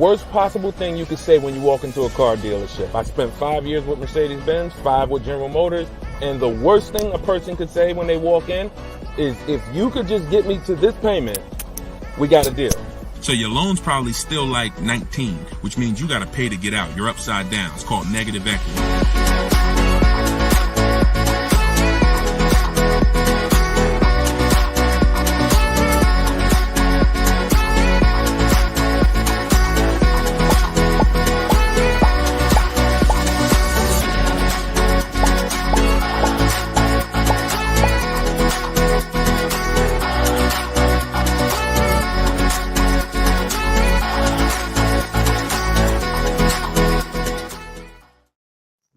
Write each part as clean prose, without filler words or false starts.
worst possible thing you could say when you walk into a car dealership. I spent 5 years with Mercedes-Benz, 5 with General Motors, and the worst thing a person could say when they walk in is, if you could just get me to this payment, we got a deal. So your loan's probably still like 19, which means you got to pay to get out. You're upside down. It's called negative equity.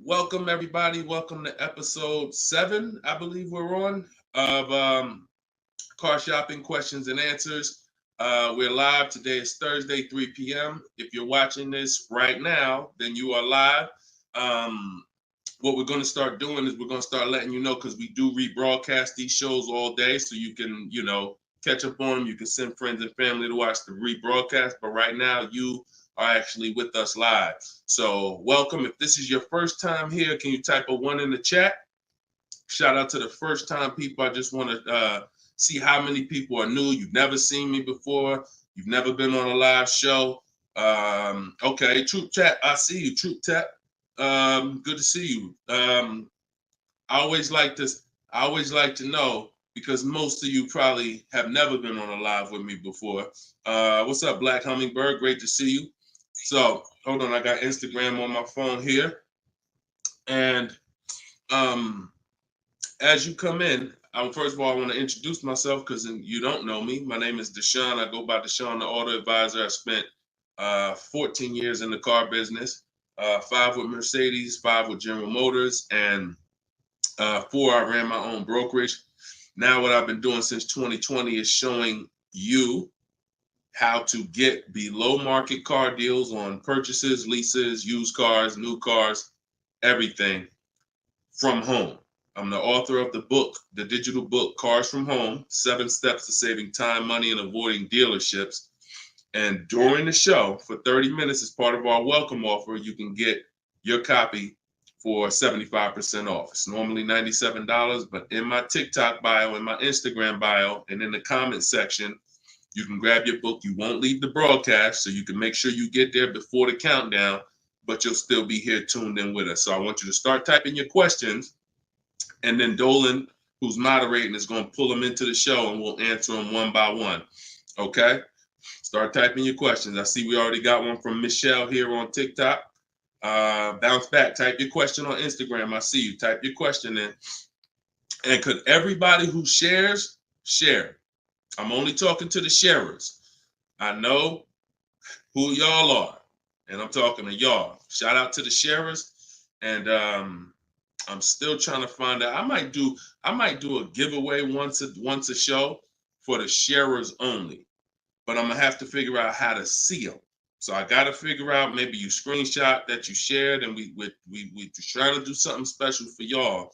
Welcome, everybody. Welcome to episode 7, I believe we're on, of Car Shopping Questions and Answers. We're live. Today is Thursday, 3 p.m. If you're watching this right now, then you are live. What we're going to start doing is we're going to start letting you know, because we do rebroadcast these shows all day, so you can, catch up on them. You can send friends and family to watch the rebroadcast. But right now, you are actually with us live. So welcome. If this is your first time here, can you type a 1 in the chat? Shout out to the first time people. I just want to see how many people are new. You've never seen me before. You've never been on a live show. Okay, Troop Chat, I see you, Troop Chat. Good to see you. I always like to know, because most of you probably have never been on a live with me before. What's up, Black Hummingbird? Great to see you. So hold on, I got Instagram on my phone here. And as you come in, first of all, I want to introduce myself, because you don't know me. My name is Deshone. I go by Deshone the Auto Advisor. I spent 14 years in the car business, 5 with Mercedes, 5 with General Motors, and 4 I ran my own brokerage. Now what I've been doing since 2020 is showing you how to get below market car deals on purchases, leases, used cars, new cars, everything from home. I'm the author of the book, the digital book, Cars from Home, 7 Steps to Saving Time, Money, and Avoiding Dealerships. And during the show, for 30 minutes, as part of our welcome offer, you can get your copy for 75% off. It's normally $97, but in my TikTok bio, in my Instagram bio, and in the comment section, you can grab your book. You won't leave the broadcast, so you can make sure you get there before the countdown, but you'll still be here tuned in with us. So I want you to start typing your questions, and then Dolan, who's moderating, is going to pull them into the show, and we'll answer them one by one. Okay? Start typing your questions. I see we already got one from Michelle here on TikTok. Bounce back. Type your question on Instagram. I see you. Type your question in. And could everybody who shares, share? I'm only talking to the sharers. I know who y'all are, and I'm talking to y'all. Shout out to the sharers. And I'm still trying to find out. I might do a giveaway once a show for the sharers only, but I'm gonna have to figure out how to see them. So I got to figure out, maybe you screenshot that you shared, and we trying to do something special for y'all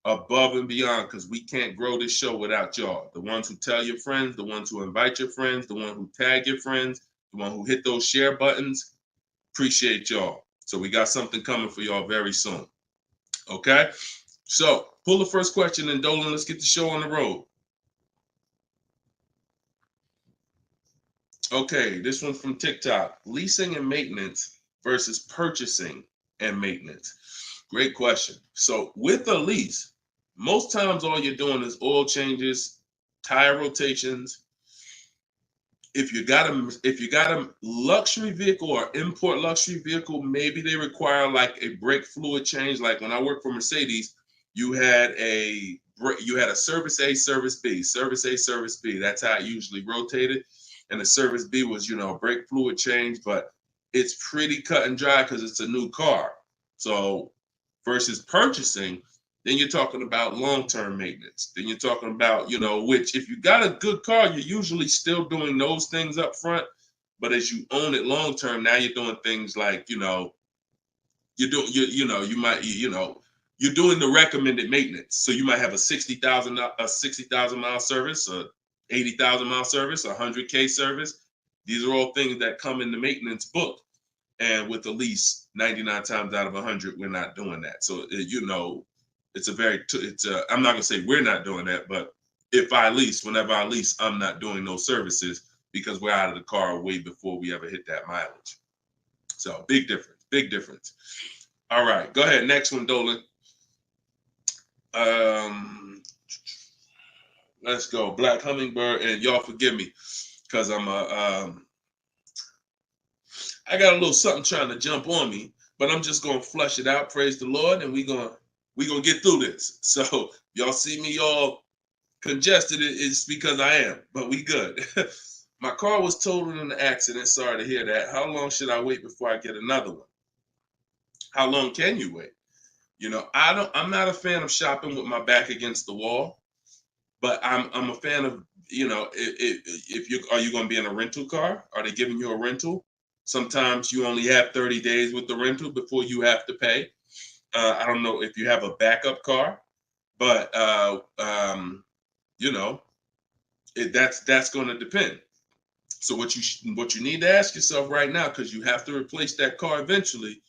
above and beyond, because we can't grow this show without y'all. The ones who tell your friends, the ones who invite your friends, the one who tag your friends, the one who hit those share buttons. Appreciate y'all. So we got something coming for y'all very soon. Okay? So pull the first question, and Dolan, let's get the show on the road. Okay, this one's from TikTok. Leasing and maintenance versus purchasing and maintenance. Great question. So with a lease, most times all you're doing is oil changes, tire rotations. If you got a luxury vehicle or import luxury vehicle, maybe they require like a brake fluid change. Like when I worked for Mercedes, you had a service A, service B, service A, service B. That's how it usually rotated. And the service B was, a brake fluid change, but it's pretty cut and dry because it's a new car. So versus purchasing, then you're talking about long-term maintenance. Then you're talking about, which if you got a good car, you're usually still doing those things up front. But as you own it long-term, now you're doing things like, you're doing the recommended maintenance. So you might have a 60,000 mile service, a 80,000 mile service, a 100K service. These are all things that come in the maintenance book. And with the lease, 99 times out of 100, we're not doing that. So, you know, it's a very, I'm not going to say we're not doing that, but if I lease, whenever I lease, I'm not doing those services because we're out of the car way before we ever hit that mileage. So big difference, big difference. All right, go ahead. Next one, Dolan. Let's go. Black Hummingbird, and y'all forgive me because I got a little something trying to jump on me, but I'm just gonna flush it out. Praise the Lord, and we gonna get through this. So y'all see me all congested, it's because I am, but we good. My car was totaled in an accident. Sorry to hear that. How long should I wait before I get another one? How long can you wait? You know, I'm not a fan of shopping with my back against the wall, but I'm a fan of, you know, if you are you going to be in a rental car? Are they giving you a rental? Sometimes you only have 30 days with the rental before you have to pay. I don't know if you have a backup car, but you know, that's going to depend. So what you need to ask yourself right now, because you have to replace that car eventually,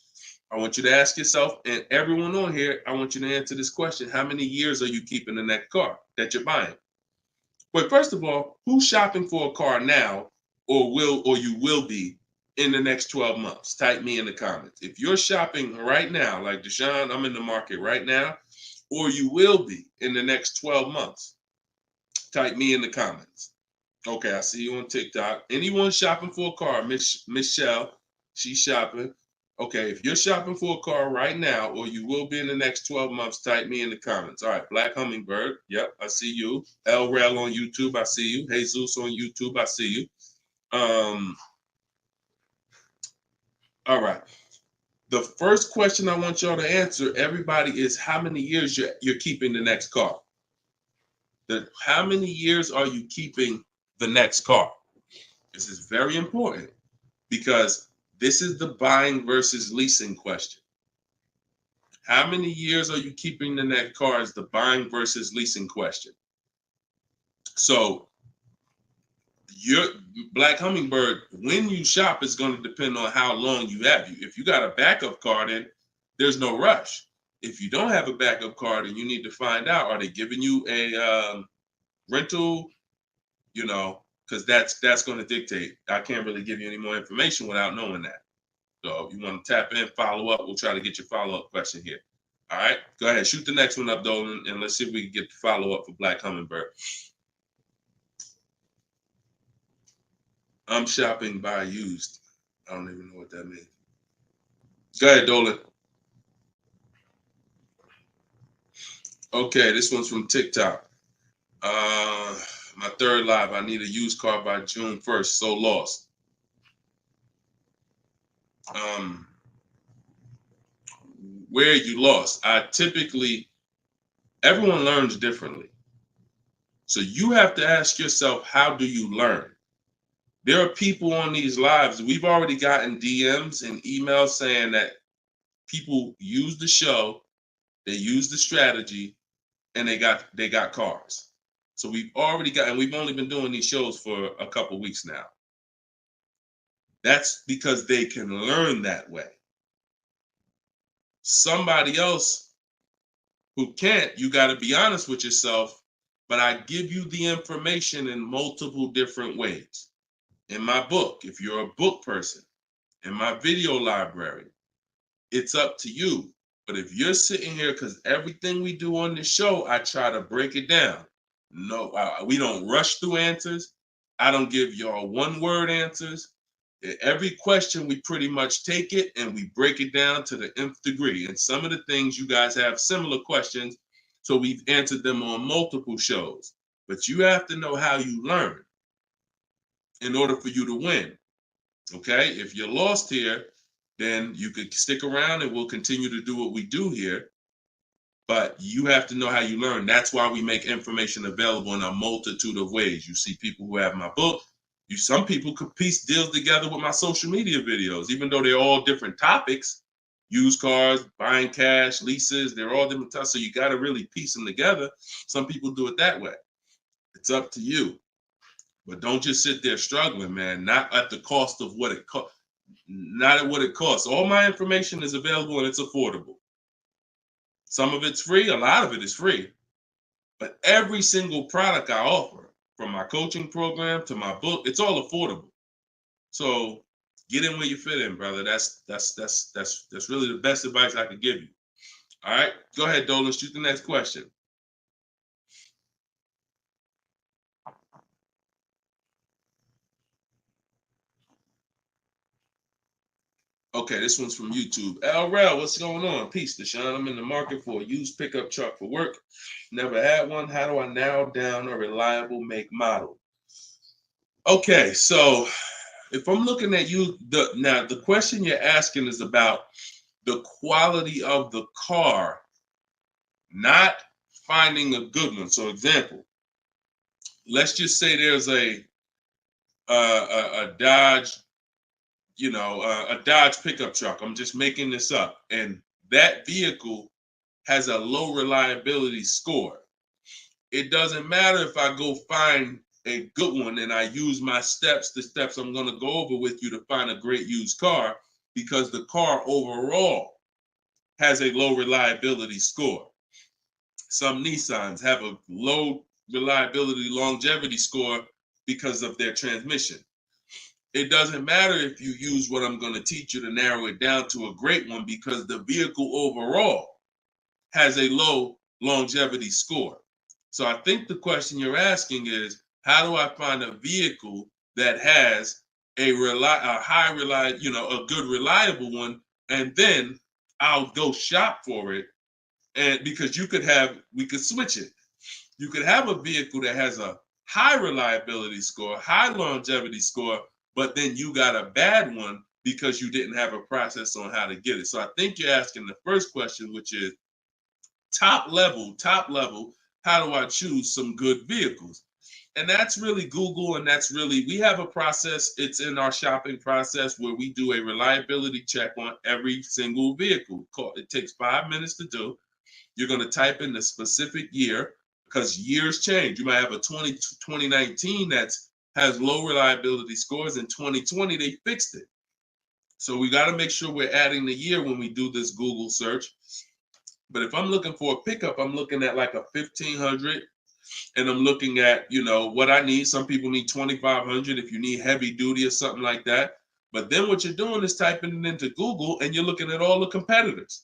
I want you to ask yourself, and everyone on here, I want you to answer this question: how many years are you keeping in that car that you're buying? But first of all, who's shopping for a car now, or you will be in the next 12 months? Type me in the comments. If you're shopping right now, like Deshone, I'm in the market right now, or you will be in the next 12 months, type me in the comments. Okay, I see you on TikTok. Anyone shopping for a car? Michelle, she's shopping. Okay, if you're shopping for a car right now, or you will be in the next 12 months, type me in the comments. All right, Black Hummingbird. Yep, I see you. El Rel on YouTube, I see you. Jesus on YouTube, I see you. All right. The first question I want y'all to answer, everybody, is how many years you're keeping the next car? How many years are you keeping the next car? This is very important because this is the buying versus leasing question. How many years are you keeping the next car is the buying versus leasing question. So your Black Hummingbird, when you shop, is going to depend on how long you have. If you got a backup car, then there's no rush. If you don't have a backup car, then you need to find out, are they giving you a rental? You know, because that's going to dictate. I can't really give you any more information without knowing that. So if you want to tap in, follow up, we'll try to get your follow-up question here. All right, go ahead, shoot the next one up, Dolan, and let's see if we can get the follow-up for Black Hummingbird. I'm shopping by used. I don't even know what that means. Go ahead, Dolan. Okay, this one's from TikTok. My third live, I need a used car by June 1st, so lost. Where you lost? Everyone learns differently. So you have to ask yourself, how do you learn? There are people on these lives, we've already gotten DMs and emails saying that people use the show, they use the strategy, and they got cars. So we've already got, and we've only been doing these shows for a couple weeks now. That's because they can learn that way. Somebody else who can't, you got to be honest with yourself, but I give you the information in multiple different ways. In my book, if you're a book person, in my video library, it's up to you. But if you're sitting here, because everything we do on this show, I try to break it down. No, we don't rush through answers. I don't give y'all one-word answers. Every question, we pretty much take it and we break it down to the nth degree. And some of the things you guys have similar questions, so we've answered them on multiple shows. But you have to know how you learn in order for you to win. Okay? If you're lost here, then you could stick around and we'll continue to do what we do here. But you have to know how you learn. That's why we make information available in a multitude of ways. You see people who have my book. Some people could piece deals together with my social media videos, even though they're all different topics. Used cars, buying cash, leases, they're all different types. So you got to really piece them together. Some people do it that way. It's up to you. But don't just sit there struggling, man. Not at the cost of what it costs. Not at what it costs. All my information is available and it's affordable. Some of it's free, a lot of it is free. But every single product I offer, from my coaching program to my book, it's all affordable. So get in where you fit in, brother. That's really the best advice I could give you. All right, go ahead, Dolan. Shoot the next question. Okay, this one's from YouTube. LRel, what's going on? Peace, Deshone. I'm in the market for a used pickup truck for work. Never had one. How do I narrow down a reliable make model? Okay, so if I'm looking at you, the question you're asking is about the quality of the car, not finding a good one. So, example, let's just say there's a Dodge, a Dodge pickup truck. I'm just making this up, and that vehicle has a low reliability score. It doesn't matter if I go find a good one and I use my steps, the steps I'm going to go over with you to find a great used car, because the car overall has a low reliability score. Some Nissans have a low reliability longevity score because of their transmission. It doesn't matter if you use what I'm going to teach you to narrow it down to a great one, because the vehicle overall has a low longevity score. So I think the question you're asking is, how do I find a vehicle that has a good reliable one, and then I'll go shop for it. And because we could switch it. You could have a vehicle that has a high reliability score, high longevity score, but then you got a bad one because you didn't have a process on how to get it. So I think you're asking the first question, which is top level, how do I choose some good vehicles? And that's really Google, and we have a process. It's in our shopping process where we do a reliability check on every single vehicle. It takes 5 minutes to do. You're going to type in the specific year, because years change. You might have a 2019 that has low reliability scores. In 2020, they fixed it. So we got to make sure we're adding the year when we do this Google search. But if I'm looking for a pickup, I'm looking at like a 1500, and I'm looking at, what I need. Some people need 2500 if you need heavy duty or something like that. But then what you're doing is typing it into Google, and you're looking at all the competitors.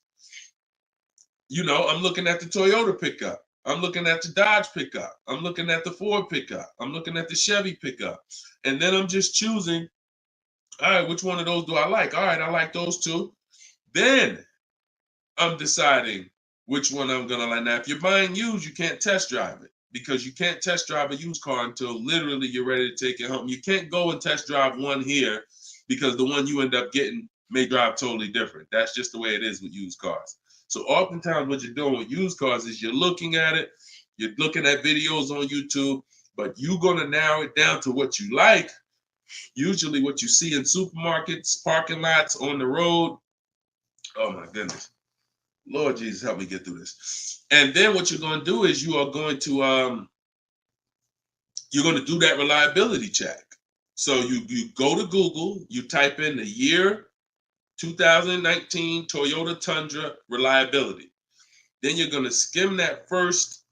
I'm looking at the Toyota pickup. I'm looking at the Dodge pickup. I'm looking at the Ford pickup. I'm looking at the Chevy pickup. And then I'm just choosing, all right, which one of those do I like? All right, I like those two. Then I'm deciding which one I'm going to like. Now, if you're buying used, you can't test drive it, because you can't test drive a used car until literally you're ready to take it home. You can't go and test drive one here, because the one you end up getting may drive totally different. That's just the way it is with used cars. So oftentimes what you're doing with used cars is you're looking at it, you're looking at videos on YouTube, but you're going to narrow it down to what you like, usually what you see in supermarkets, parking lots, on the road. Oh my goodness. Lord Jesus, help me get through this. And then what you're going to do is you're going to do that reliability check. So you go to Google, you type in the year 2019 Toyota Tundra reliability. Then you're going to skim that first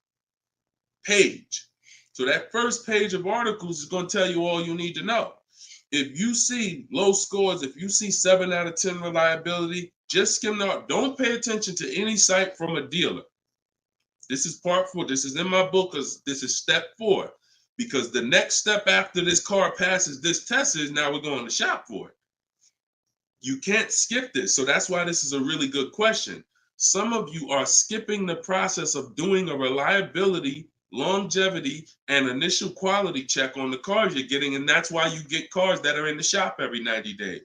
page. So that first page of articles is going to tell you all you need to know. If you see low scores, if you see 7 out of 10 reliability, just skim that. Don't pay attention to any site from a dealer. This is part 4. This is in my book, because this is step 4. Because the next step after this car passes this test is now we're going to shop for it. You can't skip this. So that's why this is a really good question. Some of you are skipping the process of doing a reliability, longevity, and initial quality check on the cars you're getting. And that's why you get cars that are in the shop every 90 days.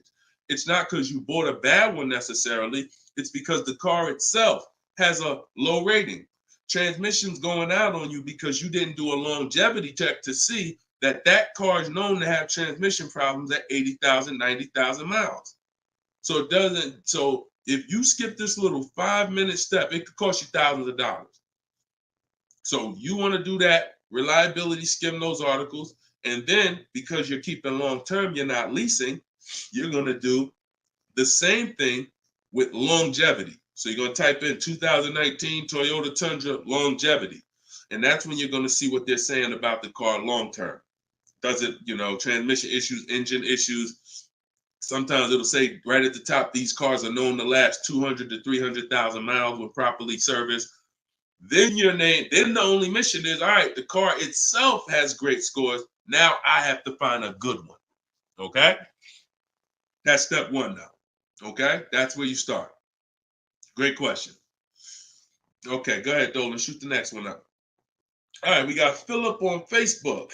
It's not because you bought a bad one necessarily. It's because the car itself has a low rating. Transmission's going out on you because you didn't do a longevity check to see that that car is known to have transmission problems at 80,000, 90,000 miles. So if you skip this little 5-minute step, it could cost you thousands of dollars. So you want to do that reliability, skim those articles. And then because you're keeping long term, you're not leasing, you're going to do the same thing with longevity. So you're going to type in 2019 Toyota Tundra longevity. And that's when you're going to see what they're saying about the car long term. Does it, transmission issues, engine issues? Sometimes it'll say right at the top, these cars are known to last 200 to 300,000 miles when properly serviced. Then then the only mission is, all right, the car itself has great scores. Now I have to find a good one. Okay? That's step one now. Okay? That's where you start. Great question. Okay, go ahead, Dolan. Shoot the next one up. All right, we got Philip on Facebook.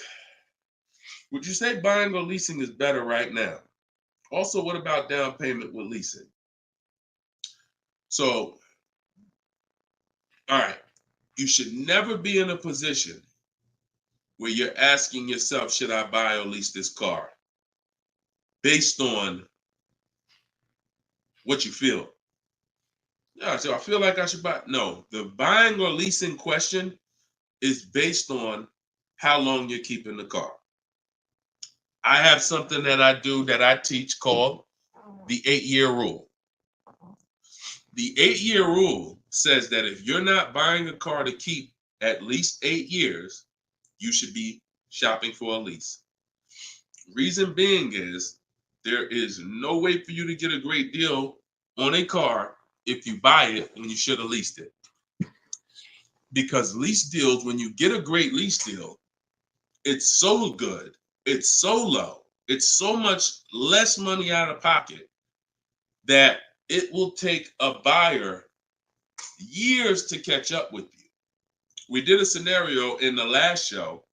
Would you say buying or leasing is better right now? Also, what about down payment with leasing? So, all right, you should never be in a position where you're asking yourself, should I buy or lease this car? Based on what you feel. Yeah, so I feel like I should buy. No, the buying or leasing question is based on how long you're keeping the car. I have something that I do that I teach called the 8-year rule. The 8-year rule says that if you're not buying a car to keep at least 8 years, you should be shopping for a lease. Reason being is there is no way for you to get a great deal on a car if you buy it when you should have leased it. Because lease deals, when you get a great lease deal, it's so good, it's so low, it's so much less money out of pocket that it will take a buyer years to catch up with you. We did a scenario in the last show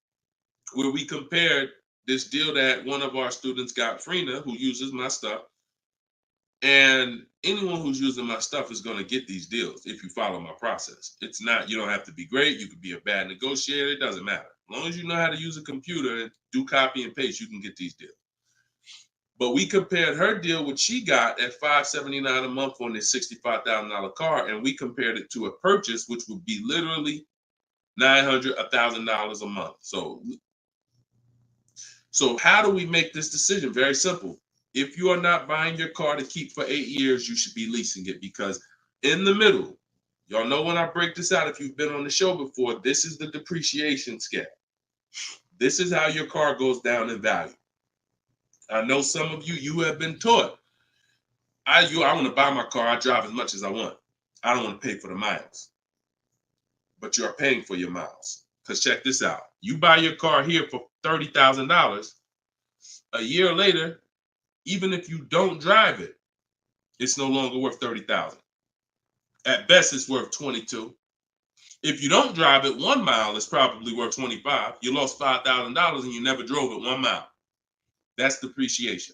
where we compared this deal that one of our students got, Frina, who uses my stuff. And anyone who's using my stuff is going to get these deals if you follow my process. It's not, you don't have to be great. You could be a bad negotiator. It doesn't matter. As long as you know how to use a computer and do copy and paste, you can get these deals. But we compared her deal, which she got at $579 a month on this $65,000 car, and we compared it to a purchase, which would be literally $900, $1,000 a month. So how do we make this decision? Very simple. If you are not buying your car to keep for 8 years, you should be leasing it, because in the middle, y'all know when I break this out, if you've been on the show before, this is the depreciation scale. This is how your car goes down in value. I know some of you have been taught, I want to buy my car, I drive as much as I want. I don't want to pay for the miles. But you're paying for your miles. Because check this out. You buy your car here for $30,000. A year later, even if you don't drive it, it's no longer worth $30,000. At best, it's worth $22,000. If you don't drive it 1 mile, it's probably worth $25,000. You lost $5,000 and you never drove it 1 mile. That's depreciation.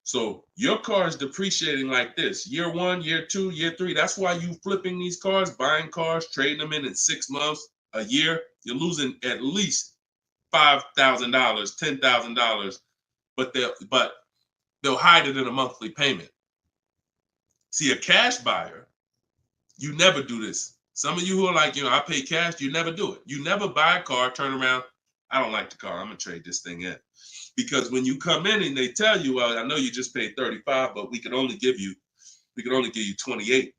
So your car is depreciating like this. Year 1, year 2, year 3. That's why you flipping these cars, buying cars, trading them in 6 months, a year. You're losing at least $5,000, $10,000, but they'll hide it in a monthly payment. See, a cash buyer, you never do this. Some of you who are like, I pay cash, you never do it. You never buy a car, turn around, I don't like the car, I'm gonna trade this thing in. Because when you come in and they tell you, well, I know you just paid 35, but we can only give you 28.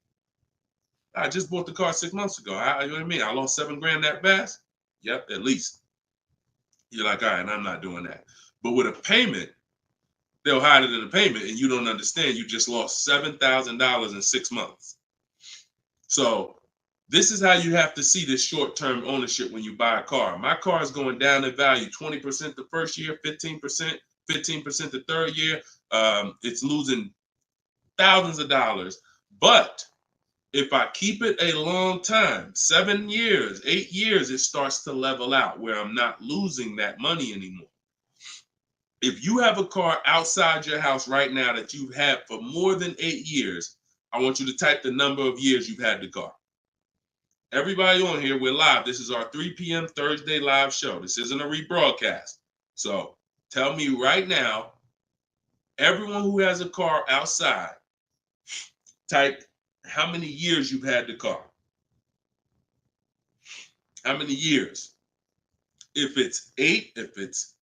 I just bought the car 6 months ago. You know what I mean? I lost $7,000 that fast? Yep, at least. You're like, all right, I'm not doing that. But with a payment, they'll hide it in a payment, and you don't understand. You just lost $7,000 in 6 months. So this is how you have to see this short-term ownership when you buy a car. My car is going down in value 20% the first year, 15% the third year. It's losing thousands of dollars. But if I keep it a long time, 7 years, 8 years, it starts to level out where I'm not losing that money anymore. If you have a car outside your house right now that you've had for more than 8 years, I want you to type the number of years you've had the car. Everybody on here, we're live. This is our 3 p.m. Thursday live show. This isn't a rebroadcast. So tell me right now, everyone who has a car outside, type how many years you've had the car. How many years? If it's 8, if it's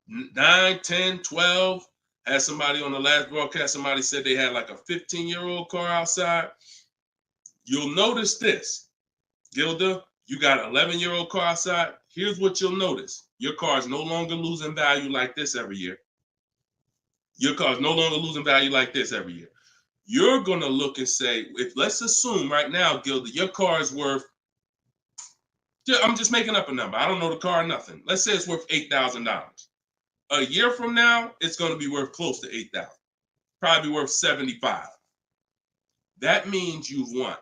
9, 10, 12. Had somebody on the last broadcast, somebody said they had like a 15-year-old car outside. You'll notice this, Gilda, you got an 11-year-old car outside. Here's what you'll notice. Your car is no longer losing value like this every year. Your car is no longer losing value like this every year. You're going to look and say, if let's assume right now, Gilda, your car is worth, I'm just making up a number. I don't know the car, nothing. Let's say it's worth $8,000. A year from now, it's going to be worth close to $8,000. Probably worth $75,000. That means you've won.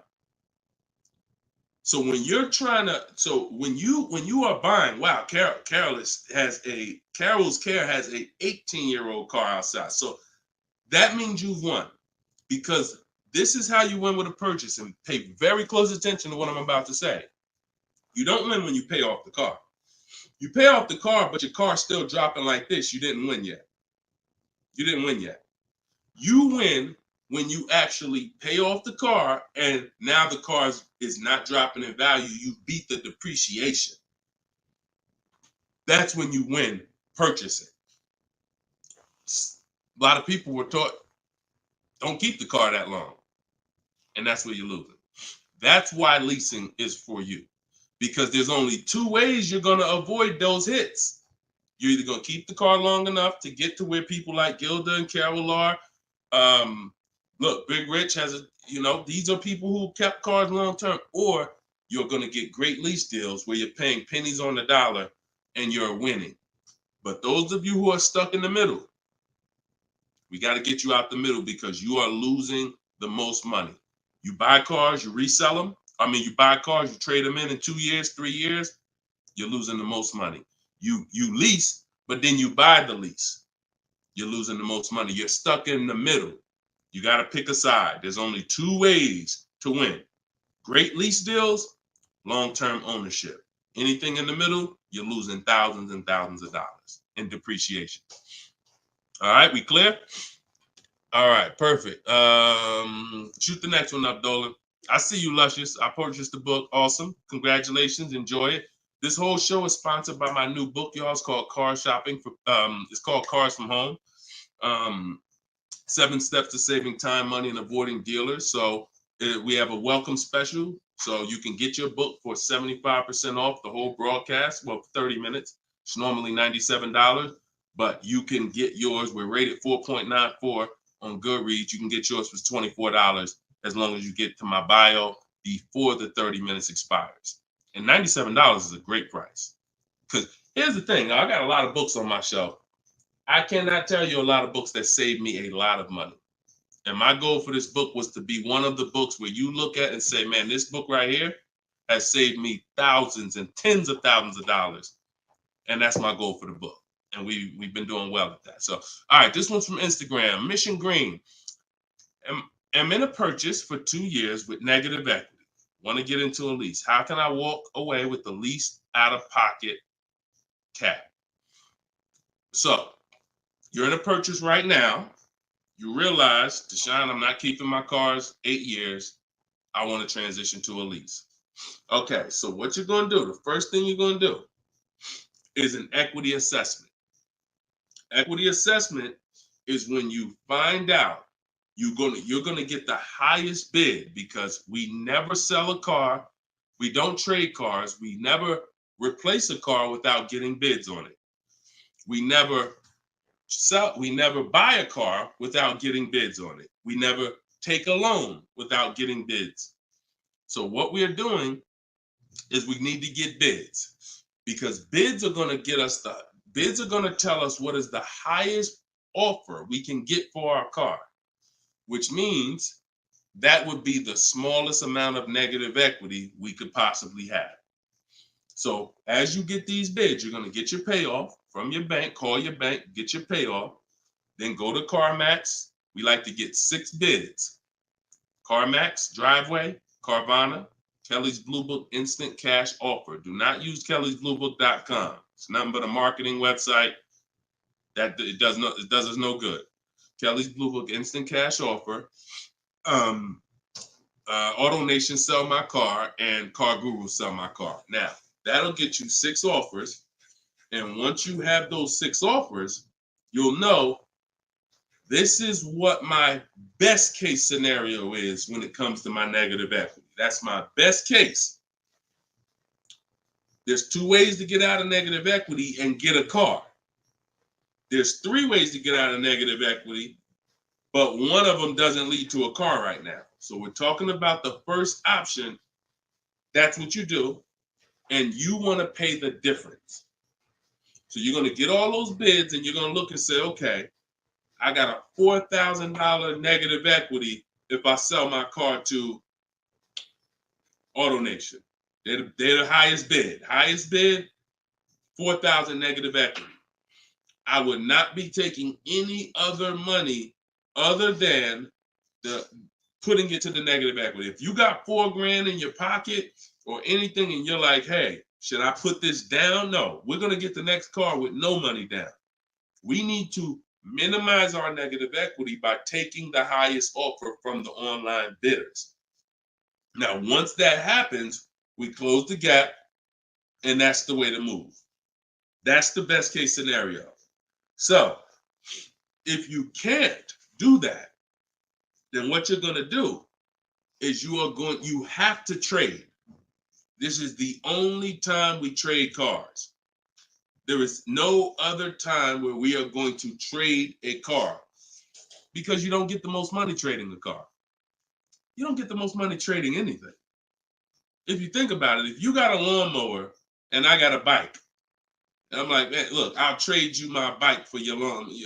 So when you're trying to, when you are buying, wow, Carol's Care has a 18-year-old car outside. So that means you've won, because this is how you win with a purchase. And pay very close attention to what I'm about to say. You don't win when you pay off the car. You pay off the car, but your car's still dropping like this. You didn't win yet. You didn't win yet. You win when you actually pay off the car and now the car is not dropping in value. You beat the depreciation. That's when you win purchasing. A lot of people were taught, don't keep the car that long. And that's where you're losing. That's why leasing is for you. Because there's only two ways you're going to avoid those hits. You're either going to keep the car long enough to get to where people like Gilda and Carol are. Look, Big Rich has these are people who kept cars long term, or you're going to get great lease deals where you're paying pennies on the dollar and you're winning. But those of you who are stuck in the middle, we got to get you out the middle, because you are losing the most money. You buy cars, you resell them. You buy cars, you trade them in 2 years, 3 years, you're losing the most money. You lease, but then you buy the lease. You're losing the most money. You're stuck in the middle. You got to pick a side. There's only two ways to win. Great lease deals, long-term ownership. Anything in the middle, you're losing thousands and thousands of dollars in depreciation. All right, we clear? All right, perfect. Shoot the next one up, Dolan. I see you, Luscious. I purchased the book. Awesome. Congratulations. Enjoy it. This whole show is sponsored by my new book, y'all. It's called Car Shopping. It's called Cars from Home. 7 Steps to Saving Time, Money, and Avoiding Dealers. So we have a welcome special. So you can get your book for 75% off the whole broadcast. Well, 30 minutes. It's normally $97, but you can get yours. We're rated 4.94 on Goodreads. You can get yours for $24 as long as you get to my bio before the 30 minutes expires. And $97 is a great price. Because here's the thing. I got a lot of books on my shelf. I cannot tell you a lot of books that saved me a lot of money. And my goal for this book was to be one of the books where you look at and say, man, this book right here has saved me thousands and tens of thousands of dollars. And that's my goal for the book. And we've been doing well at that. So, all right, this one's from Instagram. Mission Green. I'm in a purchase for 2 years with negative equity. Want to get into a lease. How can I walk away with the least out-of-pocket cap? So, you're in a purchase right now. You realize, Deshone, I'm not keeping my cars 8 years. I want to transition to a lease. Okay, so what you're going to do, the first thing you're going to do is an equity assessment. Equity assessment is when you find out you're going to get the highest bid, because we never sell a car. We don't trade cars. We never replace a car without getting bids on it. We never buy a car without getting bids on it. We never take a loan without getting bids. So what we are doing is we need to get bids, because bids are going to tell us what is the highest offer we can get for our car, which means that would be the smallest amount of negative equity we could possibly have. So as you get these bids, you're going to get your payoff from your bank, call your bank, get your payoff, then go to CarMax. We like to get 6 bids. CarMax, Driveway, Carvana, Kelly's Blue Book Instant Cash Offer. Do not use kellysbluebook.com. It's nothing but a marketing website that it does us no good. Kelly's Blue Book Instant Cash Offer. Auto Nation Sell My Car, and Car Guru Sell My Car. Now, that'll get you 6 offers. And once you have those 6 offers, you'll know this is what my best case scenario is when it comes to my negative equity. That's my best case. There's 2 ways to get out of negative equity and get a car. There's 3 ways to get out of negative equity, but one of them doesn't lead to a car right now. So we're talking about the first option. That's what you do, and you want to pay the difference. So you're going to get all those bids, and you're going to look and say, okay, I got a $4,000 negative equity if I sell my car to AutoNation. They're the highest bid. Highest bid, $4,000 negative equity. I would not be taking any other money other than the putting it to the negative equity. If you got $4,000 in your pocket or anything and you're like, hey, should I put this down? No, we're going to get the next car with no money down. We need to minimize our negative equity by taking the highest offer from the online bidders. Now, once that happens, we close the gap, and that's the way to move. That's the best case scenario. So if you can't do that, then what you're going to do is you have to trade. This is the only time we trade cars. There is no other time where we are going to trade a car, because you don't get the most money trading a car. You don't get the most money trading anything. If you think about it, if you got a lawnmower and I got a bike, and I'm like, man, look, I'll trade you my bike for your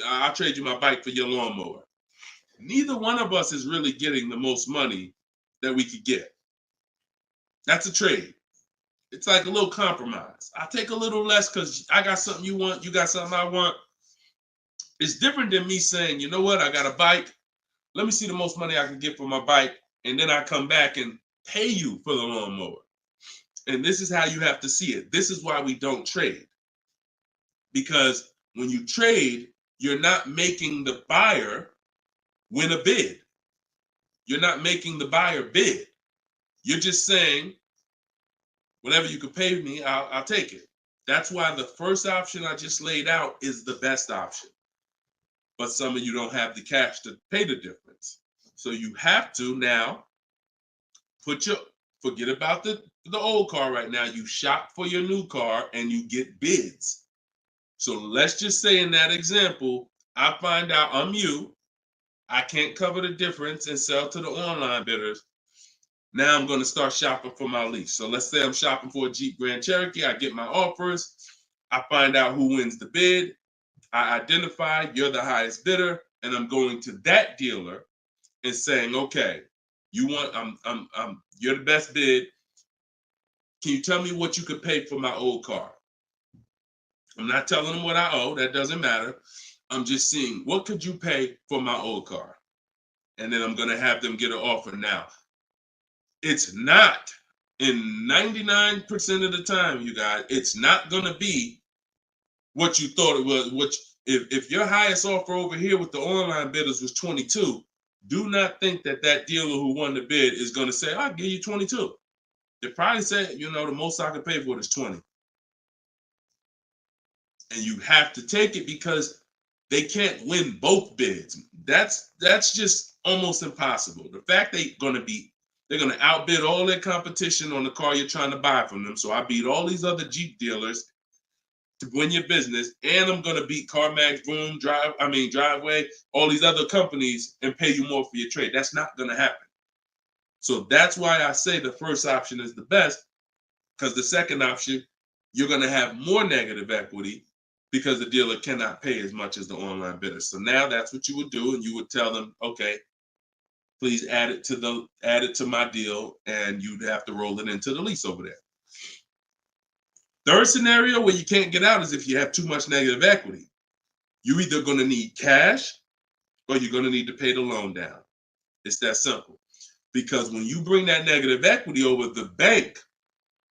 I'll trade you my bike for your lawnmower. Neither one of us is really getting the most money that we could get. That's a trade. It's like a little compromise. I take a little less because I got something you want, you got something I want. It's different than me saying, you know what, I got a bike. Let me see the most money I can get for my bike, and then I come back and pay you for the lawnmower. And this is how you have to see it. This is why we don't trade. Because when you trade, you're not making the buyer win a bid. You're not making the buyer bid. You're just saying, whatever you could pay me, I'll take it. That's why the first option I just laid out is the best option. But some of you don't have the cash to pay the difference. So you have to now forget about the old car right now. You shop for your new car and you get bids. So let's just say in that example, I find out I'm you. I can't cover the difference and sell to the online bidders. Now I'm going to start shopping for my lease. So let's say I'm shopping for a Jeep Grand Cherokee. I get my offers. I find out who wins the bid. I identify you're the highest bidder, and I'm going to that dealer and saying, okay, you're the best bid. Can you tell me what you could pay for my old car? I'm not telling them what I owe. That doesn't matter. I'm just seeing, what could you pay for my old car? And then I'm going to have them get an offer. Now, it's not, in 99% of the time, you guys, it's not going to be what you thought it was. If your highest offer over here with the online bidders was 22, do not think that dealer who won the bid is going to say, I'll give you 22. They probably say, the most I can pay for it is 20. And you have to take it because they can't win both bids. That's just almost impossible. The fact they're going to outbid all their competition on the car you're trying to buy from them. So I beat all these other Jeep dealers to win your business, and I'm going to beat CarMax, Boom, Driveway, all these other companies and pay you more for your trade. That's not going to happen. So that's why I say the first option is the best, because the second option, you're going to have more negative equity because the dealer cannot pay as much as the online bidder. So now that's what you would do, and you would tell them, okay, please add it to my deal, and you'd have to roll it into the lease over there. Third scenario where you can't get out is if you have too much negative equity. You're either going to need cash or you're going to need to pay the loan down. It's that simple. Because when you bring that negative equity over, the bank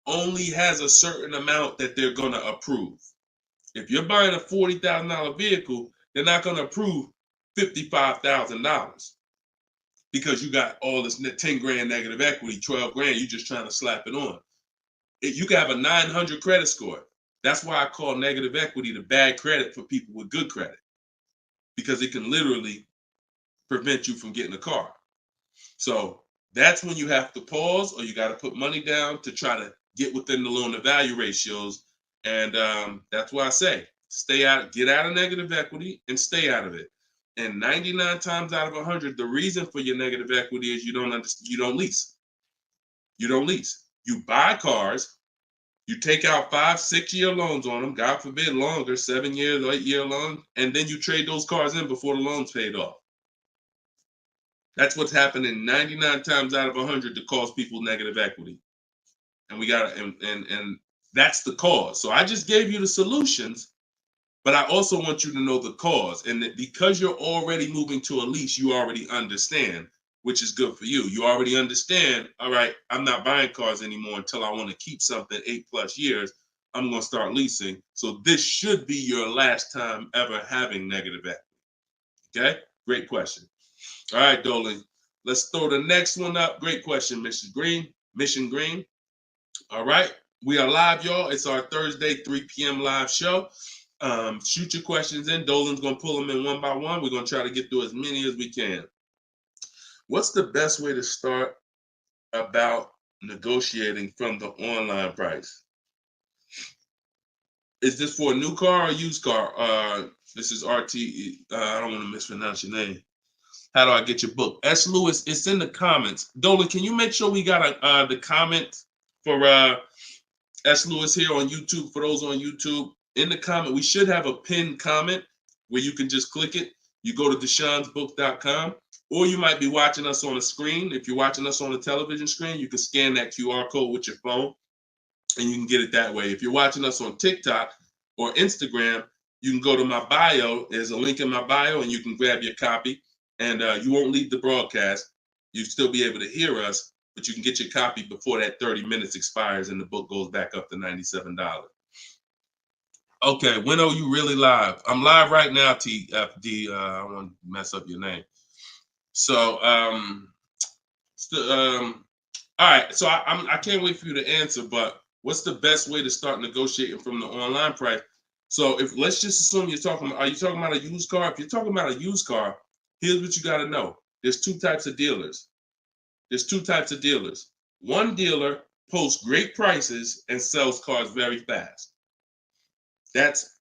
only has a certain amount that they're going to approve. If you're buying a $40,000 vehicle, they're not going to approve $55,000 because you got all this 10 grand negative equity, 12 grand, you're just trying to slap it on. You can have a 900 credit score. That's why I call negative equity the bad credit for people with good credit, because it can literally prevent you from getting a car. So that's when you have to pause, or you got to put money down to try to get within the loan to value ratios. And that's why I say stay out, get out of negative equity and stay out of it. And 99 times out of 100, the reason for your negative equity is you don't lease. You don't lease. You buy cars, you take out 5-6 year loans on them, God forbid longer, 7 years, 8 year loan, and then you trade those cars in before the loan's paid off. That's what's happening 99 times out of 100 to cause people negative equity. And we got and that's the cause. So I just gave you the solutions, but I also want you to know the cause. And that because you're already moving to a lease, you already understand, which is good for you. You already understand, all right, I'm not buying cars anymore until I want to keep something 8+ years. I'm going to start leasing. So this should be your last time ever having negative equity. Okay? Great question. All right, Dolan. Let's throw the next one up. Great question, Mission Green. All right. We are live, y'all. It's our Thursday, 3 p.m. live show. Shoot your questions in. Dolan's going to pull them in one by one. We're going to try to get through as many as we can. What's the best way to start about negotiating from the online price? Is this for a new car or used car? This is RT. I don't want to mispronounce your name. How do I get your book? S. Lewis, it's in the comments. Dolan, can you make sure we got the comment for S. Lewis here on YouTube? For those on YouTube, in the comment, we should have a pinned comment where you can just click it. You go to deshonsbook.com, or you might be watching us on a screen. If you're watching us on a television screen, you can scan that QR code with your phone, and you can get it that way. If you're watching us on TikTok or Instagram, you can go to my bio. There's a link in my bio, and you can grab your copy. And you won't leave the broadcast. You'll still be able to hear us, but you can get your copy before that 30 minutes expires and the book goes back up to $97. Okay, when are you really live? I'm live right now, TFD. I don't want to mess up your name. So, all right. So I can't wait for you to answer, but what's the best way to start negotiating from the online price? So let's just assume are you talking about a used car? If you're talking about a used car, here's what you got to know. There's two types of dealers. One dealer posts great prices and sells cars very fast. That's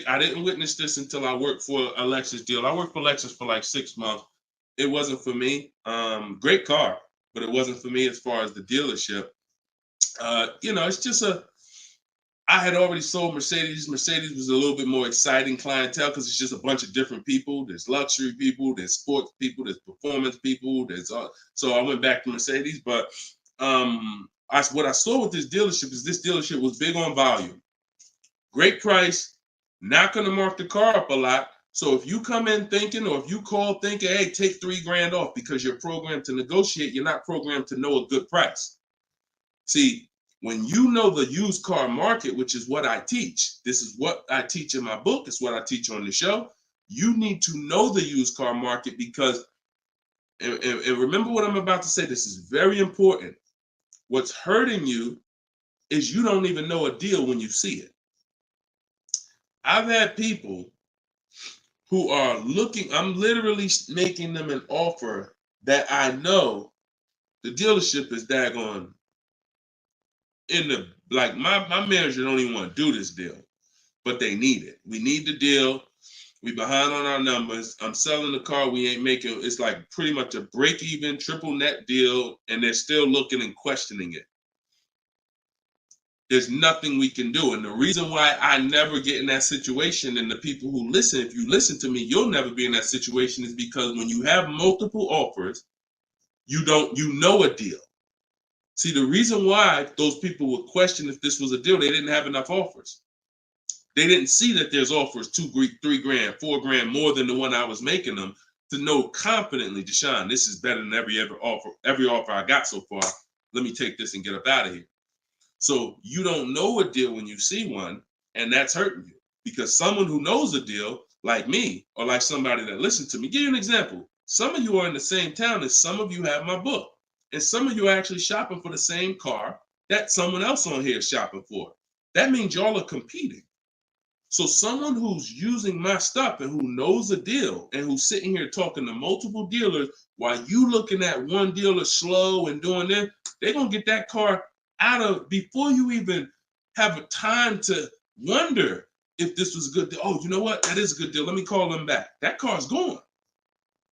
I didn't witness this until I worked for a Lexus deal. I worked for Lexus for like 6 months. It wasn't for me. Great car, but it wasn't for me as far as the dealership. It's just I had already sold Mercedes. Mercedes was a little bit more exciting clientele because it's just a bunch of different people. There's luxury people, there's sports people, there's performance people. So I went back to Mercedes. But what I saw with this dealership was big on volume. Great price, not going to mark the car up a lot. So if you come in thinking, or if you call thinking, hey, take $3,000 off because you're programmed to negotiate, you're not programmed to know a good price. See, when you know the used car market, which is what I teach, this is what I teach in my book, it's what I teach on the show. You need to know the used car market because, and remember what I'm about to say, this is very important. What's hurting you is you don't even know a deal when you see it. I've had people who are looking, I'm literally making them an offer that I know the dealership is daggone my manager don't even want to do this deal, but they need it. We need the deal. We behind on our numbers. I'm selling the car. We ain't making, it's like pretty much a break even triple net deal. And they're still looking and questioning it. There's nothing we can do. And the reason why I never get in that situation, and the people who listen, if you listen to me, you'll never be in that situation, is because when you have multiple offers, you know a deal. See, the reason why those people would question if this was a deal, they didn't have enough offers. They didn't see that there's offers $2,000, $3,000, $4,000 more than the one I was making them to know confidently, Deshone, this is better than every offer I got so far. Let me take this and get up out of here. So you don't know a deal when you see one, and that's hurting you because someone who knows a deal, like me, or like somebody that listened to me, give you an example. Some of you are in the same town as some of you have my book. And some of you are actually shopping for the same car that someone else on here is shopping for. that means y'all are competing. So someone who's using my stuff and who knows a deal and who's sitting here talking to multiple dealers while you looking at one dealer slow and doing this, they're going to get that car out of before you even have a time to wonder if this was a good deal. Oh, you know what? That is a good deal. Let me call them back. That car's gone.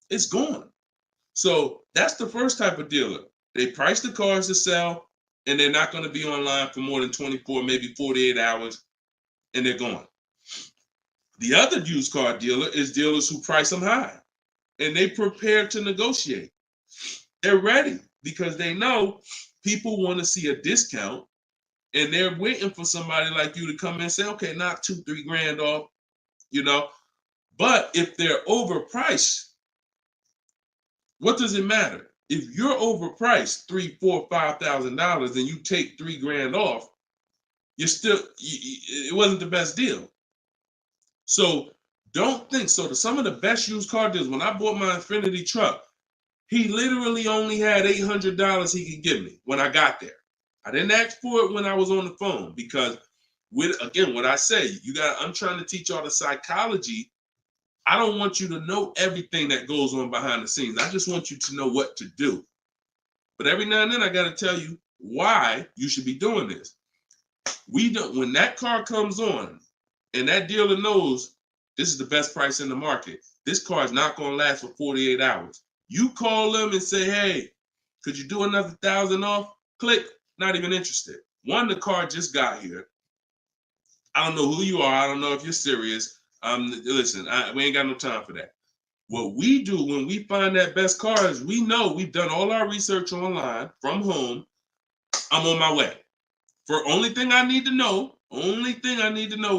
It's gone. So that's the first type of dealer. They price the cars to sell and they're not going to be online for more than 24, maybe 48 hours, and they're gone. The other used car dealer is dealers who price them high and they prepare to negotiate. They're ready because they know people want to see a discount and they're waiting for somebody like you to come in and say, okay, knock $2-3 grand off, you know. But if they're overpriced, what does it matter? If you're overpriced $3,000, $4,000, $5,000 and you take $3 grand off, you're still, it wasn't the best deal. So don't think so. Some of the best used car deals, when I bought my Infiniti truck, he literally only had $800 he could give me when I got there. I didn't ask for it when I was on the phone because, again, what I say, I'm trying to teach y'all the psychology. I don't want you to know everything that goes on behind the scenes. I just want you to know what to do. But every now and then I got to tell you why you should be doing this. When that car comes on, and that dealer knows this is the best price in the market, this car is not going to last for 48 hours. You call them and say, hey, could you do another 1,000 off? Click, not even interested. One, the car just got here. I don't know who you are. I don't know if you're serious. Listen, we ain't got no time for that. What we do when we find that best car is we know we've done all our research online from home. I'm on my way. Only thing I need to know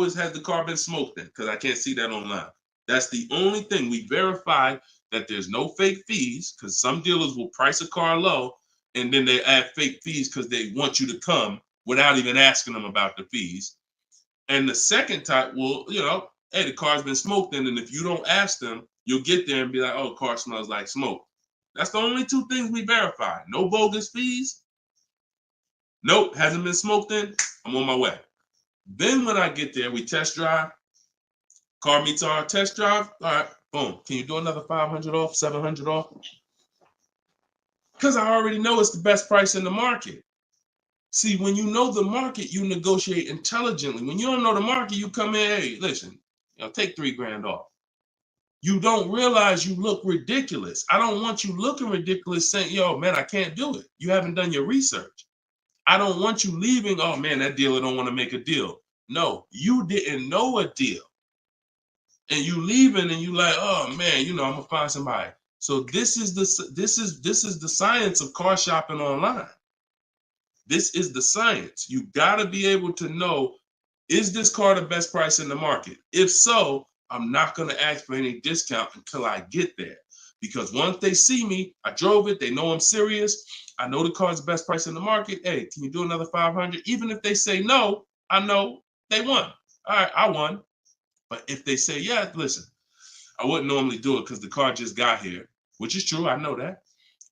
is, has the car been smoked in? Because I can't see that online. That's the only thing. We verify that there's no fake fees, because some dealers will price a car low and then they add fake fees because they want you to come without even asking them about the fees. And the second type will, hey, the car's been smoked in, and if you don't ask them, you'll get there and be like, oh, car smells like smoke. That's the only two things we verify. No bogus fees. Nope, hasn't been smoked in. I'm on my way. Then when I get there, we test drive. Car meets our test drive. All right, boom. Can you do another 500 off, 700 off? Because I already know it's the best price in the market. See, when you know the market, you negotiate intelligently. When you don't know the market, you come in, hey, listen, take $3 grand off. You don't realize you look ridiculous. I don't want you looking ridiculous saying, yo, man, I can't do it. You haven't done your research. I don't want you leaving, oh man, that dealer don't want to make a deal. No, you didn't know a deal. And you leaving and you like, oh man, I'm gonna find somebody. So this is the science of car shopping online. This is the science. You gotta be able to know, is this car the best price in the market? If so, I'm not gonna ask for any discount until I get there. Because once they see me, I drove it, they know I'm serious. I know the car's the best price in the market. Hey, can you do another 500? Even if they say no, I know they won. All right, I won. But if they say, yeah, listen, I wouldn't normally do it because the car just got here, which is true. I know that.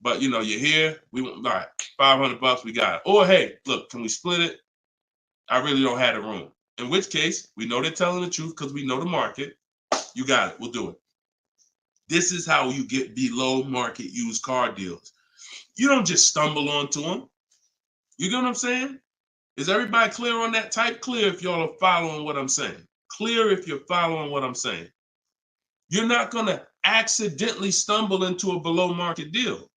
But, you're here. We want, all right, $500, we got it. Or, hey, look, can we split it? I really don't have the room. In which case, we know they're telling the truth because we know the market. You got it. We'll do it. This is how you get below market used car deals. You don't just stumble onto them. You get what I'm saying? Is everybody clear on that? Type clear if y'all are following what I'm saying. Clear if you're following what I'm saying. You're not going to accidentally stumble into a below market deal.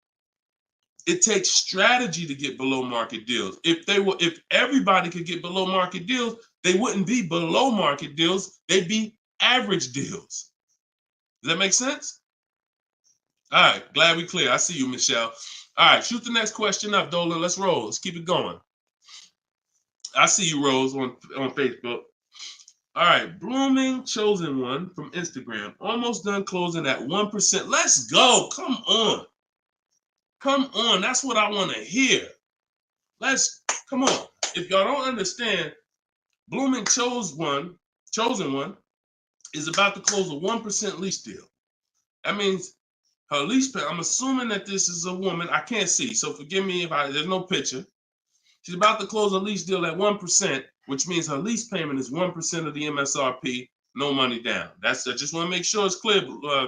It takes strategy to get below market deals. If everybody could get below market deals, they wouldn't be below market deals. They'd be average deals. Does that make sense? All right, glad we clear. I see you, Michelle. All right, shoot the next question up, Dolan. Let's roll. Let's keep it going. I see you, Rose, on Facebook. All right, Blooming Chosen One from Instagram. Almost done closing at 1%. Let's go. Come on. Come on. That's what I want to hear. Come on. If y'all don't understand, Blooming Chosen One is about to close a 1% lease deal. That means her lease pay, I'm assuming that this is a woman. I can't see, so forgive me if there's no picture. She's about to close a lease deal at 1%, which means her lease payment is 1% of the MSRP, no money down. I just want to make sure it's clear,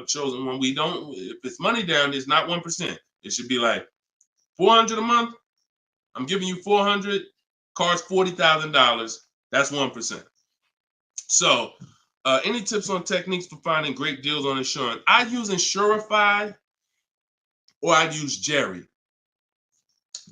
chosen one. We don't, if it's money down, it's not 1%. It should be like $400 a month. I'm giving you $400, car's $40,000. That's 1%. So, any tips on techniques for finding great deals on insurance? I use Insurify or I use Jerry.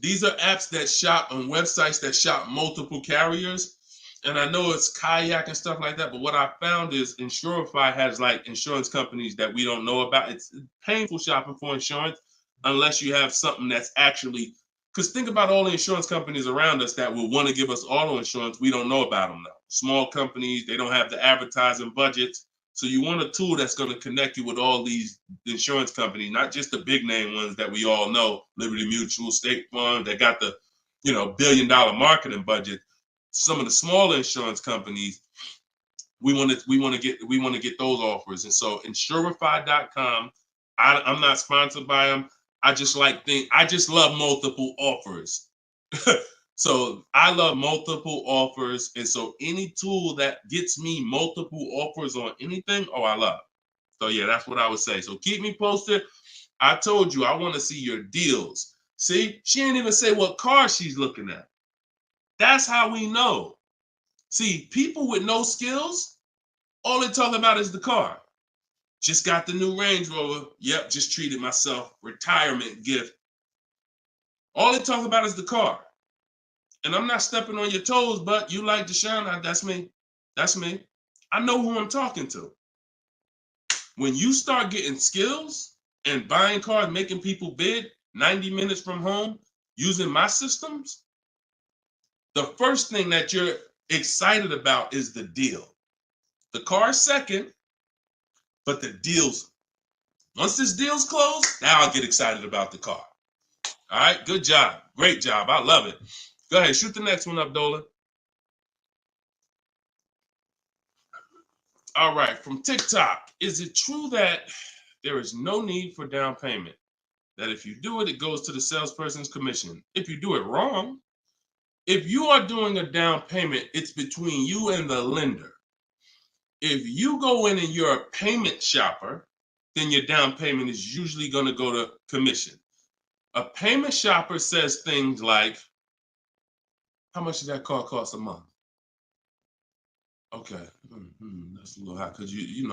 These are apps that shop on websites that shop multiple carriers. And I know it's Kayak and stuff like that, but what I found is Insurify has like insurance companies that we don't know about. It's painful shopping for insurance unless you have something that's actually, because think about all the insurance companies around us that will want to give us auto insurance. We don't know about them now. Small companies, they don't have the advertising budgets. So you want a tool that's going to connect you with all these insurance companies, not just the big name ones that we all know, Liberty Mutual, State Farm, that got the, $1 billion marketing budget. Some of the smaller insurance companies, we want to get those offers. And so Insurify.com, I'm not sponsored by them. I just love multiple offers. So I love multiple offers. And so any tool that gets me multiple offers on anything, I love. So yeah, that's what I would say. So keep me posted. I told you, I want to see your deals. See, she ain't even say what car she's looking at. That's how we know. See, people with no skills, all they talk about is the car. Just got the new Range Rover. Yep, just treated myself. Retirement gift. All they talk about is the car. And I'm not stepping on your toes, but you like Deshone, that's me. That's me. I know who I'm talking to. When you start getting skills and buying cars, making people bid 90 minutes from home, using my systems, the first thing that you're excited about is the deal. The car is second, but the deals, once this deal's closed, now I'll get excited about the car. All right, good job. Great job. I love it. Go ahead, shoot the next one up, Dolan. All right, from TikTok. Is it true that there is no need for down payment? That if you do it, it goes to the salesperson's commission. If you do it wrong, if you are doing a down payment, it's between you and the lender. If you go in and you're a payment shopper, then your down payment is usually going to go to commission. A payment shopper says things like, how much does that car cost a month? Okay, that's a little high. Could you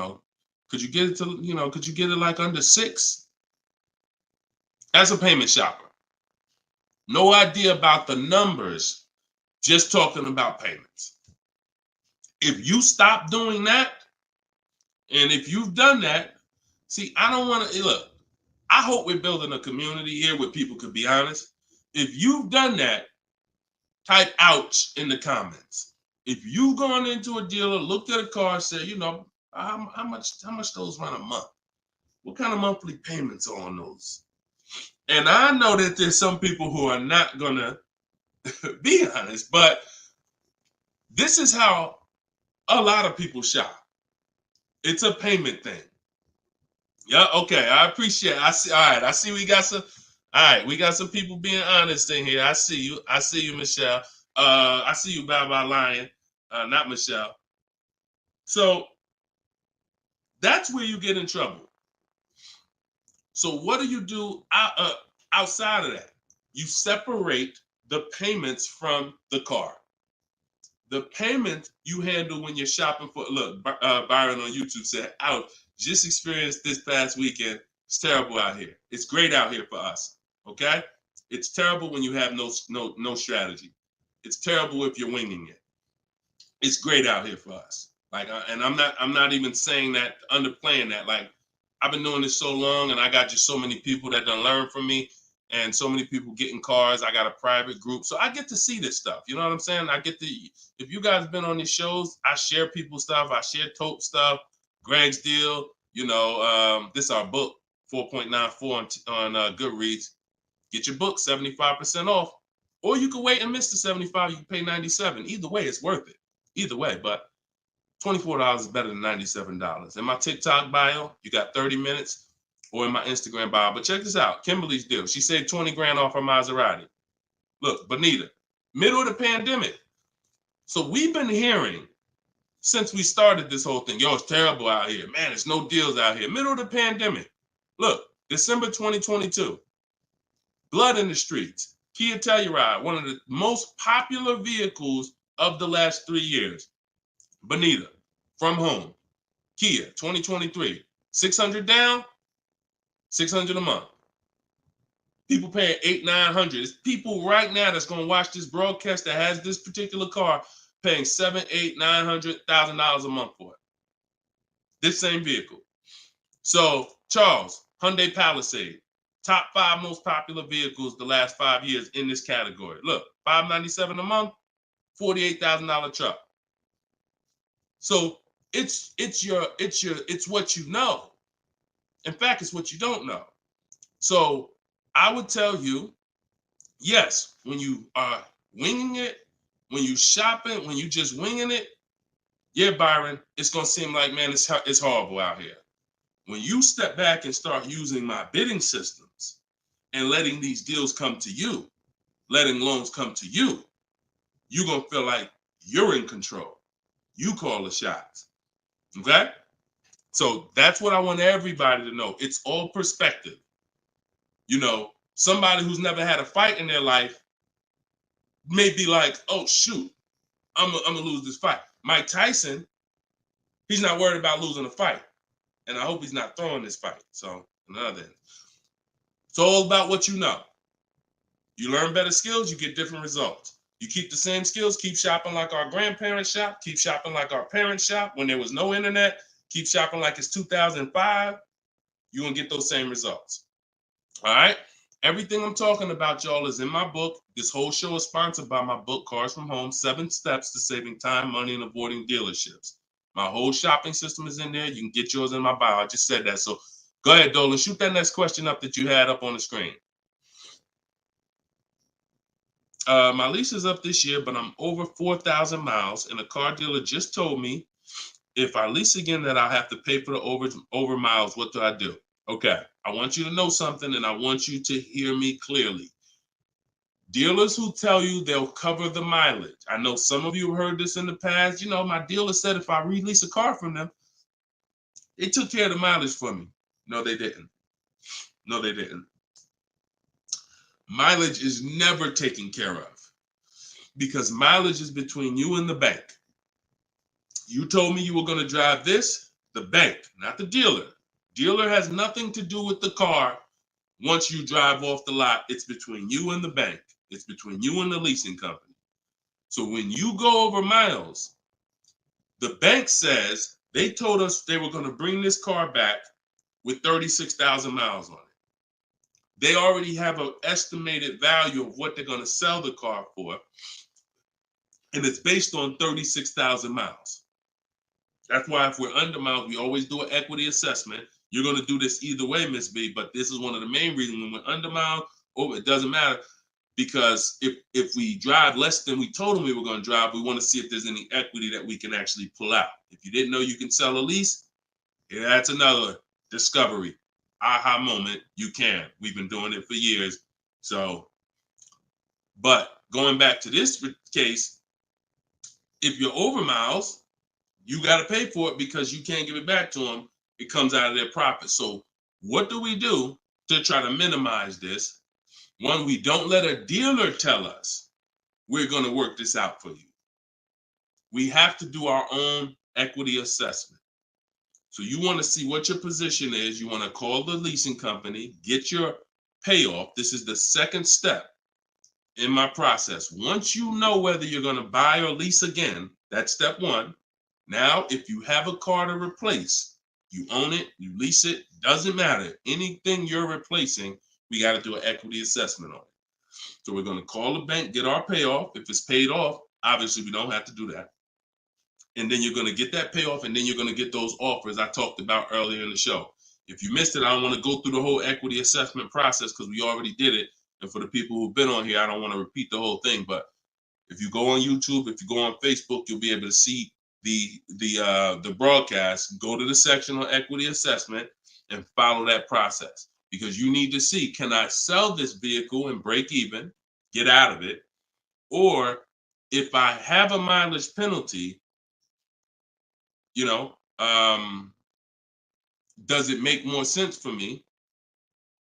get it to, could you get it like under 6? As a payment shopper, no idea about the numbers, just talking about payments. If you stop doing that, and if you've done that, see, I don't want to, look, I hope we're building a community here where people could be honest. If you've done that, type ouch in the comments. If you've gone into a dealer, looked at a car, and said, how much those run a month? What kind of monthly payments are on those? And I know that there's some people who are not gonna be honest, but this is how a lot of people shop. It's a payment thing. Yeah, okay. I appreciate it. I see. All right. I see we got some. All right, we got some people being honest in here. I see you. I see you, Michelle. I see you, Bye Lion. Not Michelle. So that's where you get in trouble. So what do you do outside of that? You separate the payments from the car. The payment you handle when you're shopping for, look, Byron on YouTube said, ouch, just experienced this past weekend. It's terrible out here. It's great out here for us, okay? It's terrible when you have no strategy. It's terrible if you're winging it. It's great out here for us. Like, and I'm not even saying that, underplaying that. Like, I've been doing this so long, and I got just so many people that done learn from me, and so many people getting cars. I got a private group, so I get to see this stuff. You know what I'm saying? I get to. If you guys been on these shows, I share people's stuff. I share Tope stuff. Greg's deal. This is our book, 4.94 on Goodreads. Get your book 75% off, or you can wait and miss the 75. You can pay 97. Either way, it's worth it. Either way, but $24 is better than $97. In my TikTok bio, you got 30 minutes, or in my Instagram bio. But check this out, Kimberly's deal. She saved 20 grand off her Maserati. Look, Bonita, Middle of the pandemic. So we've been hearing since we started this whole thing, yo, it's terrible out here. Man, there's no deals out here. Middle of the pandemic. Look, December 2022. Blood in the streets. Kia Telluride, one of the most popular vehicles of the last 3 years. Bonita, from home. Kia, 2023. 600 down, 600 a month. People paying $800-900. It's people right now that's going to watch this broadcast that has this particular car paying $700,000-900,000 a month for it. This same vehicle. So, Charles, Hyundai Palisade, top 5 most popular vehicles the last 5 years in this category. Look, $597 a month, $48,000 truck. So it's what you know. In fact, it's what you don't know. So I would tell you, yes, when you are winging it, when you shopping, when you just winging it, yeah, Byron, it's gonna seem like, man, it's horrible out here. When you step back and start using my bidding systems and letting these deals come to you, letting loans come to you, you're gonna feel like you're in control. You call the shots. Okay? So that's what I want everybody to know. It's all perspective. You know, somebody who's never had a fight in their life may be like, oh, shoot, I'm gonna lose this fight. Mike Tyson, he's not worried about losing a fight. And I hope he's not throwing this fight. So, another end. It's all about what you know. You learn better skills, you get different results. You keep the same skills, keep shopping like our grandparents shop, keep shopping like our parents shop when there was no internet, keep shopping like it's 2005, you're going to get those same results. All right? Everything I'm talking about, y'all, is in my book. This whole show is sponsored by my book, Cars from Home, 7 Steps to Saving Time, Money, and Avoiding Dealerships. My whole shopping system is in there. You can get yours in my bio. I just said that. So go ahead, Dolan. Shoot that next question up that you had up on the screen. My lease is up this year, but I'm over 4,000 miles, and a car dealer just told me if I lease again that I'll have to pay for the over miles. What do I do? Okay, I want you to know something, and I want you to hear me clearly. Dealers who tell you they'll cover the mileage. I know some of you have heard this in the past. You know, my dealer said if I release a car from them, they took care of the mileage for me. No, they didn't. No, they didn't. Mileage is never taken care of because mileage is between you and the bank. You told me you were going to drive this, the bank, not the dealer. Dealer has nothing to do with the car. Once you drive off the lot, it's between you and the bank. It's between you and the leasing company. So when you go over miles, the bank says they told us they were going to bring this car back with 36,000 miles on it. They already have an estimated value of what they're going to sell the car for, and it's based on 36,000 miles. That's why if we're under miles, we always do an equity assessment. You're going to do this either way, Miss B, but this is one of the main reasons when we're under miles, it doesn't matter, because if we drive less than we told them we were going to drive, we want to see if there's any equity that we can actually pull out. If you didn't know you can sell a lease, yeah, that's another discovery. Aha moment, you can. We've been doing it for years. So, but going back to this case, if you're over miles, you got to pay for it because you can't give it back to them. It comes out of their profit. So what do we do to try to minimize this? One, we don't let a dealer tell us we're going to work this out for you. We have to do our own equity assessment. So you want to see what your position is. You want to call the leasing company, get your payoff. This is the second step in my process. Once you know whether you're going to buy or lease again, that's step one. Now, if you have a car to replace, you own it, you lease it, doesn't matter. Anything you're replacing, we got to do an equity assessment on it. So we're going to call the bank, get our payoff. If it's paid off, obviously we don't have to do that. And then you're going to get that payoff, and then you're going to get those offers I talked about earlier in the show. If you missed it, I don't want to go through the whole equity assessment process because we already did it. And for the people who've been on here, I don't want to repeat the whole thing. But if you go on YouTube, if you go on Facebook, you'll be able to see the broadcast. Go to the section on equity assessment and follow that process, because you need to see, can I sell this vehicle and break even, get out of it? Or if I have a mileage penalty, you know, does it make more sense for me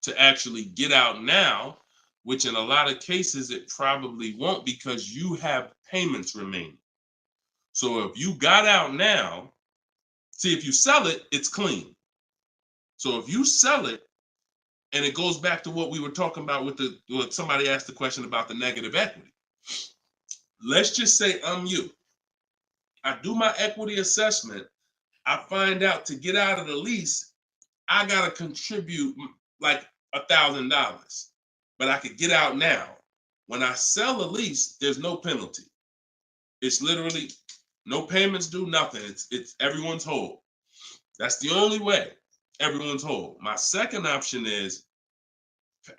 to actually get out now, which in a lot of cases it probably won't because you have payments remaining. So if you got out now, see, if you sell it, it's clean. So if you sell it, and it goes back to what we were talking about with what somebody asked the question about the negative equity. Let's just say I'm you. I do my equity assessment. I find out to get out of the lease, I got to contribute like $1,000, but I could get out now. When I sell a lease, there's no penalty. It's literally no payments due, nothing. It's everyone's whole. That's the only way everyone's whole. My second option is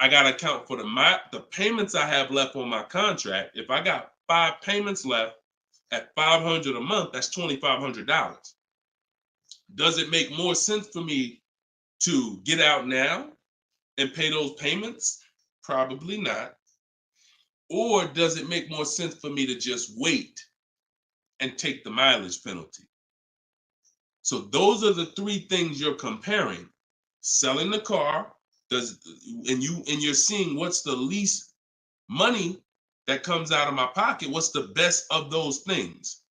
I got to account for the payments I have left on my contract. If I got 5 payments left at $500 a month, that's $2,500. Does it make more sense for me to get out now and pay those payments? Probably not. Or does it make more sense for me to just wait and take the mileage penalty? So those are the 3 things you're comparing. Selling the car, and you're seeing what's the least money that comes out of my pocket. What's the best of those things?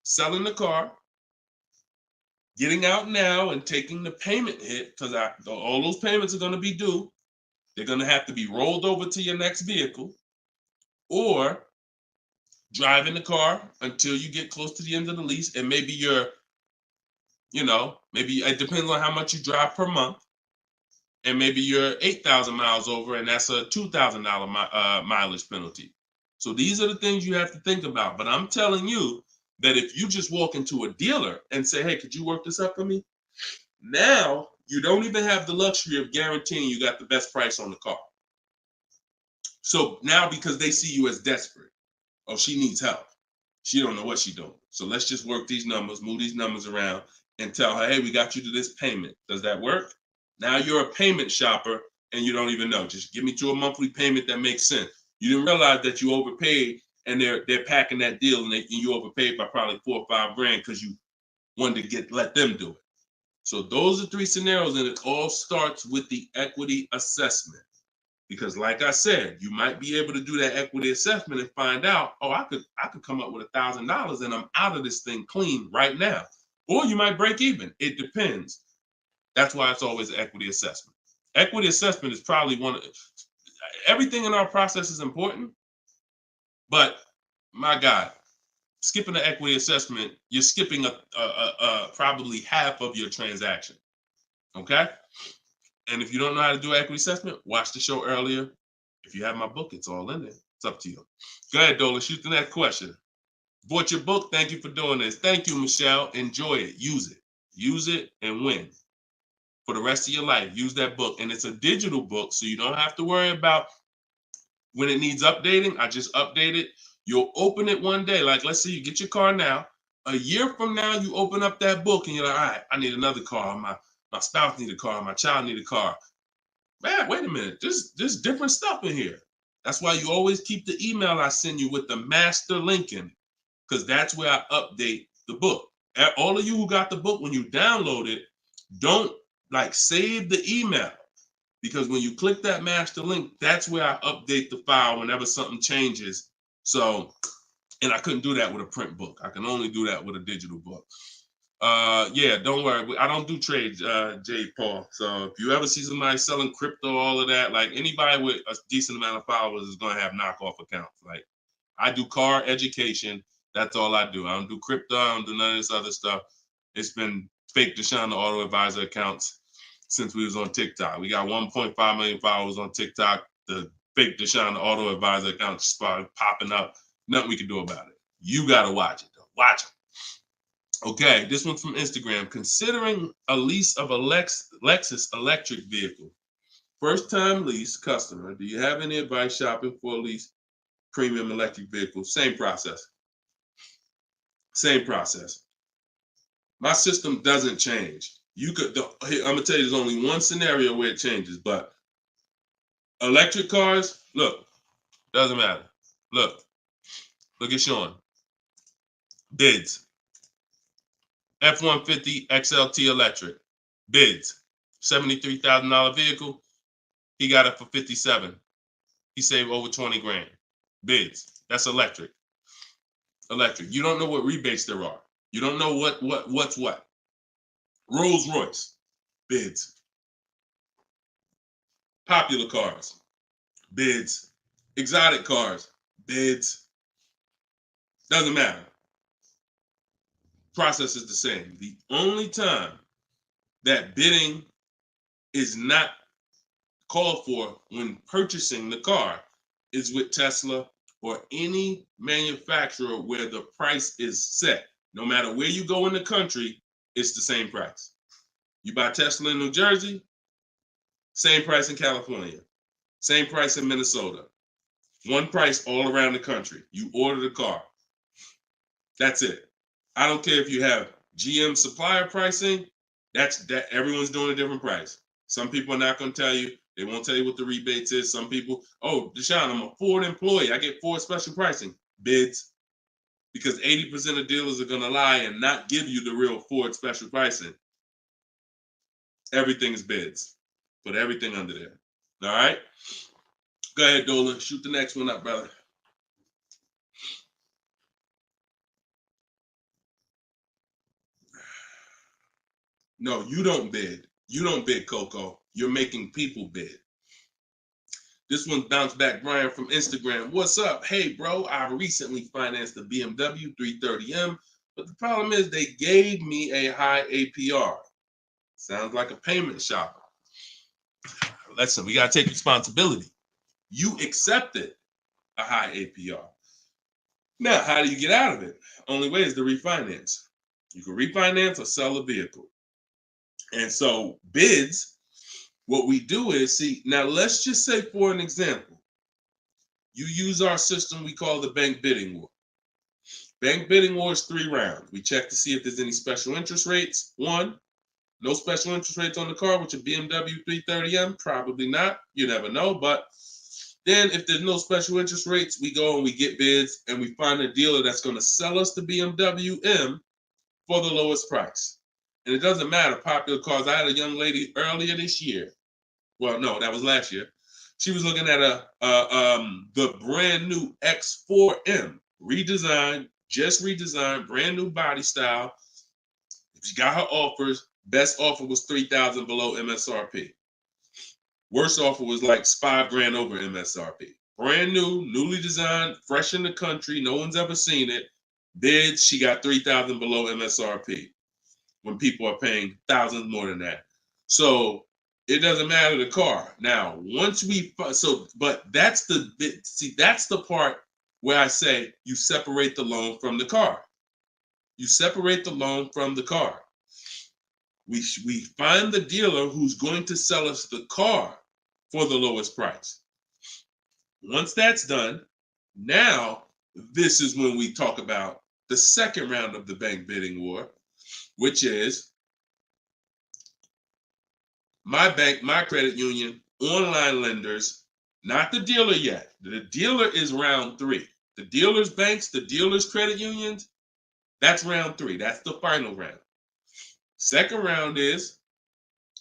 Selling the car, getting out now and taking the payment hit, because all those payments are going to be due. They're going to have to be rolled over to your next vehicle, or driving the car until you get close to the end of the lease, and maybe maybe it depends on how much you drive per month. And maybe you're 8,000 miles over, and that's a $2,000 mileage penalty. So these are the things you have to think about. But I'm telling you that if you just walk into a dealer and say, hey, could you work this up for me? Now you don't even have the luxury of guaranteeing you got the best price on the car. So now, because they see you as desperate, oh, she needs help. She don't know what she's doing. So let's just work these numbers, move these numbers around, and tell her, hey, we got you to this payment. Does that work? Now you're a payment shopper and you don't even know. Just give me to a monthly payment that makes sense. You didn't realize that you overpaid, and they're packing that deal, and you overpaid by probably $4 or $5 grand because you wanted to let them do it. So those are 3 scenarios, and it all starts with the equity assessment. Because like I said, you might be able to do that equity assessment and find out, oh, I could come up with $1,000 and I'm out of this thing clean right now. Or you might break even. It depends. That's why it's always an equity assessment. Equity assessment is probably everything in our process is important, but my God, skipping the equity assessment, you're skipping probably half of your transaction. Okay? And if you don't know how to do equity assessment, watch the show earlier. If you have my book, it's all in there. It's up to you. Go ahead, Dola, shoot the next question. Bought your book. Thank you for doing this. Thank you, Michelle. Enjoy it. Use it. Use it and win. For the rest of your life, use that book. And it's a digital book, so you don't have to worry about when it needs updating. I just update it. You'll open it one day. Like, let's say you get your car now. A year from now, you open up that book and you're like, all right, I need another car. My spouse need a car. My child need a car. Man, wait a minute. There's different stuff in here. That's why you always keep the email I send you with the master link in it, because that's where I update the book. All of you who got the book, when you download it, don't save the email, because when you click that master link, that's where I update the file whenever something changes. So, and I couldn't do that with a print book. I can only do that with a digital book. Yeah, don't worry. I don't do trades, J. Paul. So if you ever see somebody selling crypto, all of that, like anybody with a decent amount of followers is going to have knockoff accounts. Like, I do car education. That's all I do. I don't do crypto. I don't do none of this other stuff. It's been fake Deshone the Auto Advisor accounts since we was on TikTok. We got 1.5 million followers on TikTok. The fake Deshone the Auto Advisor account started popping up. Nothing we can do about it. You got to watch it, though. Watch it. Okay, this one's from Instagram. Considering a lease of a Lexus electric vehicle. First time lease customer. Do you have any advice shopping for a lease premium electric vehicle? Same process. Same process. My system doesn't change. I'm gonna tell you, there's only one scenario where it changes, but electric cars, look, doesn't matter. Look at Sean. Bids. F-150 XLT electric. Bids. $73,000 vehicle. He got it for 57. He saved over 20 grand. Bids. That's electric. Electric. You don't know what rebates there are. You don't know what's what. Rolls Royce. Bids. Popular cars. Bids. Exotic cars. Bids. Doesn't matter. Process is the same. The only time that bidding is not called for when purchasing the car is with Tesla or any manufacturer where the price is set. No matter where you go in the country, it's the same price. You buy Tesla in New Jersey, same price in California, same price in Minnesota. One price all around the country. You order the car. That's it. I don't care if you have GM supplier pricing. That everyone's doing a different price. Some people are not going to tell you. They won't tell you what the rebates is. Some people, oh, Deshone, I'm a Ford employee. I get Ford special pricing. Bids. Because 80% of dealers are going to lie and not give you the real Ford special pricing. Everything is bids. Put everything under there. All right? Go ahead, Dolan. Shoot the next one up, brother. No, you don't bid. You don't bid, Coco. You're making people bid. This one bounced back, Brian from Instagram. What's up? Hey, bro, I recently financed the BMW 330M, but the problem is they gave me a high APR. Sounds like a payment shopper. Listen, we got to take responsibility. You accepted a high APR. Now, how do you get out of it? Only way is to refinance. You can refinance or sell a vehicle. And so bids, what we do is, see, now let's just say for an example, you use our system we call the bank bidding war. Bank bidding war is 3 rounds. We check to see if there's any special interest rates. 1, no special interest rates on the car, which a BMW 330M, probably not. You never know. But then if there's no special interest rates, we go and we get bids and we find a dealer that's going to sell us the BMW M for the lowest price. And it doesn't matter, popular cars. I had a young lady earlier this year. Well, no, that was last year. She was looking at the brand new X4M, redesigned, just redesigned, brand new body style. She got her offers. Best offer was $3,000 below MSRP. Worst offer was like $5,000 over MSRP. Brand new, newly designed, fresh in the country. No one's ever seen it. Bids, she got $3,000 below MSRP. When people are paying thousands more than that. So it doesn't matter the car. Now, once we, but that's that's the part where I say you separate the loan from the car. You separate the loan from the car. We find the dealer who's going to sell us the car for the lowest price. Once that's done, now this is when we talk about the second round of the bank bidding war, which is my bank, my credit union, online lenders, not the dealer yet. The dealer is round 3. The dealer's banks, the dealer's credit unions, that's round 3. That's the final round. Second round is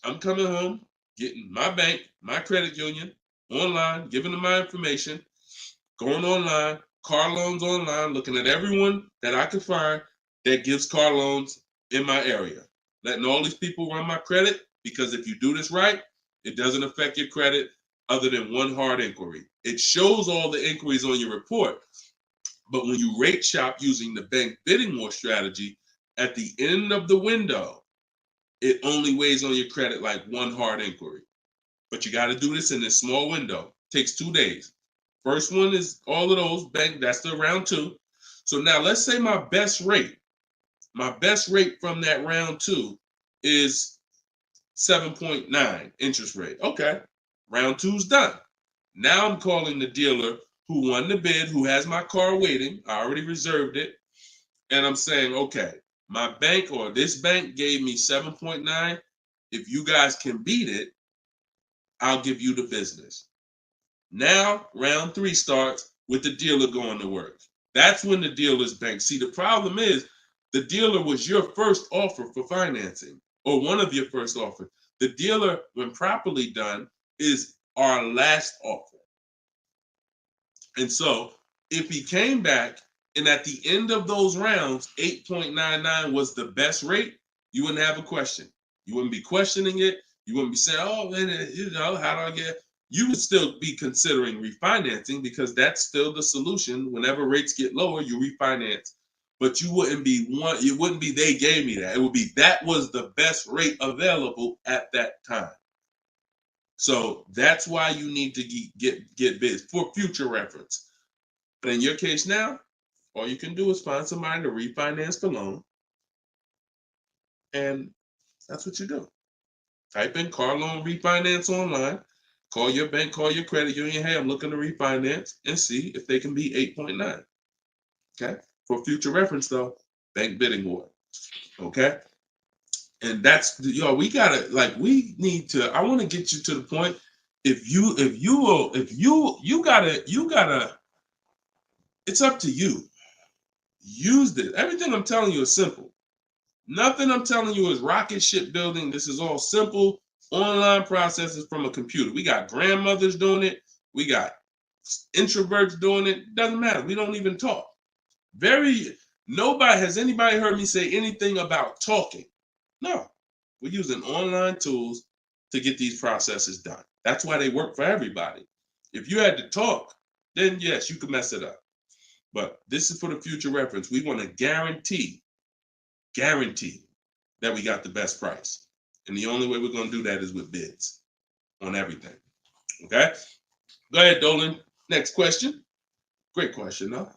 I'm coming home, getting my bank, my credit union, online, giving them my information, going online, car loans online, looking at everyone that I can find that gives car loans in my area, letting all these people run my credit, because if you do this right, it doesn't affect your credit other than one hard inquiry. It shows all the inquiries on your report, but when you rate shop using the bank bidding war strategy, at the end of the window, it only weighs on your credit like one hard inquiry. But you got to do this in this small window. Takes 2 days. First one is all of those bank, that's the round 2. So now let's say my best rate from that round 2 is 7.9 interest rate. Okay, round 2's done. Now I'm calling the dealer who won the bid, who has my car waiting. I already reserved it. And I'm saying, okay, my bank or this bank gave me 7.9. If you guys can beat it, I'll give you the business. Now round 3 starts. with the dealer going to work. That's when the dealer's bank. See, the problem is the dealer was your first offer for financing, or one of your first offers. The dealer, when properly done, is our last offer. And so if he came back and at the end of those rounds, 8.99 was the best rate, you wouldn't have a question. You wouldn't be questioning it. You wouldn't be saying, oh, man, how do I get? You would still be considering refinancing because that's still the solution. Whenever rates get lower, you refinance. But you wouldn't be it wouldn't be they gave me that. It would be that was the best rate available at that time. So that's why you need to get bids for future reference. But in your case now, all you can do is find somebody to refinance the loan. And that's what you do. Type in car loan refinance online. Call your bank, call your credit union. Hey, I'm looking to refinance and see if they can be 8.9. Okay. For future reference, though, bank bidding war. Okay. And that's we gotta we need to. I want to get you to the point. You gotta. It's up to you. Use this. Everything I'm telling you is simple. Nothing I'm telling you is rocket ship building. This is all simple online processes from a computer. We got grandmothers doing it. We got introverts doing it. Doesn't matter. We don't even talk. Has anybody heard me say anything about talking? No. We're using online tools to get these processes done. That's why they work for everybody. If you had to talk, then yes, you could mess it up. But this is for the future reference. We want to guarantee that we got the best price. And the only way we're going to do that is with bids on everything. Okay? Go ahead, Dolan. Next question. Great question, though.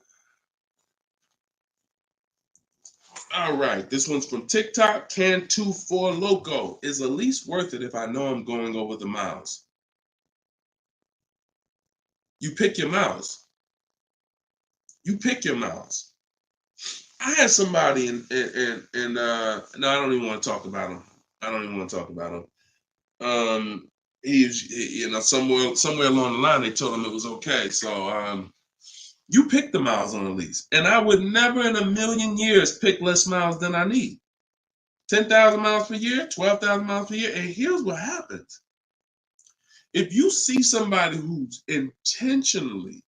All right. This one's from TikTok. Can24 Loco. Is a lease worth it if I know I'm going over the miles? You pick your miles. You pick your miles. I had somebody no, I don't even want to talk about him. He's somewhere along the line they told him it was okay. So you pick the miles on the lease, and I would never in a million years pick less miles than I need. 10,000 miles per year, 12,000 miles per year, and here's what happens: if you see somebody who's intentionally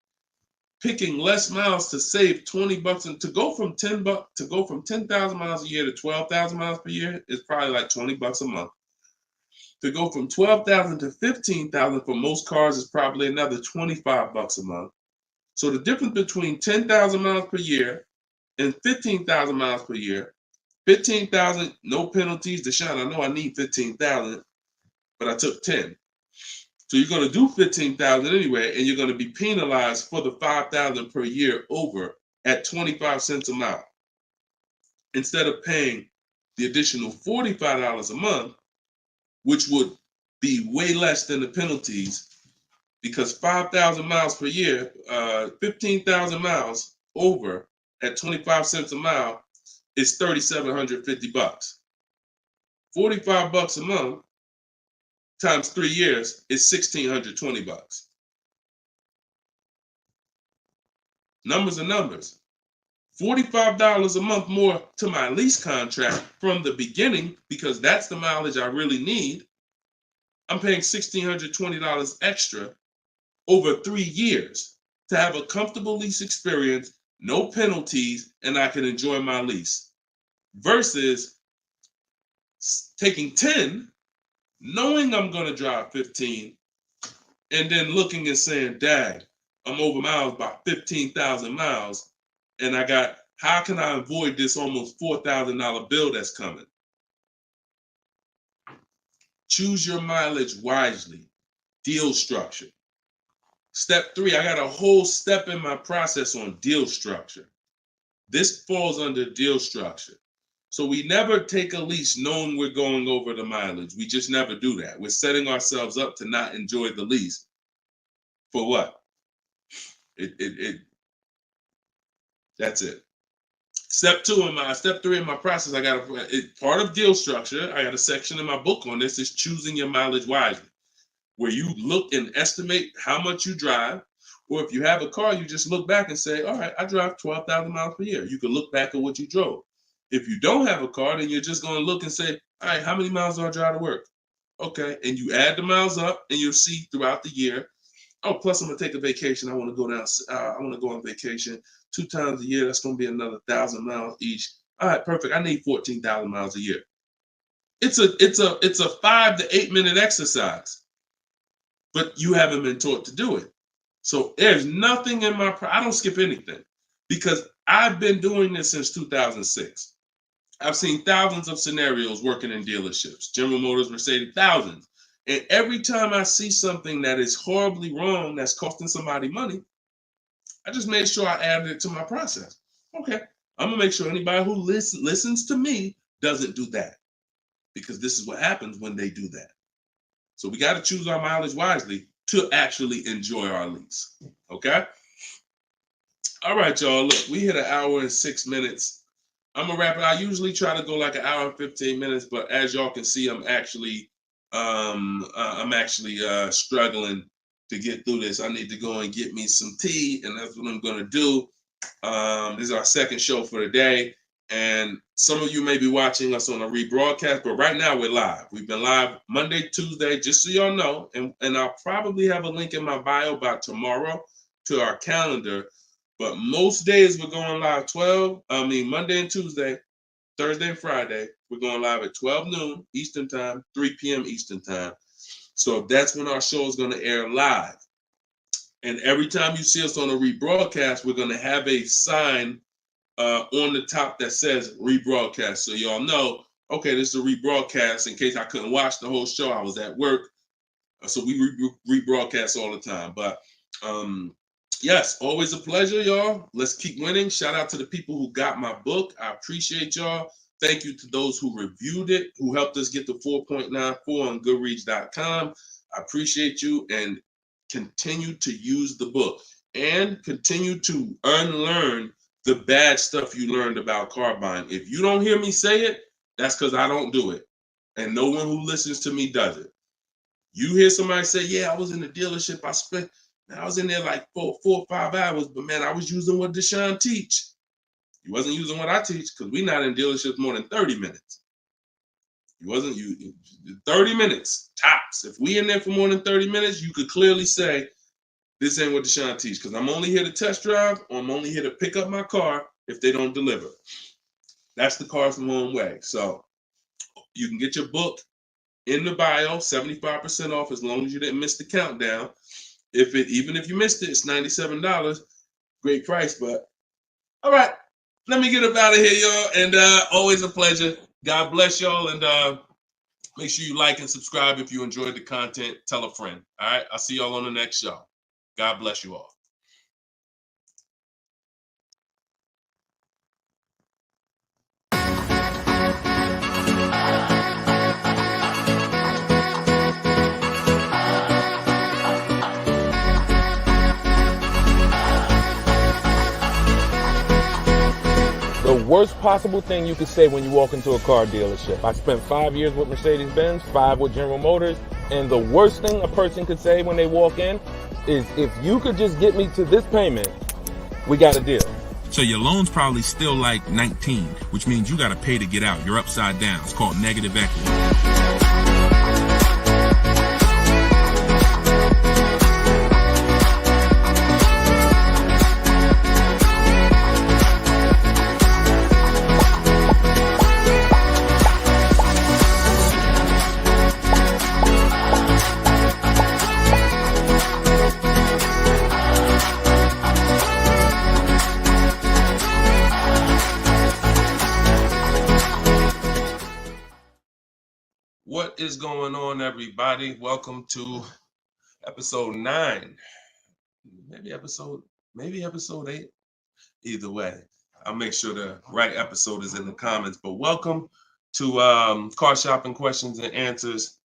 picking less miles to save $20 and to go from 10,000 miles a year to 12,000 miles per year is probably like $20 a month. To go from 12,000 to 15,000 for most cars is probably another $25 a month. So the difference between 10,000 miles per year and 15,000 miles per year, 15,000, no penalties. Deshone, I know I need 15,000, but I took 10. So you're going to do 15,000 anyway, and you're going to be penalized for the 5,000 per year over at 25 cents a mile. Instead of paying the additional $45 a month, which would be way less than the penalties, because 5,000 miles per year, 15,000 miles over at 25 cents a mile is $3,750. $45 a month times 3 years is $1,620. Numbers are numbers. $45 a month more to my lease contract from the beginning, because that's the mileage I really need. I'm paying $1,620 extra over 3 years to have a comfortable lease experience, no penalties, and I can enjoy my lease. Versus taking 10, knowing I'm going to drive 15, and then looking and saying, Dad, I'm over miles by 15,000 miles, and how can I avoid this almost $4,000 bill that's coming? Choose your mileage wisely. Deal structure. Step 3, I got a whole step in my process on deal structure. This falls under deal structure. So we never take a lease knowing we're going over the mileage. We just never do that. We're setting ourselves up to not enjoy the lease. For what? That's it. Step 3 in my process, I got part of deal structure. I got a section in my book on this, is choosing your mileage wisely, where you look and estimate how much you drive, Or if you have a car, you just look back and say, all right, I drive 12,000 miles per year. You can look back at what you drove. If you don't have a car, then you're just going to look and say, all right, how many miles do I drive to work? Okay, and you add the miles up, and you'll see throughout the year. Oh, plus I'm gonna take a vacation. I want to go down. I want to go on vacation 2 times a year. That's gonna be another 1,000 miles each. All right, perfect. I need 14,000 miles a year. It's a 5 to 8 minute exercise, but you haven't been taught to do it. So there's nothing in my. I don't skip anything because I've been doing this since 2006. I've seen thousands of scenarios working in dealerships, General Motors, Mercedes, thousands. And every time I see something that is horribly wrong, that's costing somebody money, I just made sure I added it to my process. Okay, I'm gonna make sure anybody who listens to me doesn't do that, because this is what happens when they do that. So we got to choose our mileage wisely to actually enjoy our lease. Okay. All right, y'all. Look, we hit 1 hour and 6 minutes. I'm gonna wrap it. I usually try to go like 1 hour and 15 minutes, but as y'all can see, I'm actually struggling to get through this. I need to go and get me some tea, and that's what I'm gonna do. This is our second show for the day, and some of you may be watching us on a rebroadcast, but right now we're live. We've been live Monday, Tuesday, just so y'all know, and I'll probably have a link in my bio by tomorrow to our calendar. But most days we're going live Monday and Tuesday, Thursday and Friday. We're going live at 12 noon Eastern time, 3 p.m. Eastern time. So that's when our show is going to air live. And every time you see us on a rebroadcast, we're going to have a sign on the top that says rebroadcast. So y'all know, okay, this is a rebroadcast. In case I couldn't watch the whole show, I was at work. So we rebroadcast all the time. But yes, always a pleasure, y'all. Let's keep winning. Shout out to the people who got my book. I appreciate y'all. Thank you to those who reviewed it, who helped us get to 4.94 on Goodreads.com. I appreciate you, and continue to use the book and continue to unlearn the bad stuff you learned about car buying. If you don't hear me say it, that's because I don't do it. And no one who listens to me does it. You hear somebody say, yeah, I was in the dealership. I was in there like 4 or 5 hours, but man, I was using what Deshone teach. You wasn't using what I teach, because we're not in dealerships more than 30 minutes. 30 minutes, tops. If we in there for more than 30 minutes, you could clearly say, this ain't what Deshone teach, because I'm only here to test drive, or I'm only here to pick up my car if they don't deliver. That's the Cars from Home way. So you can get your book in the bio, 75% off, as long as you didn't miss the countdown. Even if you missed it, it's $97. Great price, but all right. Let me get up out of here, y'all. And always a pleasure. God bless y'all. And make sure you like and subscribe if you enjoyed the content. Tell a friend. All right. I'll see y'all on the next show. God bless you all. The worst possible thing you could say when you walk into a car dealership. I spent 5 years with Mercedes-Benz, 5 with General Motors, and the worst thing a person could say when they walk in is, if you could just get me to this payment, we got a deal. So your loan's probably still like 19, which means you got to pay to get out. You're upside down. It's called negative equity. What is going on, everybody? Welcome to episode 9. Maybe episode 8. Either way, I'll make sure the right episode is in the comments. But welcome to Car Shopping Questions and Answers.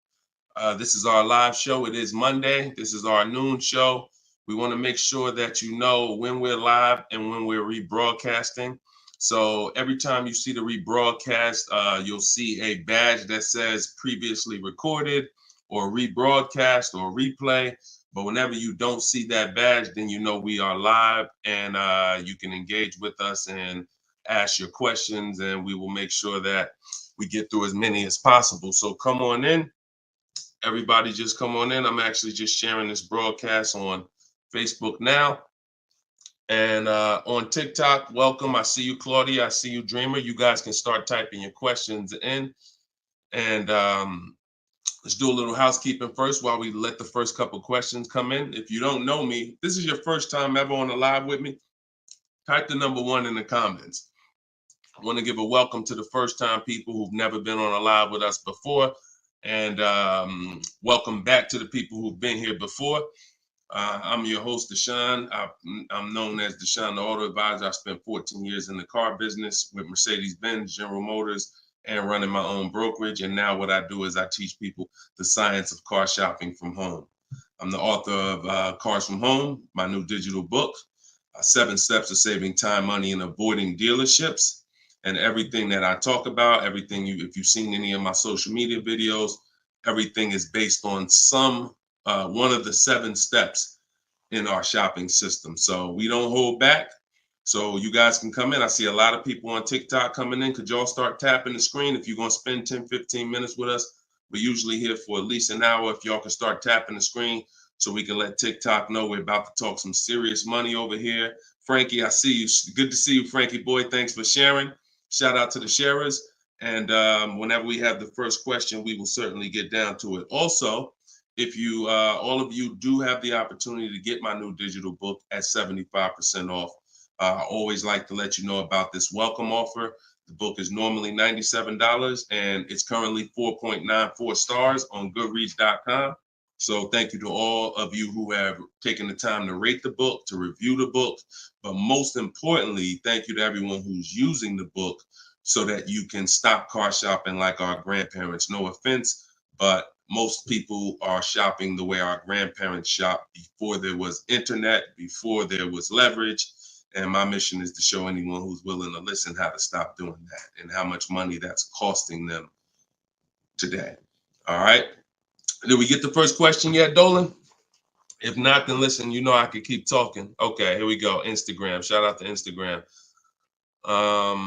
This is our live show. It is Monday. This is our noon show. We want to make sure that you know when we're live and when we're rebroadcasting. So every time you see the rebroadcast, you'll see a badge that says previously recorded or rebroadcast or replay. But whenever you don't see that badge, then you know we are live, and you can engage with us and ask your questions, and we will make sure that we get through as many as possible. So come on in. Everybody just come on in. I'm actually just sharing this broadcast on Facebook now. And on TikTok, welcome. I see you, Claudia. I see you, Dreamer. You guys can start typing your questions in. And let's do a little housekeeping first while we let the first couple questions come in. If you don't know me, this is your first time ever on a live with me, type the number 1 in the comments. I want to give a welcome to the first time people who've never been on a live with us before. And welcome back to the people who've been here before. I'm your host, Deshone. I'm known as Deshone the Auto Advisor. I spent 14 years in the car business with Mercedes-Benz, General Motors, and running my own brokerage. And now what I do is I teach people the science of car shopping from home. I'm the author of Cars from Home, my new digital book, 7 Steps to Saving Time, Money, and Avoiding Dealerships. And everything that I talk about, everything if you've seen any of my social media videos, everything is based on one of the 7 steps in our shopping system. So we don't hold back. So you guys can come in. I see a lot of people on TikTok coming in. Could y'all start tapping the screen if you're going to spend 10, 15 minutes with us? We're usually here for at least an hour. If y'all can start tapping the screen so we can let TikTok know we're about to talk some serious money over here. Frankie, I see you. Good to see you, Frankie boy. Thanks for sharing. Shout out to the sharers. And whenever we have the first question, we will certainly get down to it. Also, if you, all of you do have the opportunity to get my new digital book at 75% off. I always like to let you know about this welcome offer. The book is normally $97 and it's currently 4.94 stars on Goodreads.com. So thank you to all of you who have taken the time to rate the book, to review the book. But most importantly, thank you to everyone who's using the book so that you can stop car shopping like our grandparents. No offense, but most people are shopping the way our grandparents shopped before there was internet, before there was leverage. And my mission is to show anyone who's willing to listen how to stop doing that and how much money that's costing them today. All right. Did we get the first question yet, Dolan? If not, then listen, you know I could keep talking. Okay, here we go. Instagram. Shout out to Instagram. All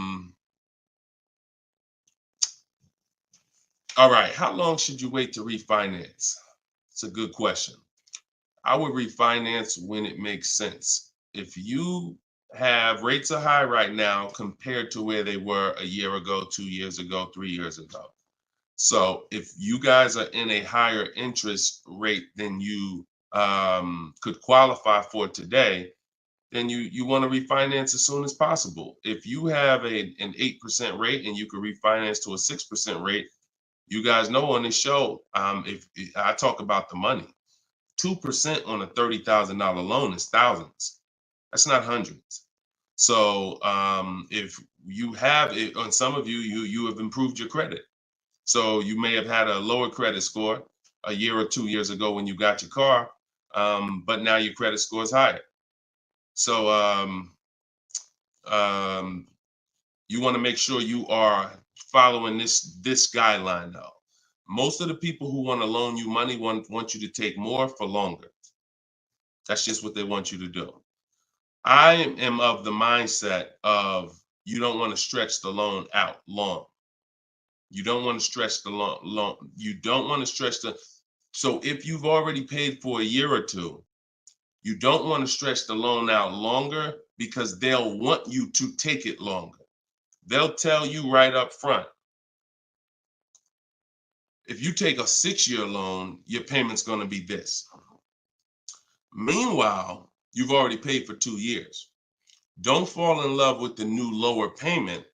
right. How long should you wait to refinance? It's a good question. I would refinance when it makes sense. If you have rates are high right now compared to where they were a year ago, 2 years ago, 3 years ago. So if you guys are in a higher interest rate than you could qualify for today, then you want to refinance as soon as possible. If you have an 8% rate and you could refinance to a 6% rate, you guys know on this show, if I talk about the money, 2% on a $30,000 loan is thousands. That's not hundreds. So if you have it, on some of you have improved your credit. So you may have had a lower credit score a year or 2 years ago when you got your car, but now your credit score is higher. So you want to make sure you are following this guideline though. Most of the people who want to loan you money want you to take more for longer. That's just what they want you to do. I am of the mindset of you don't want to stretch the loan out long. You don't want to stretch the loan. You don't want to stretch so if you've already paid for a year or two, you don't want to stretch the loan out longer because they'll want you to take it longer. They'll tell you right up front, if you take a 6-year loan, your payment's going to be this. Meanwhile, you've already paid for 2 years. Don't fall in love with the new lower payment.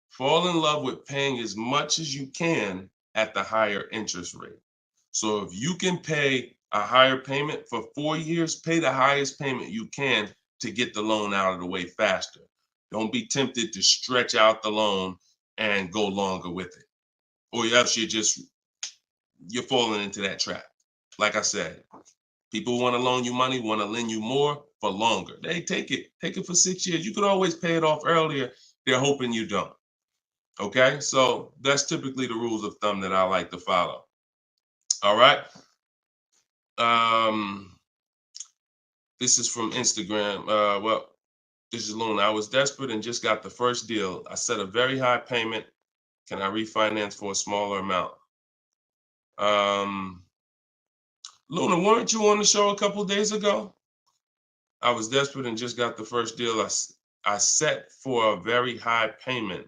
Fall in love with paying as much as you can at the higher interest rate. So if you can pay a higher payment for 4 years, pay the highest payment you can to get the loan out of the way faster. Don't be tempted to stretch out the loan and go longer with it. Or else you're falling into that trap. Like I said, people want to loan you money, want to lend you more for longer. They take it for 6 years. You could always pay it off earlier. They're hoping you don't. Okay, so that's typically the rules of thumb that I like to follow. All right. This is from Instagram. Well, this is Luna. I was desperate and just got the first deal. I set a very high payment. Can I refinance for a smaller amount? Luna, weren't you on the show a couple days ago? I was desperate and just got the first deal. I set for a very high payment.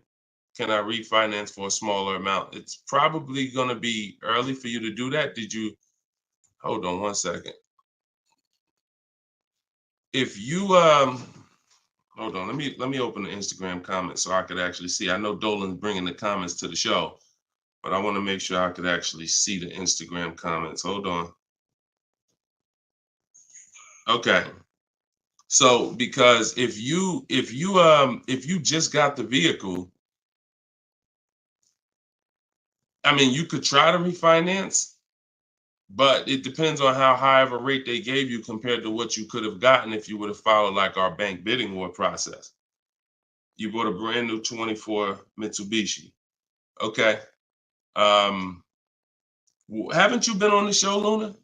Can I refinance for a smaller amount? It's probably going to be early for you to do that. Did you? Hold on one second. If you hold on, let me open the Instagram comments so I could actually see. I know Dolan's bringing the comments to the show, but I want to make sure I could actually see the Instagram comments. Hold on. Okay. So because if you just got the vehicle, I mean, you could try to refinance, but it depends on how high of a rate they gave you compared to what you could have gotten if you would have followed like our bank bidding war process. You bought a brand new 24 Mitsubishi. Okay. Haven't you been on the show, Luna?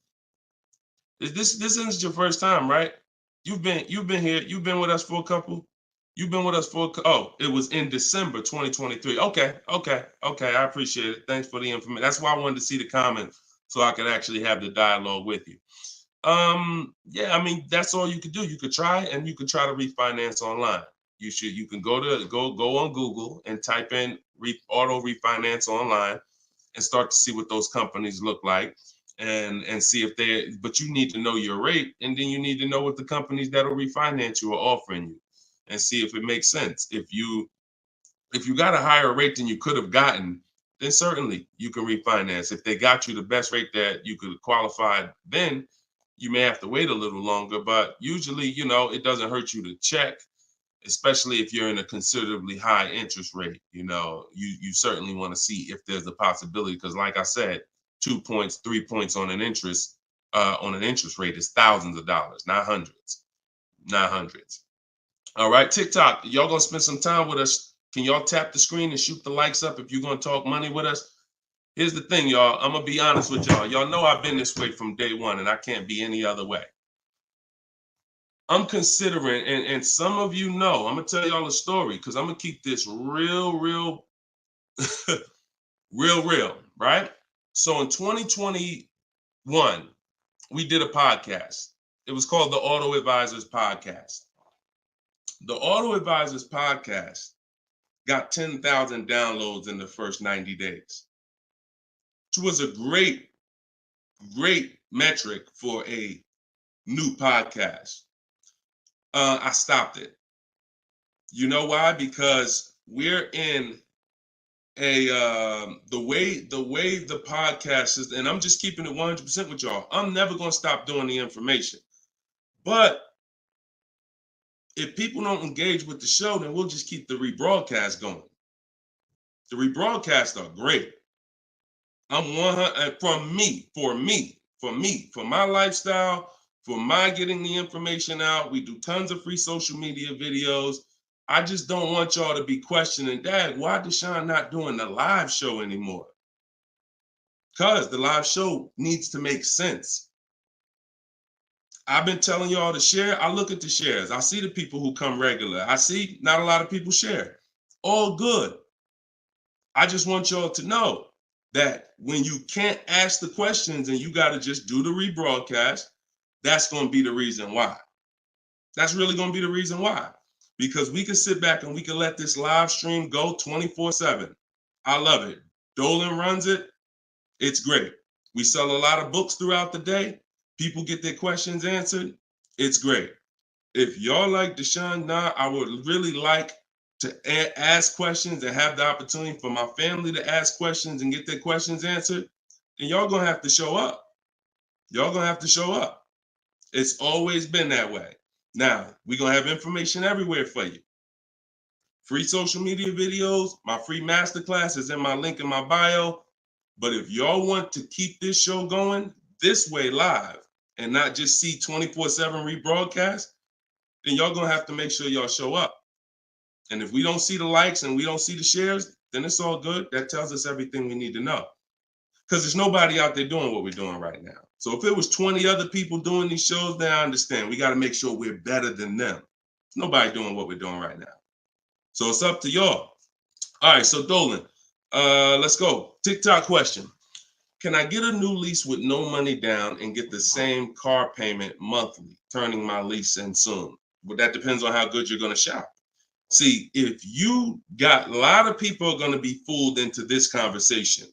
This isn't your first time, right? You've been here. You've been with us for a couple. You've been with us for oh, it was in December 2023. Okay. I appreciate it. Thanks for the information. That's why I wanted to see the comments so I could actually have the dialogue with you. Yeah, I mean, that's all you could do. You could try and you could try to refinance online. You can go on Google and type in auto refinance online and start to see what those companies look like and see if but you need to know your rate, and then you need to know what the companies that'll refinance you are offering you and see if it makes sense. If you got a higher rate than you could have gotten, then certainly you can refinance. If they got you the best rate that you could qualify, then you may have to wait a little longer, but usually, it doesn't hurt you to check, especially if you're in a considerably high interest rate. You certainly want to see if there's a possibility, because like I said, 2 points, 3 points on an interest rate is thousands of dollars, not hundreds. All right, TikTok, y'all gonna spend some time with us. Can y'all tap the screen and shoot the likes up if you're gonna talk money with us? Here's the thing, y'all. I'm gonna be honest with y'all. Y'all know I've been this way from day one, and I can't be any other way. I'm considering, and some of you know, I'm gonna tell y'all a story because I'm gonna keep this real, real, real, right? So in 2021, we did a podcast. It was called the Auto Advisors Podcast. The Auto Advisors Podcast got 10,000 downloads in the first 90 days, which was a great metric for a new podcast. I stopped it. You know why? Because we're in the way the podcast is, and I'm just keeping it 100% with y'all. I'm never gonna stop doing the information, but if people don't engage with the show, then we'll just keep the rebroadcast going. The rebroadcasts are great. I'm 100 for my lifestyle, for my getting the information out. We do tons of free social media videos. I just don't want y'all to be questioning, Dad, why Deshone not doing the live show anymore? Because the live show needs to make sense. I've been telling y'all to share. I look at the shares. I see the people who come regular. I see not a lot of people share. All good. I just want y'all to know that when you can't ask the questions and you got to just do the rebroadcast, that's going to be the reason why. That's really going to be the reason why. Because we can sit back and we can let this live stream go 24/7. I love it. Dolan runs it. It's great. We sell a lot of books throughout the day. People get their questions answered. It's great. If y'all like Deshone, I would really like to ask questions and have the opportunity for my family to ask questions and get their questions answered, then y'all gonna have to show up. Y'all gonna have to show up. It's always been that way. Now, we're gonna have information everywhere for you. Free social media videos, my free masterclass is in my link in my bio. But if y'all want to keep this show going this way live and not just see 24/7 rebroadcast, then y'all gonna have to make sure y'all show up. And if we don't see the likes and we don't see the shares, then it's all good. That tells us everything we need to know. because there's nobody out there doing what we're doing right now. So if it was 20 other people doing these shows, then I understand. We got to make sure we're better than them. There's nobody doing what we're doing right now. So it's up to y'all. All right, so Dolan, let's go. TikTok question. Can I get a new lease with no money down and get the same car payment monthly, turning my lease in soon? But that depends on how good you're going to shop. See, if you got, a lot of people are going to be fooled into this conversation.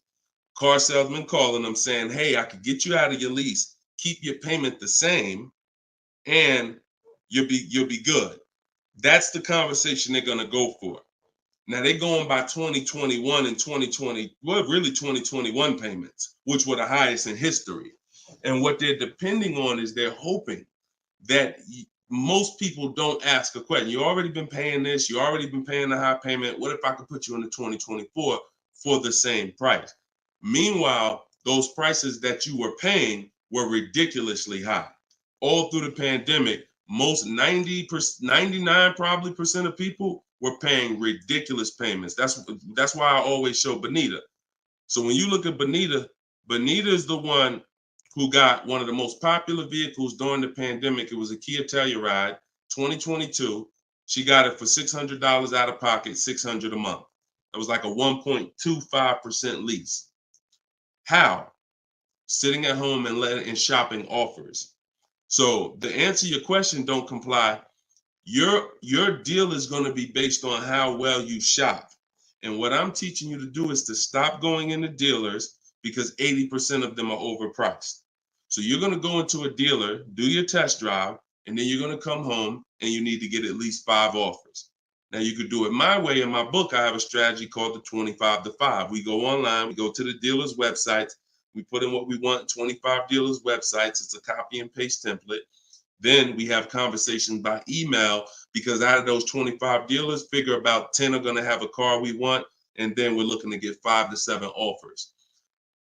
Car salesman calling them saying, hey, I could get you out of your lease, keep your payment the same, and you'll be good. That's the conversation they're going to go for. Now they're going by 2021 and 2020, well, really 2021 payments, which were the highest in history. And what they're depending on is they're hoping that most people don't ask a question. You already been paying this, you already been paying the high payment. What if I could put you into 2024 for the same price? Meanwhile, those prices that you were paying were ridiculously high. All through the pandemic, most 99 probably percent of people were paying ridiculous payments. That's why I always show Bonita. So when you look at Bonita, Bonita is the one who got one of the most popular vehicles during the pandemic. It was a Kia Telluride 2022. She got it for $600 out of pocket, $600 a month. It was like a 1.25% lease. How? Sitting at home and shopping offers. So to answer your question, don't comply. Your deal is going to be based on how well you shop. And what I'm teaching you to do is to stop going into dealers because 80% of them are overpriced. So you're going to go into a dealer, do your test drive, and then you're going to come home and you need to get at least 5 offers. Now you could do it my way. In my book, I have a strategy called the 25 to 5. We go online, we go to the dealer's websites, we put in what we want, 25 dealers' websites. It's a copy and paste template. Then we have conversations by email because out of those 25 dealers, figure about 10 are going to have a car we want. And then we're looking to get 5 to 7 offers.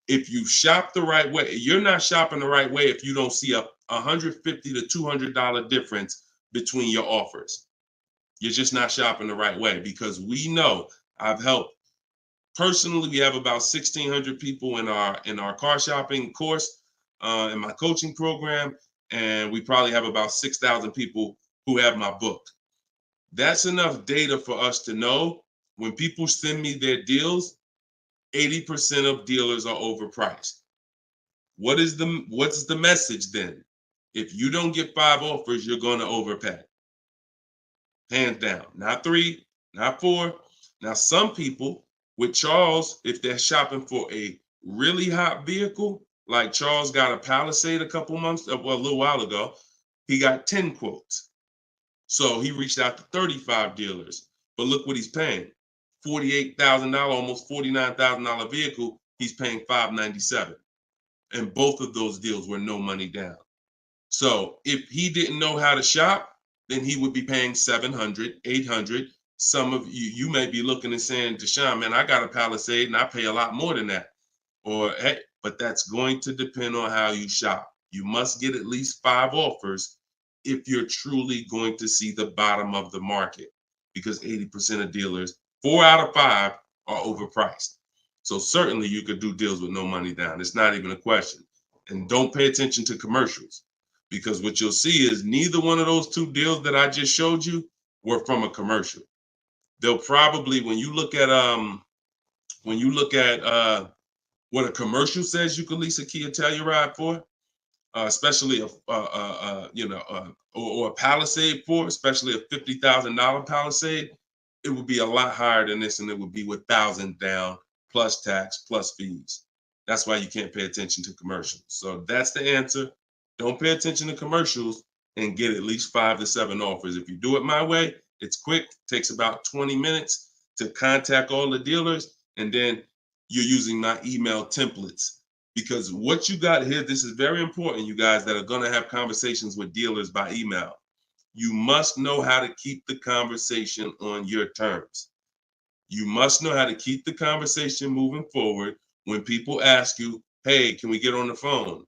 If you shop the right way, you're not shopping the right way if you don't see a $150 to $200 difference between your offers. You're just not shopping the right way because we know I've helped. Personally, we have about 1,600 people in our car shopping course, in my coaching program, and we probably have about 6,000 people who have my book. That's enough data for us to know when people send me their deals, 80% of dealers are overpriced. What's the message then? If you don't get 5 offers, you're going to overpay. Hands down. Not 3, not 4. Now, some people with Charles, if they're shopping for a really hot vehicle, like Charles got a Palisade a little while ago, he got 10 quotes. So he reached out to 35 dealers. But look what he's paying. $48,000, almost $49,000 vehicle, he's paying $597. And both of those deals were no money down. So if he didn't know how to shop, then he would be paying $700, $800. Some of you may be looking and saying, Deshone, man, I got a Palisade and I pay a lot more than that. Or, hey, but that's going to depend on how you shop. You must get at least 5 offers if you're truly going to see the bottom of the market, because 80% of dealers, 4 out of 5 are overpriced. So certainly you could do deals with no money down. It's not even a question. And don't pay attention to commercials, because what you'll see is neither one of those 2 deals that I just showed you were from a commercial. They'll probably, when you look at what a commercial says you can lease a Kia Telluride for, especially or a Palisade for, especially a $50,000 Palisade, it would be a lot higher than this, and it would be with 1,000 down plus tax plus fees. That's why you can't pay attention to commercials. So that's the answer. Don't pay attention to commercials and get at least 5 to 7 offers. If you do it my way, it's quick. Takes about 20 minutes to contact all the dealers, and then you're using my email templates. Because what you got here, this is very important, you guys that are going to have conversations with dealers by email. You must know how to keep the conversation on your terms. You must know how to keep the conversation moving forward when people ask you, hey, can we get on the phone?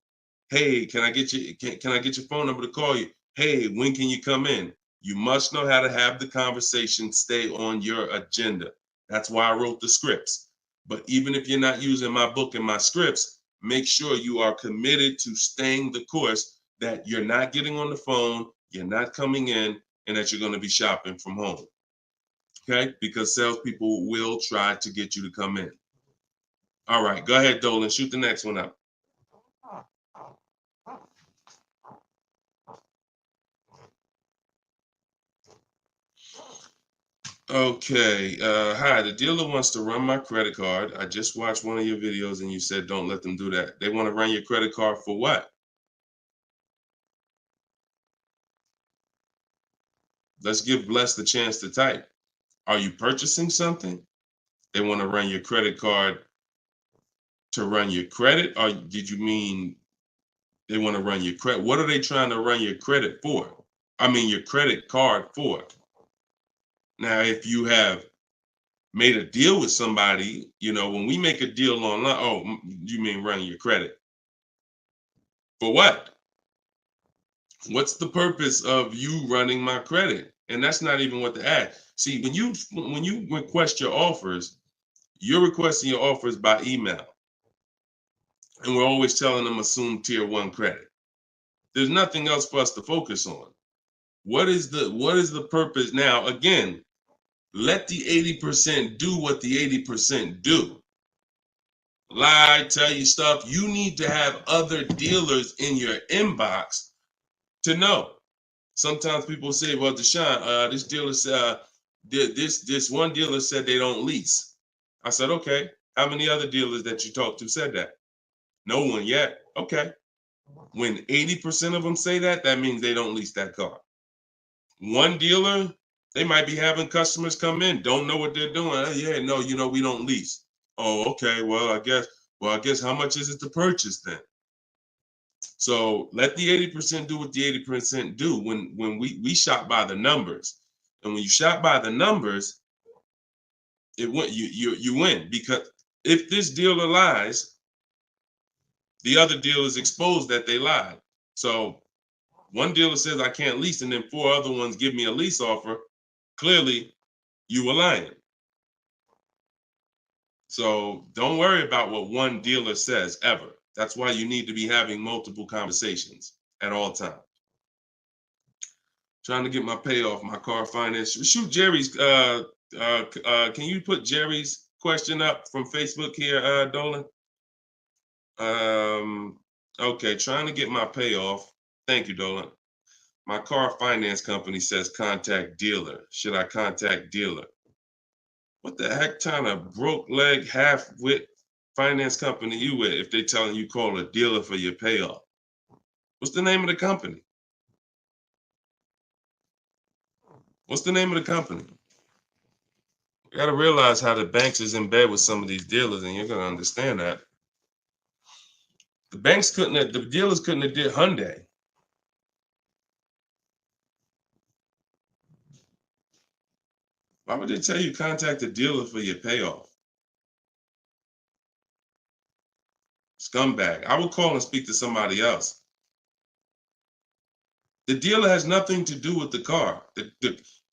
Hey, can I get your phone number to call you? Hey, when can you come in? You must know how to have the conversation stay on your agenda. That's why I wrote the scripts. But even if you're not using my book and my scripts, make sure you are committed to staying the course, that you're not getting on the phone, you're not coming in, and that you're going to be shopping from home. Okay? Because salespeople will try to get you to come in. All right, go ahead, Dolan. Shoot the next one up. Okay. Hi, the dealer wants to run my credit card. I just watched one of your videos and you said don't let them do that. They want to run your credit card for what? Let's give Bless the chance to type. Are you purchasing something? They want to run your credit card to run your credit? Or did you mean they want to run your credit? What are they trying to run your credit for? I mean, your credit card for. Now, if you have made a deal with somebody, when we make a deal online, oh, you mean running your credit? For what? What's the purpose of you running my credit? And that's not even what the ad. See, when you request your offers, you're requesting your offers by email. And we're always telling them assume tier 1 credit. There's nothing else for us to focus on. What is the purpose? Now, again, let the 80% do what the 80% do. Lie, tell you stuff. You need to have other dealers in your inbox to know. Sometimes people say, well, Deshone, this dealer said, this one dealer said they don't lease. I said, okay. How many other dealers that you talked to said that? No one yet. Okay. When 80% of them say that, that means they don't lease that car. One dealer, they might be having customers come in, don't know what they're doing. Oh, yeah, no, we don't lease. Oh, okay. Well, I guess how much is it to purchase then? So let the 80% do what the 80% do. When we shop by the numbers, and when you shop by the numbers, you win, because if this dealer lies, the other dealer is exposed that they lied. So one dealer says I can't lease, and then 4 other ones give me a lease offer. Clearly, you were lying. So don't worry about what one dealer says ever. That's why you need to be having multiple conversations at all times. Trying to get my payoff, my car finance. Shoot Jerry's. Can you put Jerry's question up from Facebook here, Dolan? Okay, trying to get my payoff. Thank you, Dolan. My car finance company says contact dealer. Should I contact dealer? What the heck kind of broke leg, half-wit finance company you with if they telling you call a dealer for your payoff? What's the name of the company? What's the name of the company? You got to realize how the banks is in bed with some of these dealers, and you're going to understand that. The dealers couldn't have did Hyundai. Why would they tell you contact the dealer for your payoff? Scumbag. I would call and speak to somebody else. The dealer has nothing to do with the car.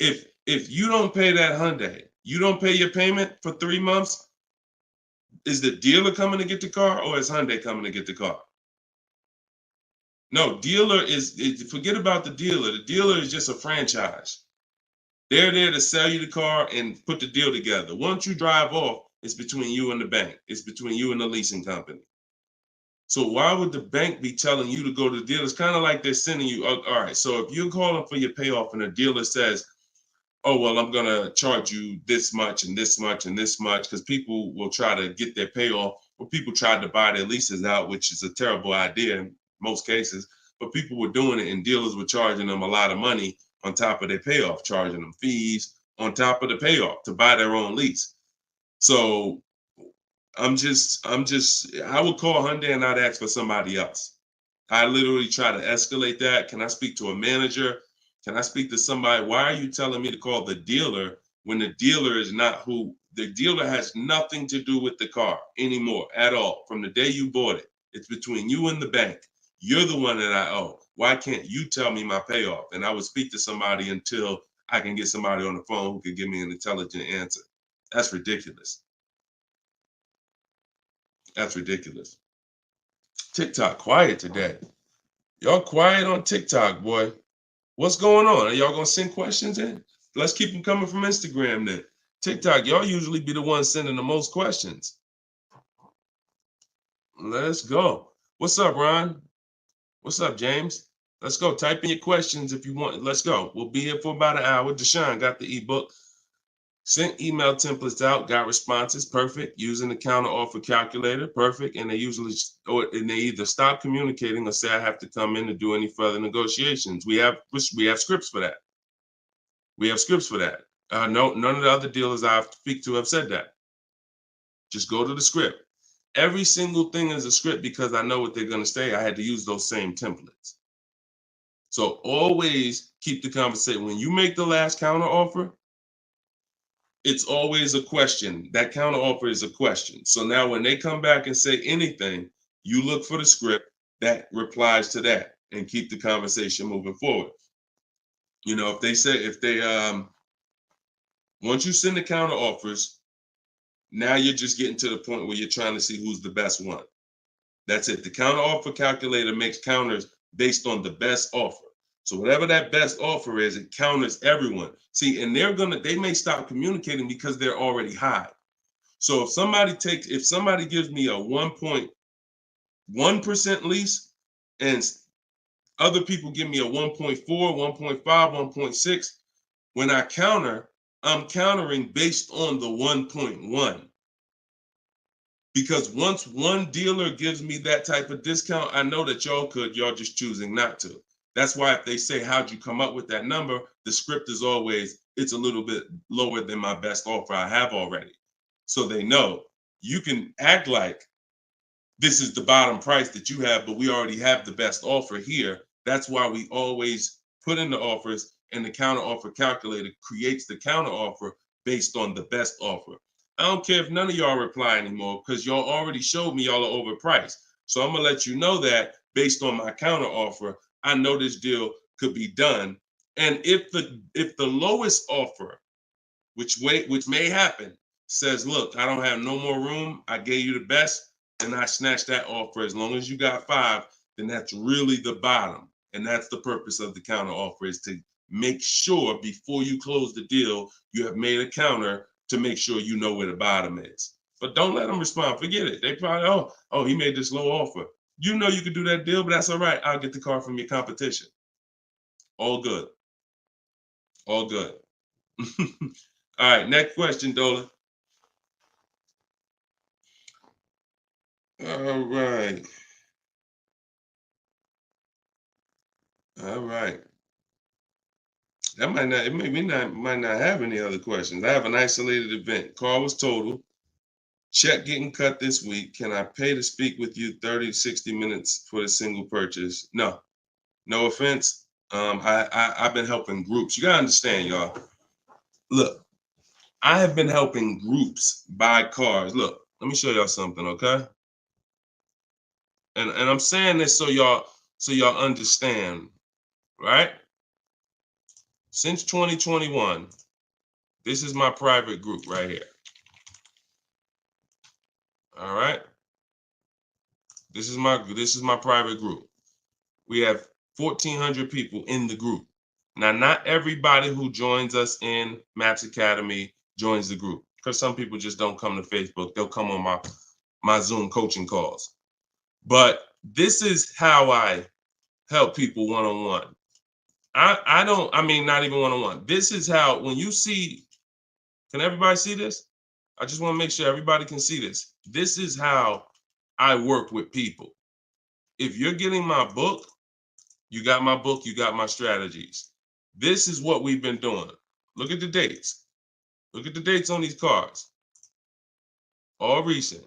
If you don't pay that Hyundai, you don't pay your payment for 3 months, is the dealer coming to get the car, or is Hyundai coming to get the car? No, forget about the dealer. The dealer is just a franchise. They're there to sell you the car and put the deal together. Once you drive off, it's between you and the bank. It's between you and the leasing company. So why would the bank be telling you to go to the dealer? It's kind of like they're sending you, all right, so if you're calling for your payoff and the dealer says, oh, well, I'm going to charge you this much and this much and this much, because people will try to get their payoff, or people tried to buy their leases out, which is a terrible idea in most cases, but people were doing it and dealers were charging them a lot of money on top of their payoff, charging them fees on top of the payoff to buy their own lease. So I would call Hyundai and I'd ask for somebody else. I literally try to escalate that. Can I speak to a manager? Can I speak to somebody? Why are you telling me to call the dealer when the dealer is not who? The dealer has nothing to do with the car anymore at all. From the day you bought it, it's between you and the bank. You're the one that I owe. Why can't you tell me my payoff? And I would speak to somebody until I can get somebody on the phone who could give me an intelligent answer. That's ridiculous. That's ridiculous. TikTok quiet today. Y'all quiet on TikTok, boy. What's going on? Are y'all gonna send questions in? Let's keep them coming from Instagram then. TikTok, y'all usually be the ones sending the most questions. Let's go. What's up, Ron? What's up, James? Let's go. Type in your questions if you want. Let's go. We'll be here for about an hour. Deshone got the ebook. Sent email templates out, got responses, perfect. Using the counter offer calculator, perfect. And they usually, and they either stop communicating or say I have to come in to do any further negotiations. We have scripts for that. We have scripts for that. No, none of the other dealers I speak to have said that. Just go to the script. Every single thing is a script because I know what they're going to say. I had to use those same templates. So always keep the conversation. When you make the last counter offer, it's always a question. That counter offer is a question. So now when they come back and say anything, you look for the script that replies to that and keep the conversation moving forward. You know, once you send the counter offers, now you're just getting to the point where you're trying to see who's the best one. That's it. The counter offer calculator makes counters based on the best offer. So whatever that best offer is, it counters everyone. See, and they may stop communicating because they're already high. So if somebody gives me a 1.1% lease and other people give me a 1.4, 1.5, 1.6, when I counter, I'm countering based on the 1.1. Because once one dealer gives me that type of discount, I know that y'all just choosing not to. That's why if they say, how'd you come up with that number? The script is always, it's a little bit lower than my best offer I have already. So they know you can act like this is the bottom price that you have, but we already have the best offer here. That's why we always put in the offers, and the counter offer calculator creates the counter offer based on the best offer. I don't care if none of y'all reply anymore because y'all already showed me y'all are overpriced. So I'm gonna let you know that based on my counter offer, I know this deal could be done. And if the lowest offer, which may happen, says, look, I don't have no more room, I gave you the best, and I snatched that offer. As long as you got 5, then that's really the bottom. And that's the purpose of the counter offer, is to make sure before you close the deal, you have made a counter to make sure you know where the bottom is. But don't let them respond. Forget it. They probably, oh, he made this low offer. You know you could do that deal, but that's all right. I'll get the car from your competition. All good. All good. All right, next question, Dola. All right. All right. That might not have any other questions. I have an isolated event. Car was totaled. Check getting cut this week. Can I pay to speak with you 30 to 60 minutes for the single purchase? No. No offense. I've been helping groups. You gotta understand, y'all. Look, I have been helping groups buy cars. Look, let me show y'all something, okay? And I'm saying this so y'all understand, right? Since 2021, this is my private group right here. All right. This is my private group. We have 1,400 people in the group. Now, not everybody who joins us in Maps Academy joins the group, because some people just don't come to Facebook. They'll come on my Zoom coaching calls. But this is how I help people one-on-one. Not even one-on-one. This is how, when you see, can everybody see this? I just want to make sure everybody can see this. This is how I work with people. If you're getting my book, you got my book, you got my strategies. This is what we've been doing. Look at the dates. Look at the dates on these cards. All recent.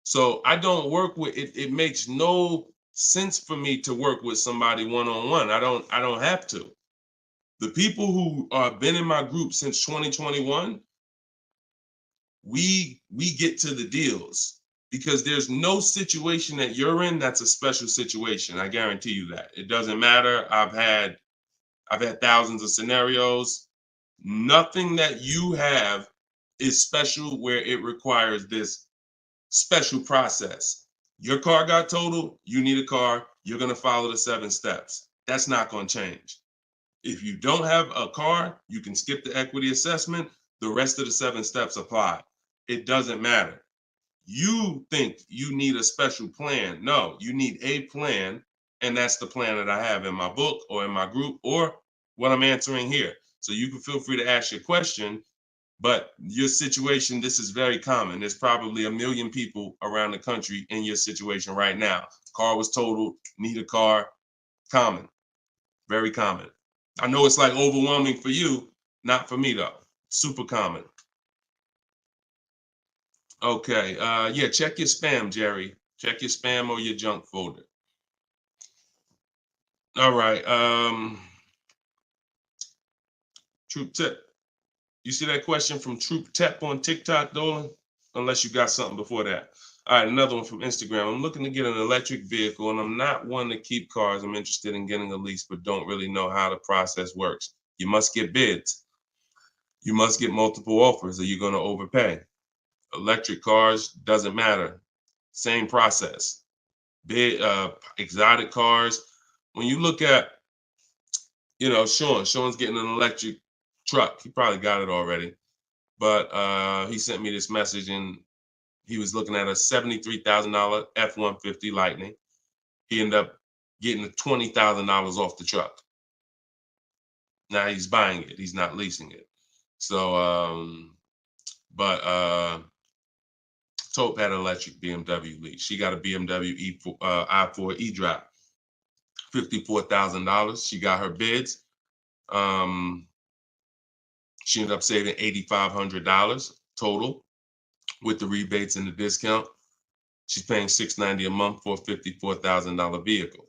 So I don't work with it. It makes no sense for me to work with somebody one-on-one. I don't have to. The people who have been in my group since 2021, we get to the deals, because there's no situation that you're in that's a special situation. I guarantee you that. It doesn't matter. I've had thousands of scenarios. Nothing that you have is special where it requires this special process. Your car got totaled, you need a car, you're going to follow the 7 steps. That's not going to change. If you don't have a car, you can skip the equity assessment. The rest of the 7 steps apply. It doesn't matter. You think you need a special plan. No, you need a plan. And that's the plan that I have in my book or in my group or what I'm answering here. So you can feel free to ask your question. But your situation, this is very common. There's probably 1 million people around the country in your situation right now. Car was totaled, need a car. Common, very common. I know it's like overwhelming for you, not for me though. Super common. Okay, yeah, check your spam, Jerry. Check your spam or your junk folder. All right, Troop Tip. You see that question from Troop Tep on TikTok, Dolan? Unless you got something before that. All right, another one from Instagram. I'm looking to get an electric vehicle, and I'm not one to keep cars. I'm interested in getting a lease, but don't really know how the process works. You must get bids. You must get multiple offers, or you're going to overpay. Electric cars, doesn't matter. Same process. Bid, exotic cars. When you look at, Sean's getting an electric truck. He probably got it already. But he sent me this message, and he was looking at a $73,000 F-150 Lightning. He ended up getting $20,000 off the truck. Now he's buying it. He's not leasing it. So, Taupe had an electric BMW lease. She got a BMW i4 e-drive, $54,000. She got her bids. She ended up saving $8,500 total with the rebates and the discount. She's paying $690 a month for a $54,000 vehicle.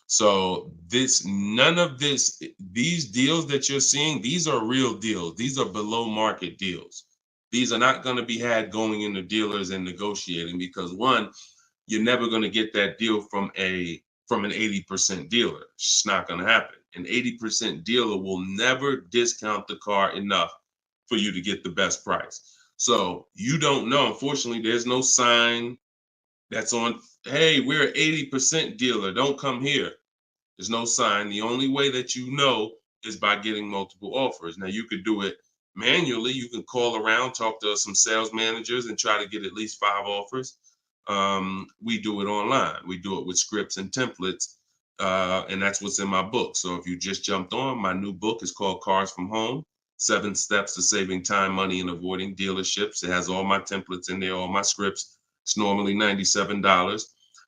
So these deals that you're seeing, these are real deals. These are below market deals. These are not going to be had going into dealers and negotiating because one, you're never going to get that deal from an 80% dealer. It's not going to happen. An 80% dealer will never discount the car enough for you to get the best price. So you don't know. Unfortunately, there's no sign that's on, hey, we're an 80% dealer. Don't come here. There's no sign. The only way that you know is by getting multiple offers. Now, you could do it manually. You can call around, talk to some sales managers, and try to get at least 5 offers. We do it online. We do it with scripts and templates, and that's what's in my book. So if you just jumped on, my new book is called Cars from Home, 7 Steps to Saving Time, Money, and Avoiding Dealerships. It has all my templates in there, all my scripts. It's normally $97.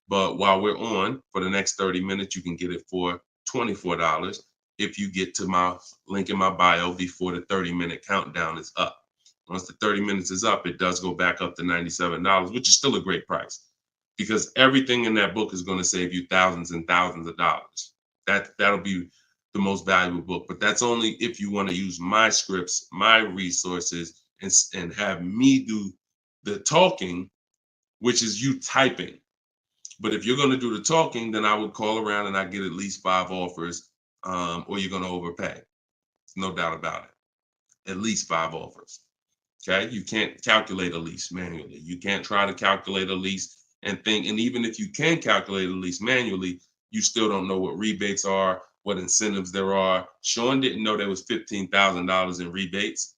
But while we're on, for the next 30 minutes, you can get it for $24 if you get to my link in my bio before the 30-minute countdown is up. Once the 30 minutes is up, it does go back up to $97, which is still a great price because everything in that book is going to save you thousands and thousands of dollars. That'll be the most valuable book, but that's only if you want to use my scripts, my resources, and have me do the talking, which is you typing. But if you're going to do the talking, then I would call around and I get at least 5 offers, or you're going to overpay. No doubt about it. At least 5 offers. Okay. You can't calculate a lease manually. You can't try to calculate a lease and think. And even if you can calculate a lease manually, you still don't know what rebates are, what incentives there are. Sean didn't know there was $15,000 in rebates.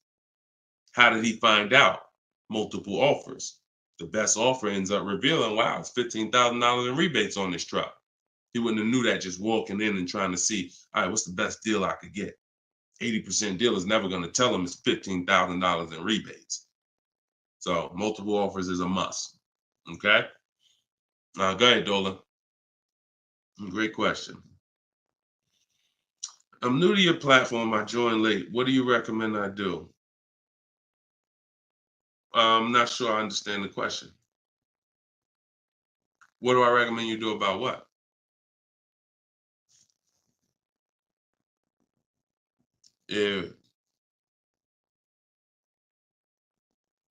How did he find out? Multiple offers. The best offer ends up revealing, wow, it's $15,000 in rebates on this truck. He wouldn't have knew that just walking in and trying to see, all right, what's the best deal I could get? 80% deal is never going to tell him it's $15,000 in rebates. So multiple offers is a must. Okay. Go ahead, Dolan. Great question. I'm new to your platform. I joined late. What do you recommend I do? I'm not sure I understand the question. What do I recommend you do about what?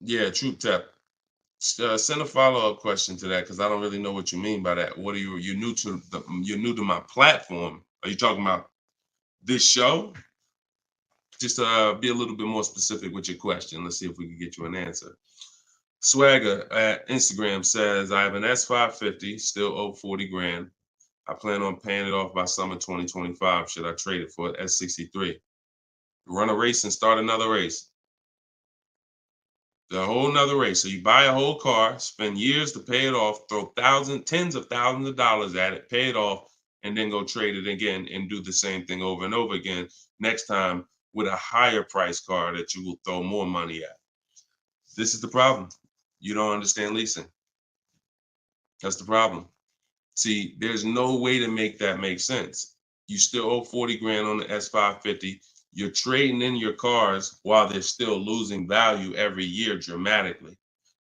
Yeah, Troop Tap. Send a follow-up question to that because I don't really know what you mean by that. What are you're new to my platform? Are you talking about this show? Just be a little bit more specific with your question. Let's see if we can get you an answer. Swagger at Instagram says, I have an S550, still owe 40 grand. I plan on paying it off by summer 2025. Should I trade it for an S63? Run a race and start another race. The whole nother race. So you buy a whole car, spend years to pay it off, throw tens of thousands of dollars at it, pay it off, and then go trade it again and do the same thing over and over again. Next time with a higher price car that you will throw more money at. This is the problem. You don't understand leasing. That's the problem. See, there's no way to make that make sense. You still owe 40 grand on the S550. You're trading in your cars while they're still losing value every year dramatically.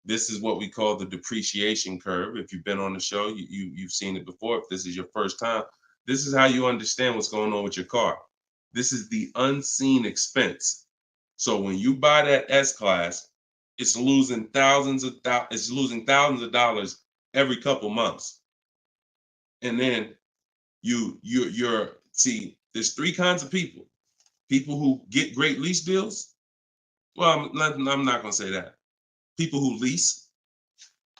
This is what we call the depreciation curve. If you've been on the show, you've seen it before. If this is your first time, this is how you understand what's going on with your car. This is the unseen expense. So when you buy that S-Class, it's losing thousands of dollars every couple months. And then you're see, there's three kinds of people. People who get great lease deals. Well, I'm not going to say that. People who lease,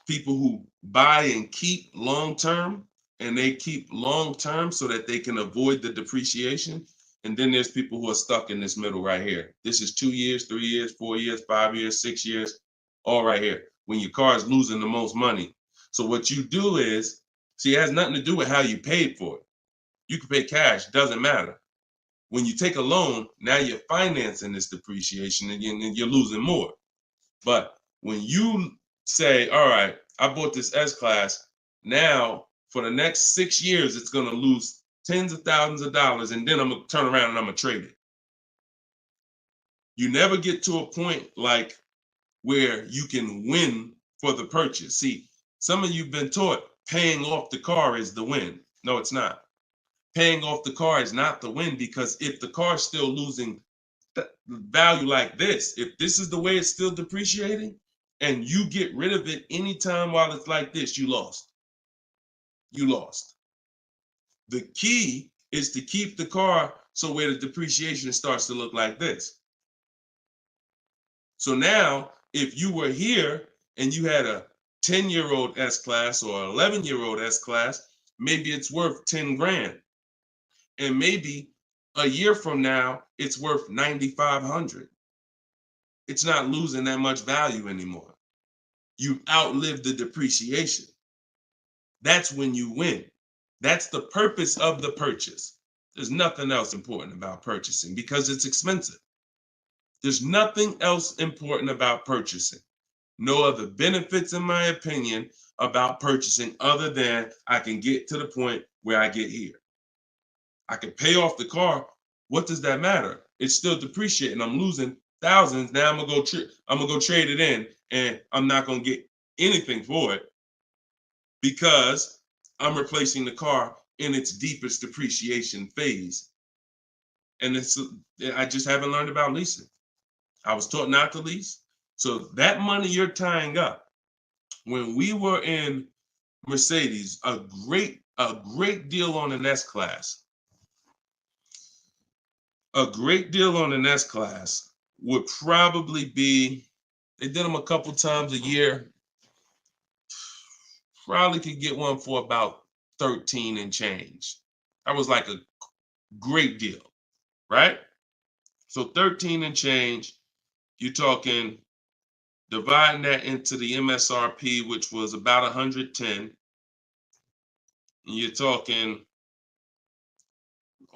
people who buy and keep long term, and they keep long term so that they can avoid the depreciation. And then there's people who are stuck in this middle right here. This is 2 years, 3 years, 4 years, 5 years, 6 years, all right here, when your car is losing the most money. So what you do is, see, it has nothing to do with how you paid for it. You can pay cash, doesn't matter. When you take a loan, now you're financing this depreciation and you're losing more. But when you say, all right, I bought this S-Class, now for the next 6 years, it's going to lose tens of thousands of dollars, and then I'm going to turn around and I'm going to trade it. You never get to a point like where you can win for the purchase. See, some of you've been taught paying off the car is the win. No, it's not. Paying off the car is not the win, because if the car is still losing value like this, if this is the way it's still depreciating, and you get rid of it anytime while it's like this, you lost. You lost. The key is to keep the car so where the depreciation starts to look like this. So now, if you were here and you had a 10-year-old S-Class or 11-year-old S-Class, maybe it's worth 10 grand. And maybe a year from now, it's worth 9,500. It's not losing that much value anymore. You outlived the depreciation. That's when you win. That's the purpose of the purchase. There's nothing else important about purchasing because it's expensive. There's nothing else important about purchasing. No other benefits, in my opinion, about purchasing other than I can get to the point where I get here. I can pay off the car. What does that matter? It's still depreciating. I'm losing thousands. Now I'm gonna go trade it in, and I'm not gonna get anything for it because I'm replacing the car in its deepest depreciation phase. And I just haven't learned about leasing. I was taught not to lease. So that money you're tying up, when we were in Mercedes, a great deal on an S-Class. A great deal on an S-Class would probably be, they did them a couple times a year, probably could get one for about 13 and change. That was like a great deal, right? So 13 and change, you're talking, dividing that into the MSRP, which was about 110, you're talking,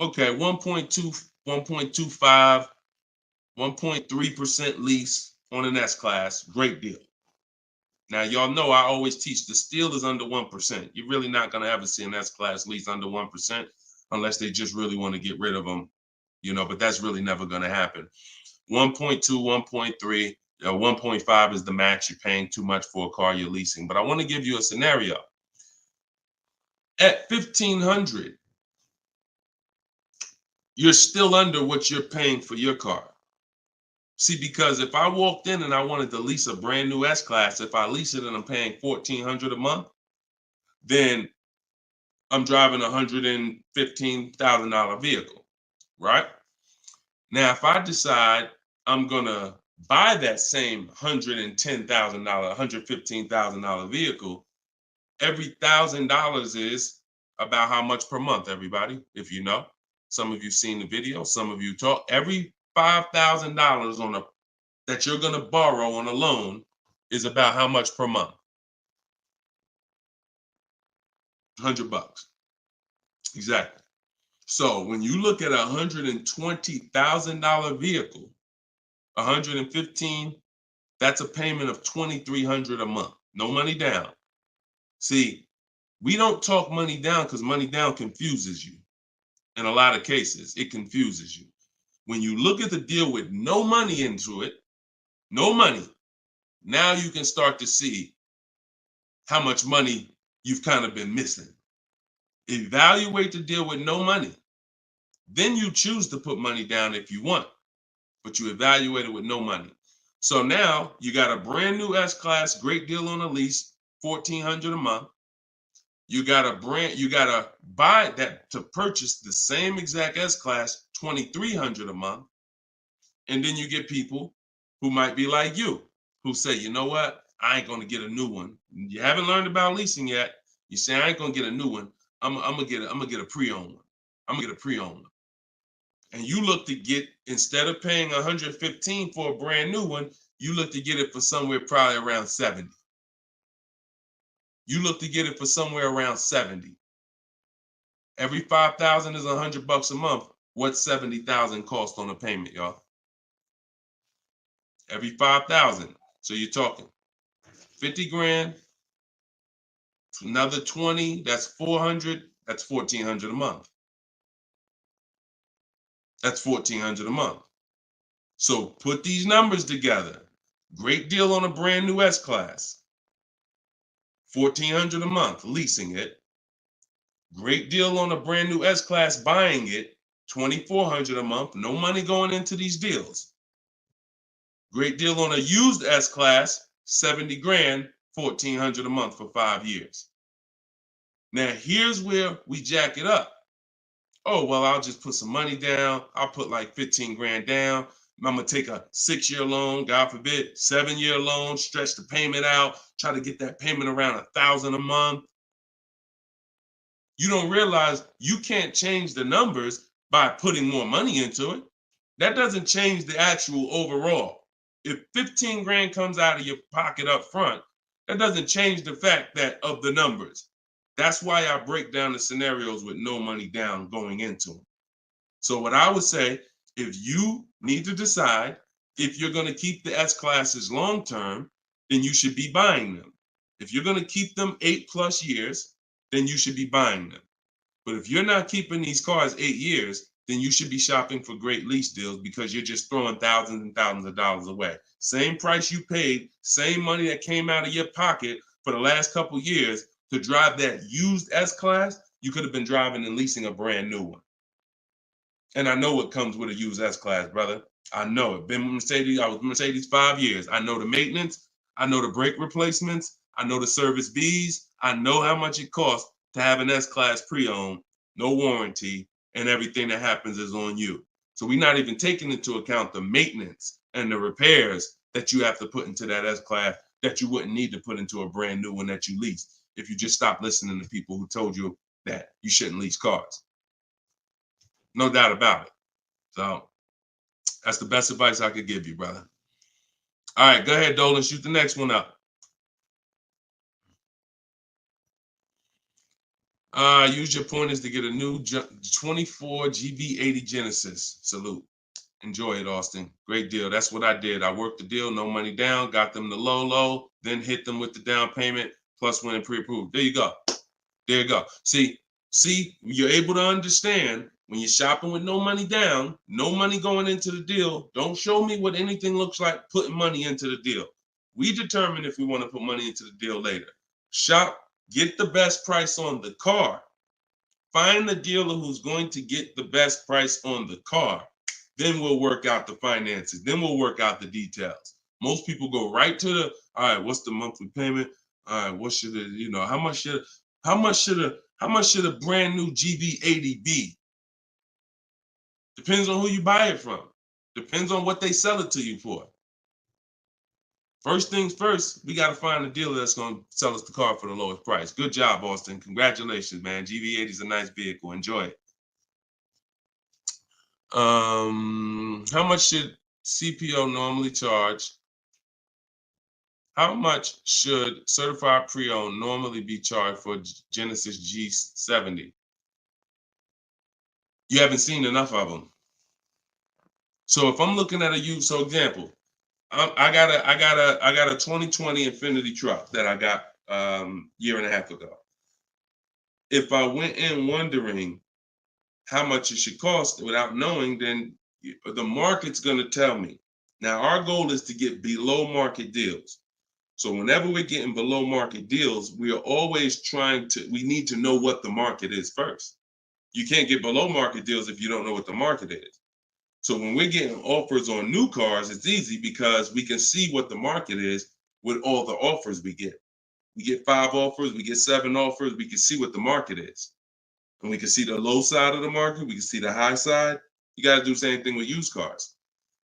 okay, 1.2, 1.25, 1.3% lease on an S-Class, great deal. Now, y'all know I always teach the steal is under 1%. You're really not going to ever see an S-Class lease under 1% unless they just really want to get rid of them, but that's really never going to happen. 1.2, 1.3, 1.5 is the max. You're paying too much for a car you're leasing. But I want to give you a scenario. At $1,500, you're still under what you're paying for your car. See, because if I walked in and I wanted to lease a brand new S-Class, if I lease it and I'm paying $1,400 a month, then I'm driving a $115,000 vehicle, right? Now, if I decide I'm gonna buy that same $110,000, $115,000 vehicle, every $1,000 is about how much per month, everybody, if you know. Some of you seen the video, some of you talk. Every $5,000 on a that you're going to borrow on a loan is about how much per month? $100. Exactly. So when you look at a $120,000 vehicle, 115, that's a payment of $2,300 a month. No money down. See, we don't talk money down because money down confuses you. In a lot of cases, it confuses you. When you look at the deal with no money into it, no money, now you can start to see how much money you've kind of been missing. Evaluate the deal with no money. Then you choose to put money down if you want, but you evaluate it with no money. So now you got a brand new S-Class, great deal on a lease, $1,400 a month. You gotta buy that to purchase the same exact S-Class, $2,300 a month. And then you get people who might be like you, who say, you know what? I ain't gonna get a new one. You haven't learned about leasing yet. You say, I ain't gonna get a new one. I'm gonna get a pre-owned one. I'm gonna get a pre-owned one. And you look to get, instead of paying $115 for a brand new one, you look to get it for somewhere probably around 70. You look to get it for somewhere around 70. Every 5,000 is $100 a month. What's 70,000 cost on a payment, y'all? Every 5,000. So you're talking 50 grand, another 20, that's 400, that's 1,400 a month. That's 1,400 a month. So put these numbers together. Great deal on a brand new S-Class. 1,400 a month, leasing it. Great deal on a brand new S-Class, buying it. 2,400 a month, no money going into these deals. Great deal on a used S-Class, 70 grand, 1,400 a month for 5 years. Now here's where we jack it up. Oh, well, I'll just put some money down. I'll put like 15 grand down. I'm gonna take a 6-year loan, God forbid, 7-year loan, stretch the payment out, try to get that payment around 1,000 a month. You don't realize you can't change the numbers by putting more money into it. That doesn't change the actual overall. If 15 grand comes out of your pocket up front, that doesn't change the fact that of the numbers. That's why I break down the scenarios with no money down going into them. So what I would say, if you need to decide if you're going to keep the S-Classes long term, then you should be buying them. If you're going to keep them 8+ years, then you should be buying them. But if you're not keeping these cars 8 years, then you should be shopping for great lease deals because you're just throwing thousands and thousands of dollars away. Same price you paid, same money that came out of your pocket for the last couple of years to drive that used S-Class, you could have been driving and leasing a brand new one. And I know what comes with a used S-Class, brother. I know it. Been with Mercedes. I was with Mercedes 5 years. I know the maintenance. I know the brake replacements. I know the service Bs. I know how much it costs to have an S-Class pre-owned, no warranty, and everything that happens is on you. So we're not even taking into account the maintenance and the repairs that you have to put into that S-Class that you wouldn't need to put into a brand new one that you lease if you just stop listening to people who told you that you shouldn't lease cars. No doubt about it. So that's the best advice I could give you, brother. All right, go ahead, Dolan. Shoot the next one up. Use your pointers to get a new 24 GB80 Genesis. Salute. Enjoy it, Austin. Great deal. That's what I did. I worked the deal, no money down, got them the low, then hit them with the down payment, plus went and pre-approved. There you go. There you go. See, you're able to understand when you're shopping with no money down, no money going into the deal. Don't show me what anything looks like putting money into the deal. We determine if we want to put money into the deal later. Shop, get the best price on the car. Find the dealer who's going to get the best price on the car. Then we'll work out the finances. Then we'll work out the details. Most people go right to the, all right, what's the monthly payment? All right, what should it, how much should a brand new GB80 be? Depends on who you buy it from. Depends on what they sell it to you for. First things first, we got to find a dealer that's going to sell us the car for the lowest price. Good job, Austin. Congratulations, man. GV80 is a nice vehicle. Enjoy it. How much should CPO normally charge? How much should certified pre-owned normally be charged for Genesis G70? You haven't seen enough of them. So if I'm looking at a used, so example, I got a 2020 Infinity truck that I got year and a half ago. If I went in wondering how much it should cost without knowing, then the market's going to tell me. Now our goal is to get below market deals. So whenever we're getting below market deals, we are always we need to know what the market is first. You can't get below market deals if you don't know what the market is. So when we're getting offers on new cars, it's easy because we can see what the market is with all the offers we get. We get 5 offers, we get 7 offers, we can see what the market is. And we can see the low side of the market, we can see the high side. You got to do the same thing with used cars.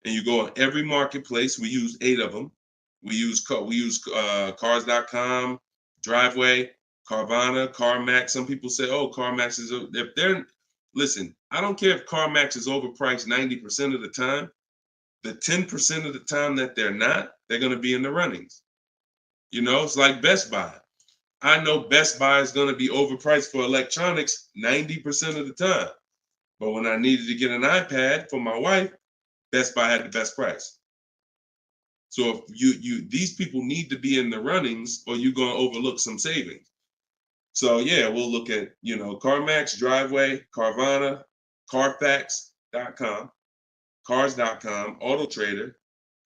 And you go on every marketplace, we use 8 of them. We use cars.com, Driveway, Carvana, CarMax. Some people say, oh, CarMax is, if they're, listen, I don't care if CarMax is overpriced 90% of the time. The 10% of the time that they're not, they're going to be in the runnings. You know, it's like Best Buy. I know Best Buy is going to be overpriced for electronics 90% of the time. But when I needed to get an iPad for my wife, Best Buy had the best price. So if these people need to be in the runnings or you're going to overlook some savings. So yeah, we'll look at, CarMax, Driveway, Carvana, Carfax.com, Cars.com, Auto Trader,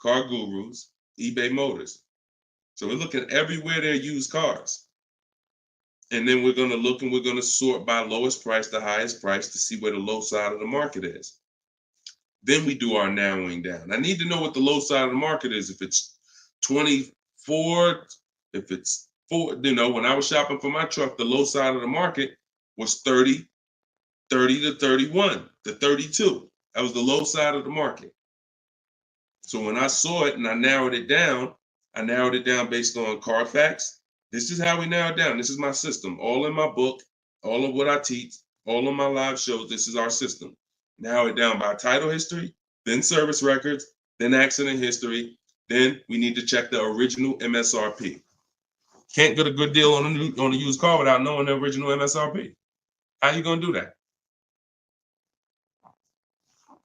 Car Gurus, eBay Motors. So we're looking everywhere there used cars. And then we're going to look and we're going to sort by lowest price to highest price to see where the low side of the market is. Then we do our narrowing down. I need to know what the low side of the market is. If it's 24, if it's 4, when I was shopping for my truck, the low side of the market was 30 to 31 to 32. That was the low side of the market. So when I saw it and I narrowed it down based on Carfax. This is how we narrow it down. This is my system. All in my book, all of what I teach, all of my live shows, this is our system. Narrow it down by title history, then service records, then accident history. Then we need to check the original MSRP. Can't get a good deal on a used car without knowing the original MSRP. How you gonna do that?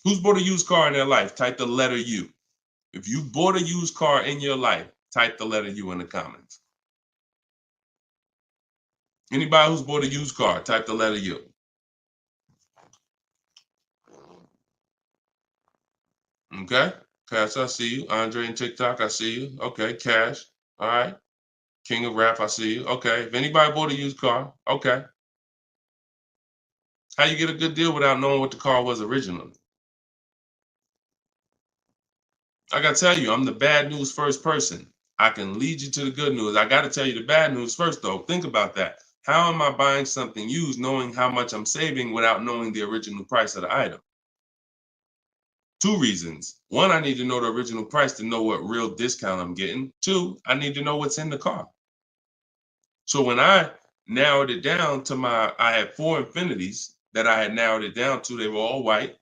Who's bought a used car in their life? Type the letter U. If you bought a used car in your life, type the letter U in the comments. Anybody who's bought a used car, type the letter U. Okay, Cash, I see you. Andre and TikTok, I see you. Okay, Cash, all right. King of Rap, I see you. Okay, if anybody bought a used car, okay. How you get a good deal without knowing what the car was originally? I gotta tell you, I'm the bad news first person. I can lead you to the good news. I gotta tell you the bad news first though. Think about that. How am I buying something used knowing how much I'm saving without knowing the original price of the item? 2 reasons. 1, I need to know the original price to know what real discount I'm getting. 2, I need to know what's in the car. So when I narrowed it down to I had 4 Infinities that I had narrowed it down to. They were all white.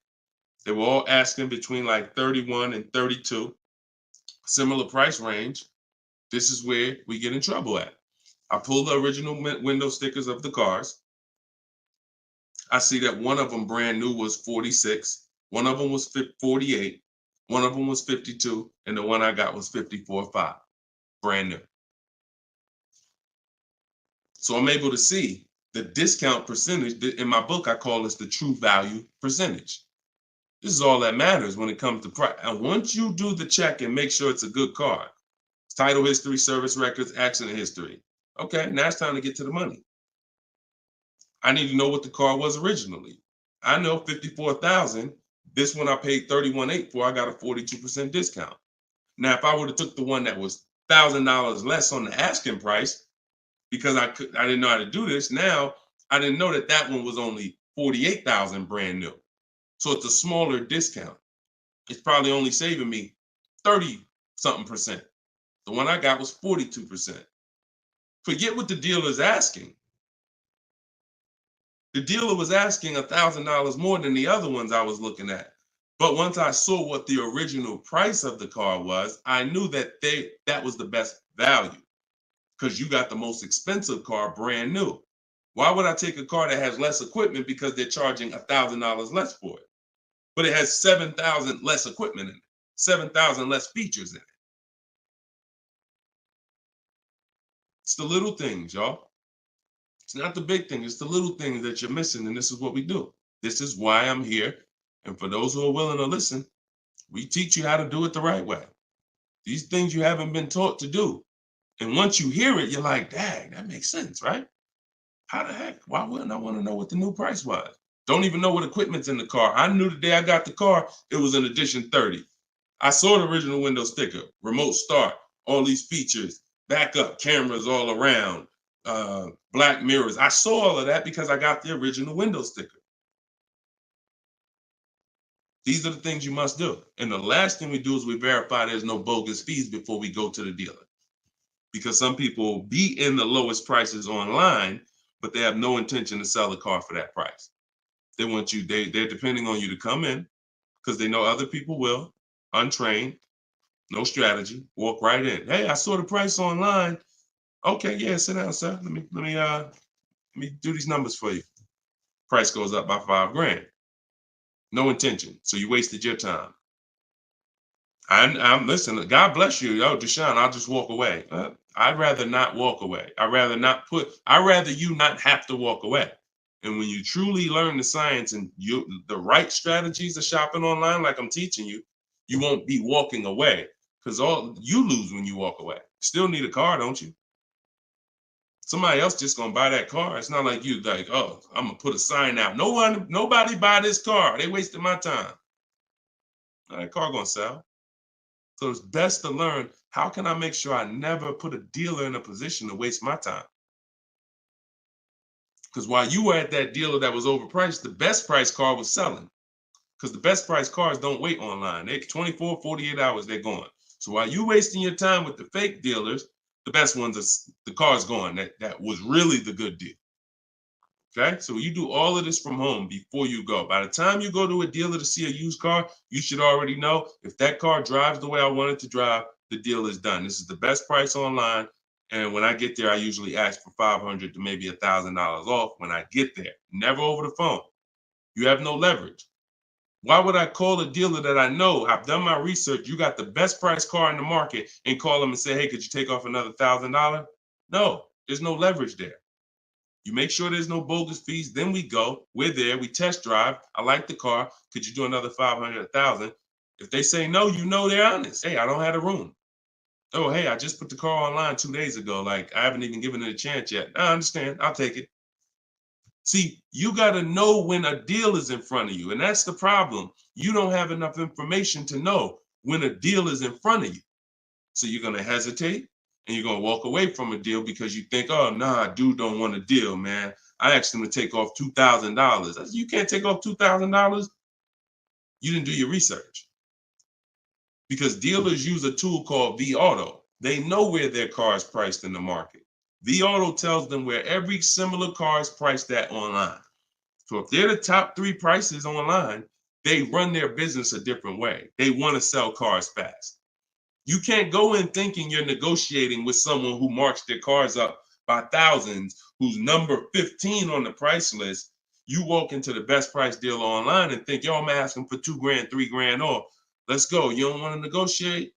They were all asking between like 31 and 32, similar price range. This is where we get in trouble at. I pulled the original window stickers of the cars. I see that one of them brand new was 46. One of them was 48. One of them was 52. And the one I got was 54.5, brand new. So I'm able to see the discount percentage. In my book, I call this the true value percentage. This is all that matters when it comes to price. And once you do the check and make sure it's a good car, title history, service records, accident history. Okay, now it's time to get to the money. I need to know what the car was originally. I know 54,000. This one I paid 31.8 for. I got a 42% discount. Now, if I would have took the one that was $1,000 less on the asking price, because I didn't know how to do this. Now I didn't know that one was only 48,000 brand new. So it's a smaller discount. It's probably only saving me 30 something percent. The one I got was 42%. Forget what the dealer's asking. The dealer was asking $1,000 more than the other ones I was looking at. But once I saw what the original price of the car was, I knew that that was the best value because you got the most expensive car brand new. Why would I take a car that has less equipment because they're charging $1,000 less for it? But it has 7,000 less equipment in it, 7,000 less features in it. It's the little things, y'all. It's not the big thing. It's the little things that you're missing. And this is what we do. This is why I'm here. And for those who are willing to listen, we teach you how to do it the right way. These things you haven't been taught to do. And once you hear it, you're like, dang, that makes sense, right? How the heck? Why wouldn't I want to know what the new price was? Don't even know what equipment's in the car. I knew the day I got the car, it was an edition 30. I saw the original window sticker, remote start, all these features, backup cameras all around, black mirrors. I saw all of that because I got the original window sticker. These are the things you must do. And the last thing we do is we verify there's no bogus fees before we go to the dealer. Because some people will be in the lowest prices online, but they have no intention to sell the car for that price. They want you, they're depending on you to come in because they know other people will, untrained, no strategy, walk right in. Hey, I saw the price online. Okay, yeah, sit down, sir. Let me do these numbers for you. Price goes up by $5,000. No intention. So you wasted your time. I'm listen, God bless you. Yo, Deshone, I'll just walk away. I'd rather not walk away. I'd rather you not have to walk away. And when you truly learn the science and the right strategies of shopping online, like I'm teaching you, you won't be walking away because all you lose when you walk away. Still need a car, don't you? Somebody else just gonna buy that car. It's not like you like, oh, I'm gonna put a sign out. Nobody buy this car. They wasted my time. That car gonna sell. So it's best to learn, how can I make sure I never put a dealer in a position to waste my time? Because while you were at that dealer that was overpriced, the best price car was selling. Because the best price cars don't wait online. They 24, 48 hours, they're gone. So while you wasting your time with the fake dealers, the best ones are the car's gone. That was really the good deal. Okay, so you do all of this from home before you go. By the time you go to a dealer to see a used car, you should already know if that car drives the way I want it to drive, the deal is done. This is the best price online. And when I get there, I usually ask for $500 to maybe $1,000 off when I get there. Never over the phone. You have no leverage. Why would I call a dealer that I know, I've done my research, you got the best price car in the market, and call them and say, hey, could you take off another $1,000? No, there's no leverage there. You make sure there's no bogus fees. Then we go. We're there. We test drive. I like the car. Could you do another 500, 1,000? If they say no, you know they're honest. Hey, I don't have a room. Oh, hey, I just put the car online 2 days ago. Like, I haven't even given it a chance yet. I understand. I'll take it. See, you got to know when a deal is in front of you. And that's the problem. You don't have enough information to know when a deal is in front of you. So you're going to hesitate. And you're going to walk away from a deal because you think, oh, nah, dude don't want a deal, man. I asked him to take off $2,000. You can't take off $2,000. You didn't do your research. Because dealers use a tool called vAuto. They know where their car is priced in the market. vAuto tells them where every similar car is priced at online. So if they're the top 3 prices online, they run their business a different way. They want to sell cars fast. You can't go in thinking you're negotiating with someone who marks their cars up by thousands, who's number 15 on the price list. You walk into the best price deal online and think, yo, I'm asking for $2,000, $3,000 off. Let's go. You don't want to negotiate?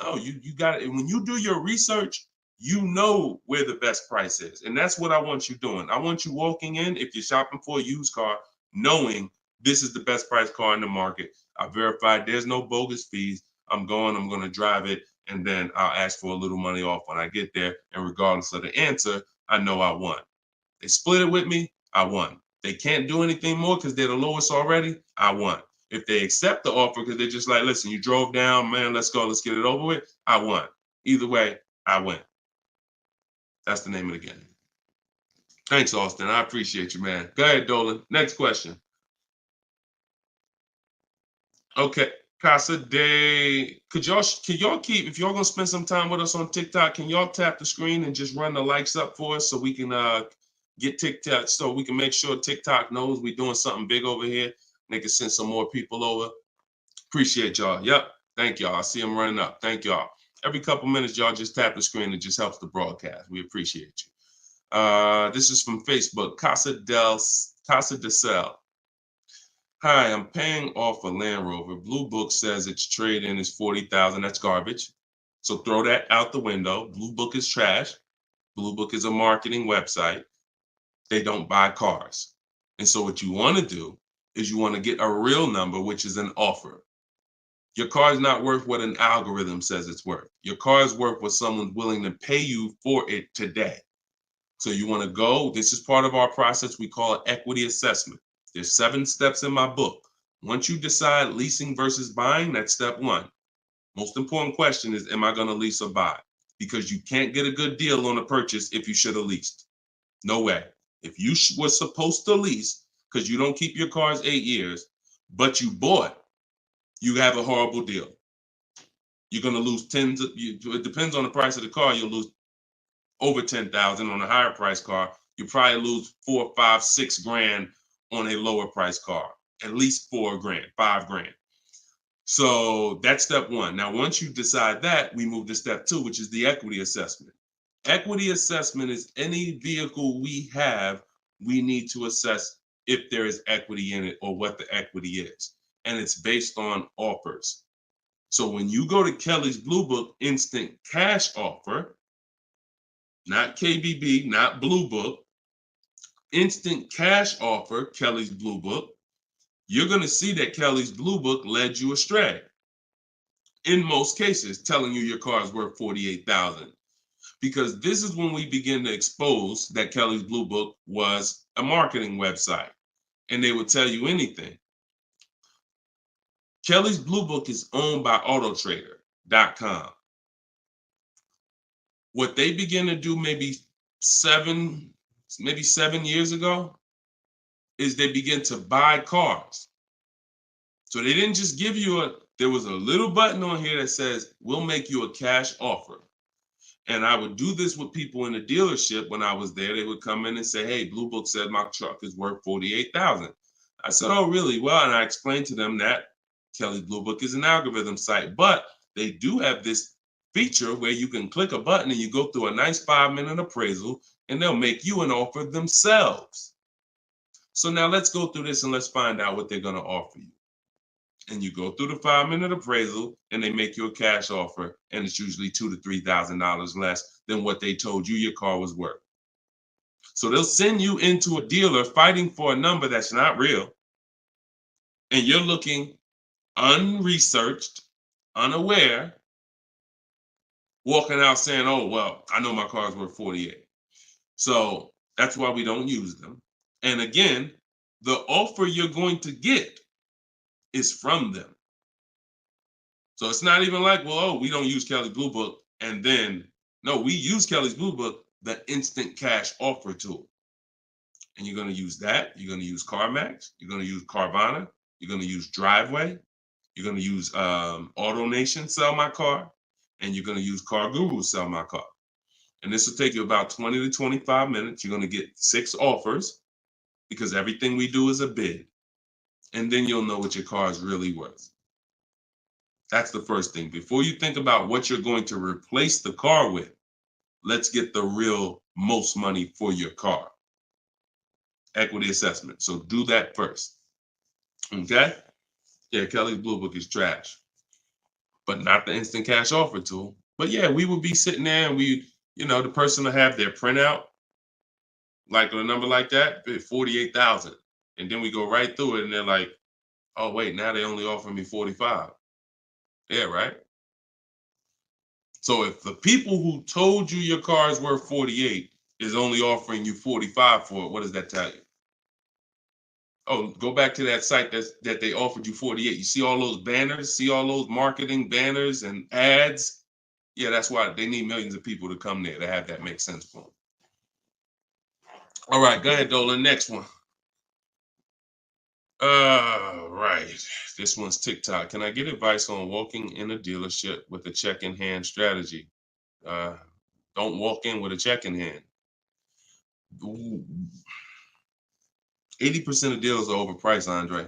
No, you got it. And when you do your research, you know where the best price is. And that's what I want you doing. I want you walking in, if you're shopping for a used car, knowing this is the best price car in the market. I verified there's no bogus fees. I'm going to drive it, and then I'll ask for a little money off when I get there. And regardless of the answer, I know I won. They split it with me, I won. They can't do anything more because they're the lowest already, I won. If they accept the offer because they're just like, listen, you drove down, man, let's go, let's get it over with, I won. Either way, I win. That's the name of the game. Thanks, Austin. I appreciate you, man. Go ahead, Dolan. Next question. Okay. Casa Day, can y'all keep, if y'all gonna spend some time with us on TikTok, can y'all tap the screen and just run the likes up for us so we can get TikTok, so we can make sure TikTok knows we're doing something big over here. They can send some more people over. Appreciate y'all. Yep. Thank y'all. I see them running up. Thank y'all. Every couple minutes, y'all just tap the screen. It just helps the broadcast. We appreciate you. This is from Facebook. Casa de Sel. Hi, I'm paying off a Land Rover. Blue Book says its trade-in is $40,000. That's garbage. So throw that out the window. Blue Book is trash. Blue Book is a marketing website. They don't buy cars. And so what you want to do is you want to get a real number, which is an offer. Your car is not worth what an algorithm says it's worth. Your car is worth what someone's willing to pay you for it today. So you want to go, this is part of our process. We call it equity assessment. There's 7 steps in my book. Once you decide leasing versus buying, that's step 1. Most important question is, am I going to lease or buy? Because you can't get a good deal on a purchase if you should have leased. No way. If you were supposed to lease, because you don't keep your cars 8 years, but you bought, you have a horrible deal. You're going to lose it depends on the price of the car. You'll lose over 10,000 on a higher price car. You probably lose 4, 5, 6 grand on a lower price car, at least 4 grand, 5 grand. So that's step 1. Now, once you decide that, we move to step 2, which is the equity assessment. Equity assessment is any vehicle we have, we need to assess if there is equity in it or what the equity is. And it's based on offers. So when you go to Kelly's Blue Book instant cash offer, not KBB, not Blue Book, instant cash offer, Kelly's Blue Book, you're going to see that Kelly's Blue Book led you astray. In most cases, telling you your car is worth $48,000. Because this is when we begin to expose that Kelly's Blue Book was a marketing website and they would tell you anything. Kelly's Blue Book is owned by autotrader.com. What they began to do maybe 7 years ago is they begin to buy cars. So they didn't just give you there was a little button on here that says, we'll make you a cash offer. And I would do this with people in the dealership when I was there. They would come in and say, hey, Blue Book said my truck is worth $48,000. I said, oh, really? Well, and I explained to them that Kelly's Blue Book is an algorithm site, but they do have this feature where you can click a button and you go through a nice 5-minute appraisal and they'll make you an offer themselves. So now let's go through this and let's find out what they're going to offer you. And you go through the 5-minute appraisal and they make you a cash offer, and it's usually $2,000 to $3,000 less than what they told you your car was worth. So they'll send you into a dealer fighting for a number that's not real, and you're looking unresearched, unaware, walking out saying, oh, well, I know my car's worth 48. So that's why we don't use them. And again, the offer you're going to get is from them. So it's not even like, well, oh, we don't use Kelly's Blue Book. And then, no, we use Kelly's Blue Book, the instant cash offer tool. And you're going to use that. You're going to use CarMax. You're going to use Carvana. You're going to use Driveway. You're going to use AutoNation, Sell My Car. And you're going to use Car Guru, Sell My Car. And this will take you about 20 to 25 minutes. You're going to get 6 offers because everything we do is a bid. And then you'll know what your car is really worth. That's the first thing. Before you think about what you're going to replace the car with, let's get the real most money for your car. Equity assessment. So do that first. Okay? Yeah, Kelly's Blue Book is trash, but not the instant cash offer tool. But yeah, we would be sitting there and the person will have their printout, like a number like that, 48,000. And then we go right through it and they're like, oh, wait, now they only offer me 45. Yeah, right? So if the people who told you your car is worth 48 is only offering you 45 for it, what does that tell you? Oh, go back to that site that they offered you 48. You see all those banners, see all those marketing banners and ads? Yeah, that's why they need millions of people to come there to have that make sense for them. All right, go ahead, Dolan. Next one. Right. This one's TikTok. Can I get advice on walking in a dealership with a check in hand strategy? Don't walk in with a check in hand. 80% of deals are overpriced, Andre.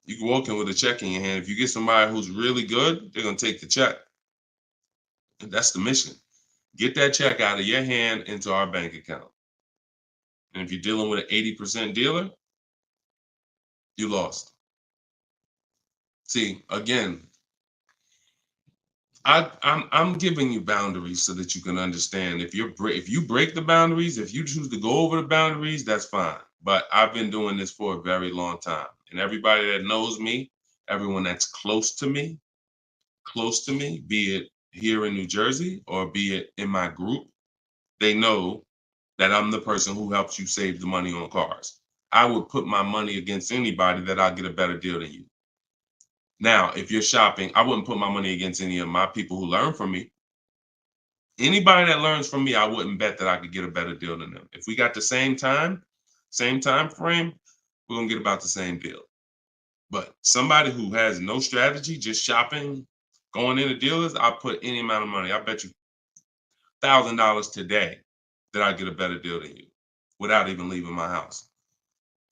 You can walk in with a check in your hand. If you get somebody who's really good, they're going to take the check. And that's the mission. Get that check out of your hand into our bank account. And if you're dealing with an 80% dealer, you lost. See, again, I'm giving you boundaries so that you can understand. If you break the boundaries, if you choose to go over the boundaries, that's fine. But I've been doing this for a very long time, and everybody that knows me, everyone that's close to me, be it here in New Jersey or be it in my group, they know that I'm the person who helps you save the money on cars. I would put my money against anybody that I'll get a better deal than you. Now, if you're shopping, I wouldn't put my money against any of my people who learn from me. Anybody that learns from me, I wouldn't bet that I could get a better deal than them. If we got the same time frame, we're gonna get about the same deal. But somebody who has no strategy, just shopping, going into dealers, I'll put any amount of money. I bet you $1,000 today that I get a better deal than you without even leaving my house.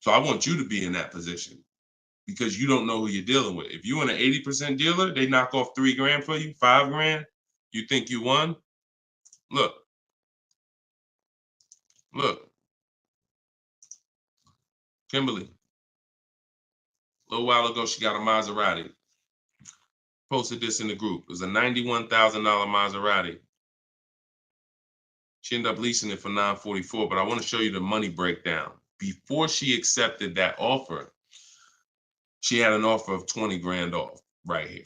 So I want you to be in that position because you don't know who you're dealing with. If you're in an 80% dealer, they knock off $3,000 for you, $5,000. You think you won? Look, Kimberly. A little while ago, she got a Maserati. Posted this in the group. It was a $91,000 Maserati. She ended up leasing it for $944, but I want to show you the money breakdown. Before she accepted that offer, she had an offer of 20 grand off right here.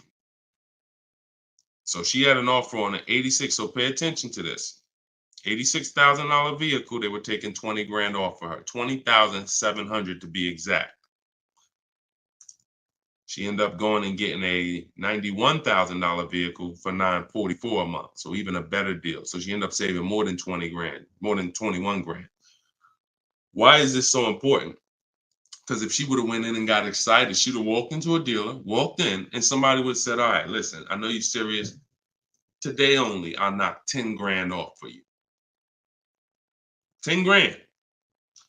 So she had an offer on an 86. So pay attention to this. $86,000 vehicle, they were taking 20 grand off for her. 20,700 to be exact. She ended up going and getting a $91,000 vehicle for $944 a month. So even a better deal. So she ended up saving more than 20 grand, more than 21 grand. Why is this so important? Because if she would have went in and got excited, she'd have walked into a dealer, walked in, and somebody would have said, all right, listen, I know you're serious. Today only, I'll knock 10 grand off for you. 10 grand.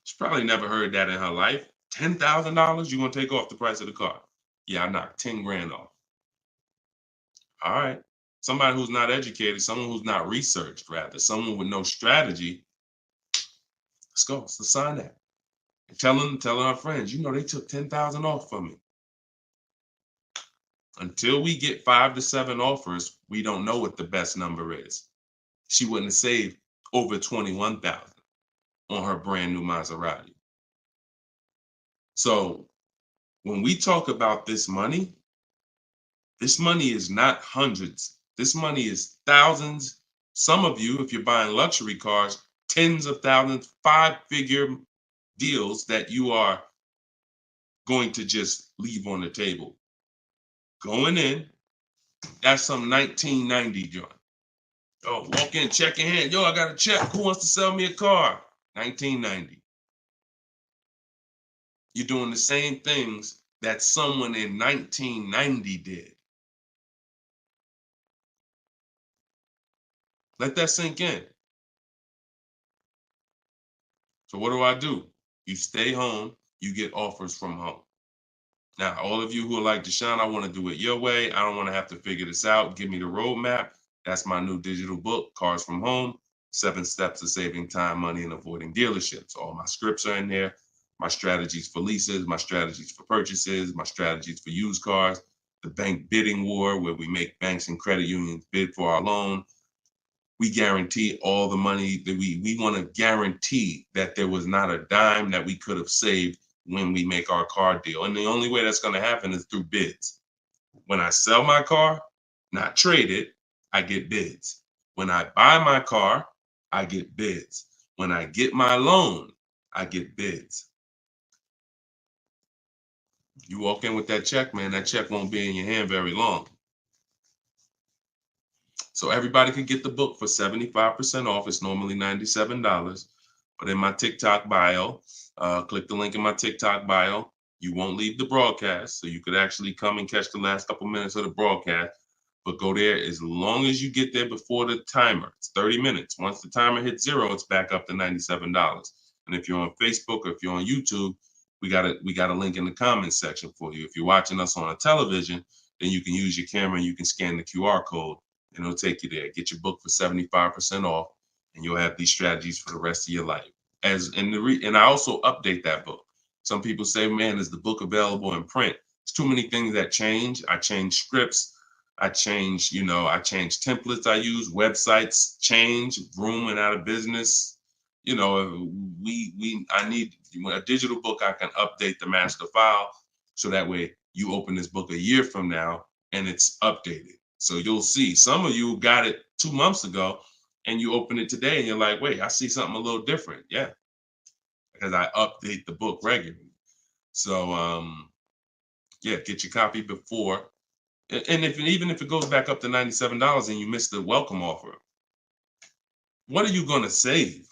She probably never heard that in her life. $10,000 you're going to take off the price of the car. Yeah, I knocked 10 grand off. All right. Somebody who's not educated, someone who's not researched, rather, someone with no strategy. Let's go. Let's sign that. And telling our friends, you know, they took 10,000 off from me. Until we get 5 to 7 offers, we don't know what the best number is. She wouldn't have saved over 21,000 on her brand new Maserati. So when we talk about this money is not hundreds. This money is thousands. Some of you, if you're buying luxury cars, tens of thousands, 5-figure deals that you are going to just leave on the table. Going in, that's some 1990 joint. Oh, walk in, check in hand. Yo, I got a check. Who wants to sell me a car? 1990. You're doing the same things that someone in 1990 did. Let that sink in. So what do? You stay home, you get offers from home. Now, all of you who are like, Deshone, I want to do it your way. I don't want to have to figure this out. Give me the roadmap. That's my new digital book, Cars from Home, 7 Steps to Saving Time, Money, and Avoiding Dealerships. All my scripts are in there. My strategies for leases, my strategies for purchases, my strategies for used cars, the bank bidding war, where we make banks and credit unions bid for our loan. We guarantee all the money that we want to guarantee that there was not a dime that we could have saved when we make our car deal. And the only way that's going to happen is through bids. When I sell my car, not trade it, I get bids. When I buy my car, I get bids. When I get my loan, I get bids. You walk in with that check, man, that check won't be in your hand very long. So everybody can get the book for 75% off. It's normally $97. But in my TikTok bio, click the link in my TikTok bio. You won't leave the broadcast, so you could actually come and catch the last couple minutes of the broadcast. But go there as long as you get there before the timer. It's 30 minutes. Once the timer hits 0, it's back up to $97. And if you're on Facebook or if you're on YouTube, we got a link in the comments section for you. If you're watching us on a television, then you can use your camera and you can scan the QR code and it'll take you there. Get your book for 75% off, and you'll have these strategies for the rest of your life. And I also update that book. Some people say, man, is the book available in print? There's too many things that change. I change scripts. I change templates I use, websites change, Vroom went out of business. I need a digital book. I can update the master file so that way you open this book a year from now and it's updated. So you'll see some of you got it 2 months ago and you open it today and you're like, wait, I see something a little different. Yeah, because I update the book regularly. So get your copy before. And even if it goes back up to $97 and you missed the welcome offer, what are you going to save?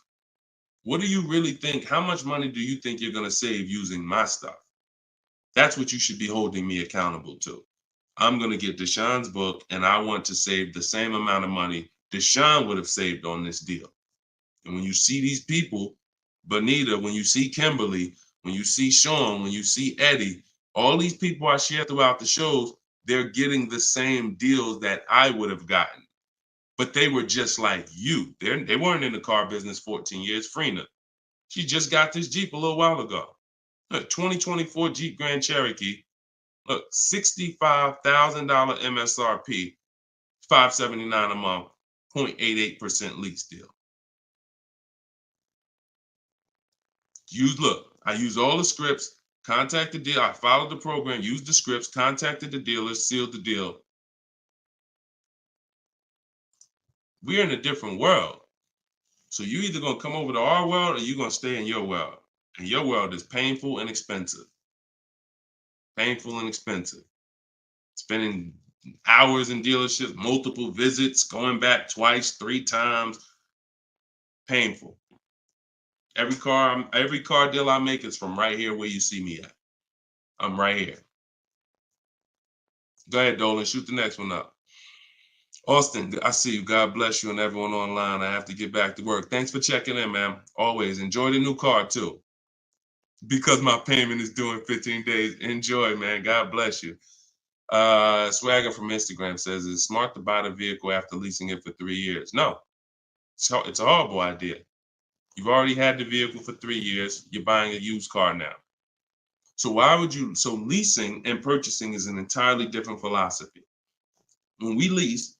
What do you really think? How much money do you think you're going to save using my stuff? That's what you should be holding me accountable to. I'm going to get Deshone's book, and I want to save the same amount of money Deshone would have saved on this deal. And when you see these people, Bonita, when you see Kimberly, when you see Sean, when you see Eddie, all these people I share throughout the shows, they're getting the same deals that I would have gotten. But they were just like you. They weren't in the car business 14 years. Frina, she just got this Jeep a little while ago. Look, 2024 Jeep Grand Cherokee. Look, $65,000 MSRP, $579 a month, 0.88% lease deal. I use all the scripts, contacted the dealer, I followed the program, used the scripts, contacted the dealer, sealed the deal. We're in a different world. So you either gonna come over to our world or you're gonna stay in your world. And your world is painful and expensive. Painful and expensive. Spending hours in dealerships, multiple visits, going back twice, 3 times. Painful. Every car deal I make is from right here where you see me at. I'm right here. Go ahead, Dolan, shoot the next one up. Austin, I see you. God bless you and everyone online. I have to get back to work. Thanks for checking in, man. Always enjoy the new car too. Because my payment is due in 15 days. Enjoy, man. God bless you. Swagger from Instagram says, is it smart to buy the vehicle after leasing it for 3 years? No, it's a horrible idea. You've already had the vehicle for 3 years. You're buying a used car now. So leasing and purchasing is an entirely different philosophy. When we lease,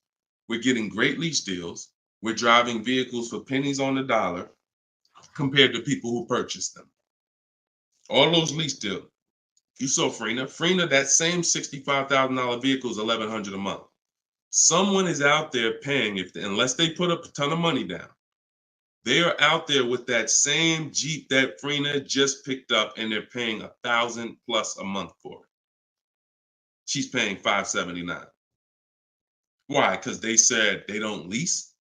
we're getting great lease deals. We're driving vehicles for pennies on the dollar compared to people who purchase them. All those lease deals. You saw Frina, that same $65,000 vehicle is $1,100 a month. Someone is out there paying, unless they put up a ton of money down, they are out there with that same Jeep that Frina just picked up and they're paying $1,000 plus a month for it. She's paying $579. Why? Because they said they don't lease?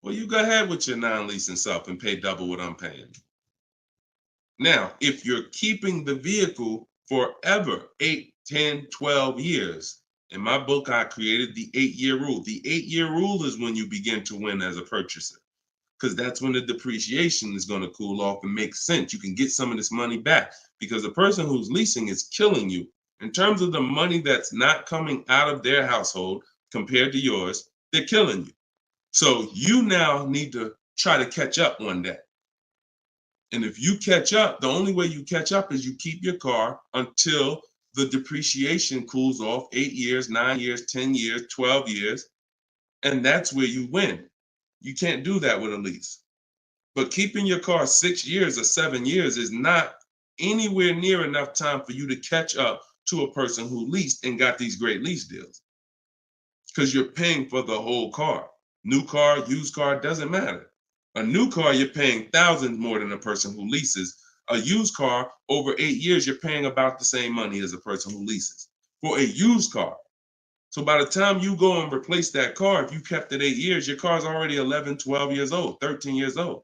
Well, you go ahead with your non-leasing stuff and pay double what I'm paying. Now, if you're keeping the vehicle forever, 8, 10, 12 years, in my book, I created the 8-year rule. The 8-year rule is when you begin to win as a purchaser, because that's when the depreciation is going to cool off and make sense. You can get some of this money back because the person who's leasing is killing you in terms of the money that's not coming out of their household compared to yours. They're killing you. So you now need to try to catch up one day. And if you catch up, the only way you catch up is you keep your car until the depreciation cools off 8 years, 9 years, 10 years, 12 years. And that's where you win. You can't do that with a lease. But keeping your car 6 years or 7 years is not anywhere near enough time for you to catch up to a person who leased and got these great lease deals. Because you're paying for the whole car. New car, used car, doesn't matter. A new car, you're paying thousands more than a person who leases. A used car, over 8 years, you're paying about the same money as a person who leases for a used car. So by the time you go and replace that car, if you kept it 8 years, your car's already 11, 12 years old, 13 years old.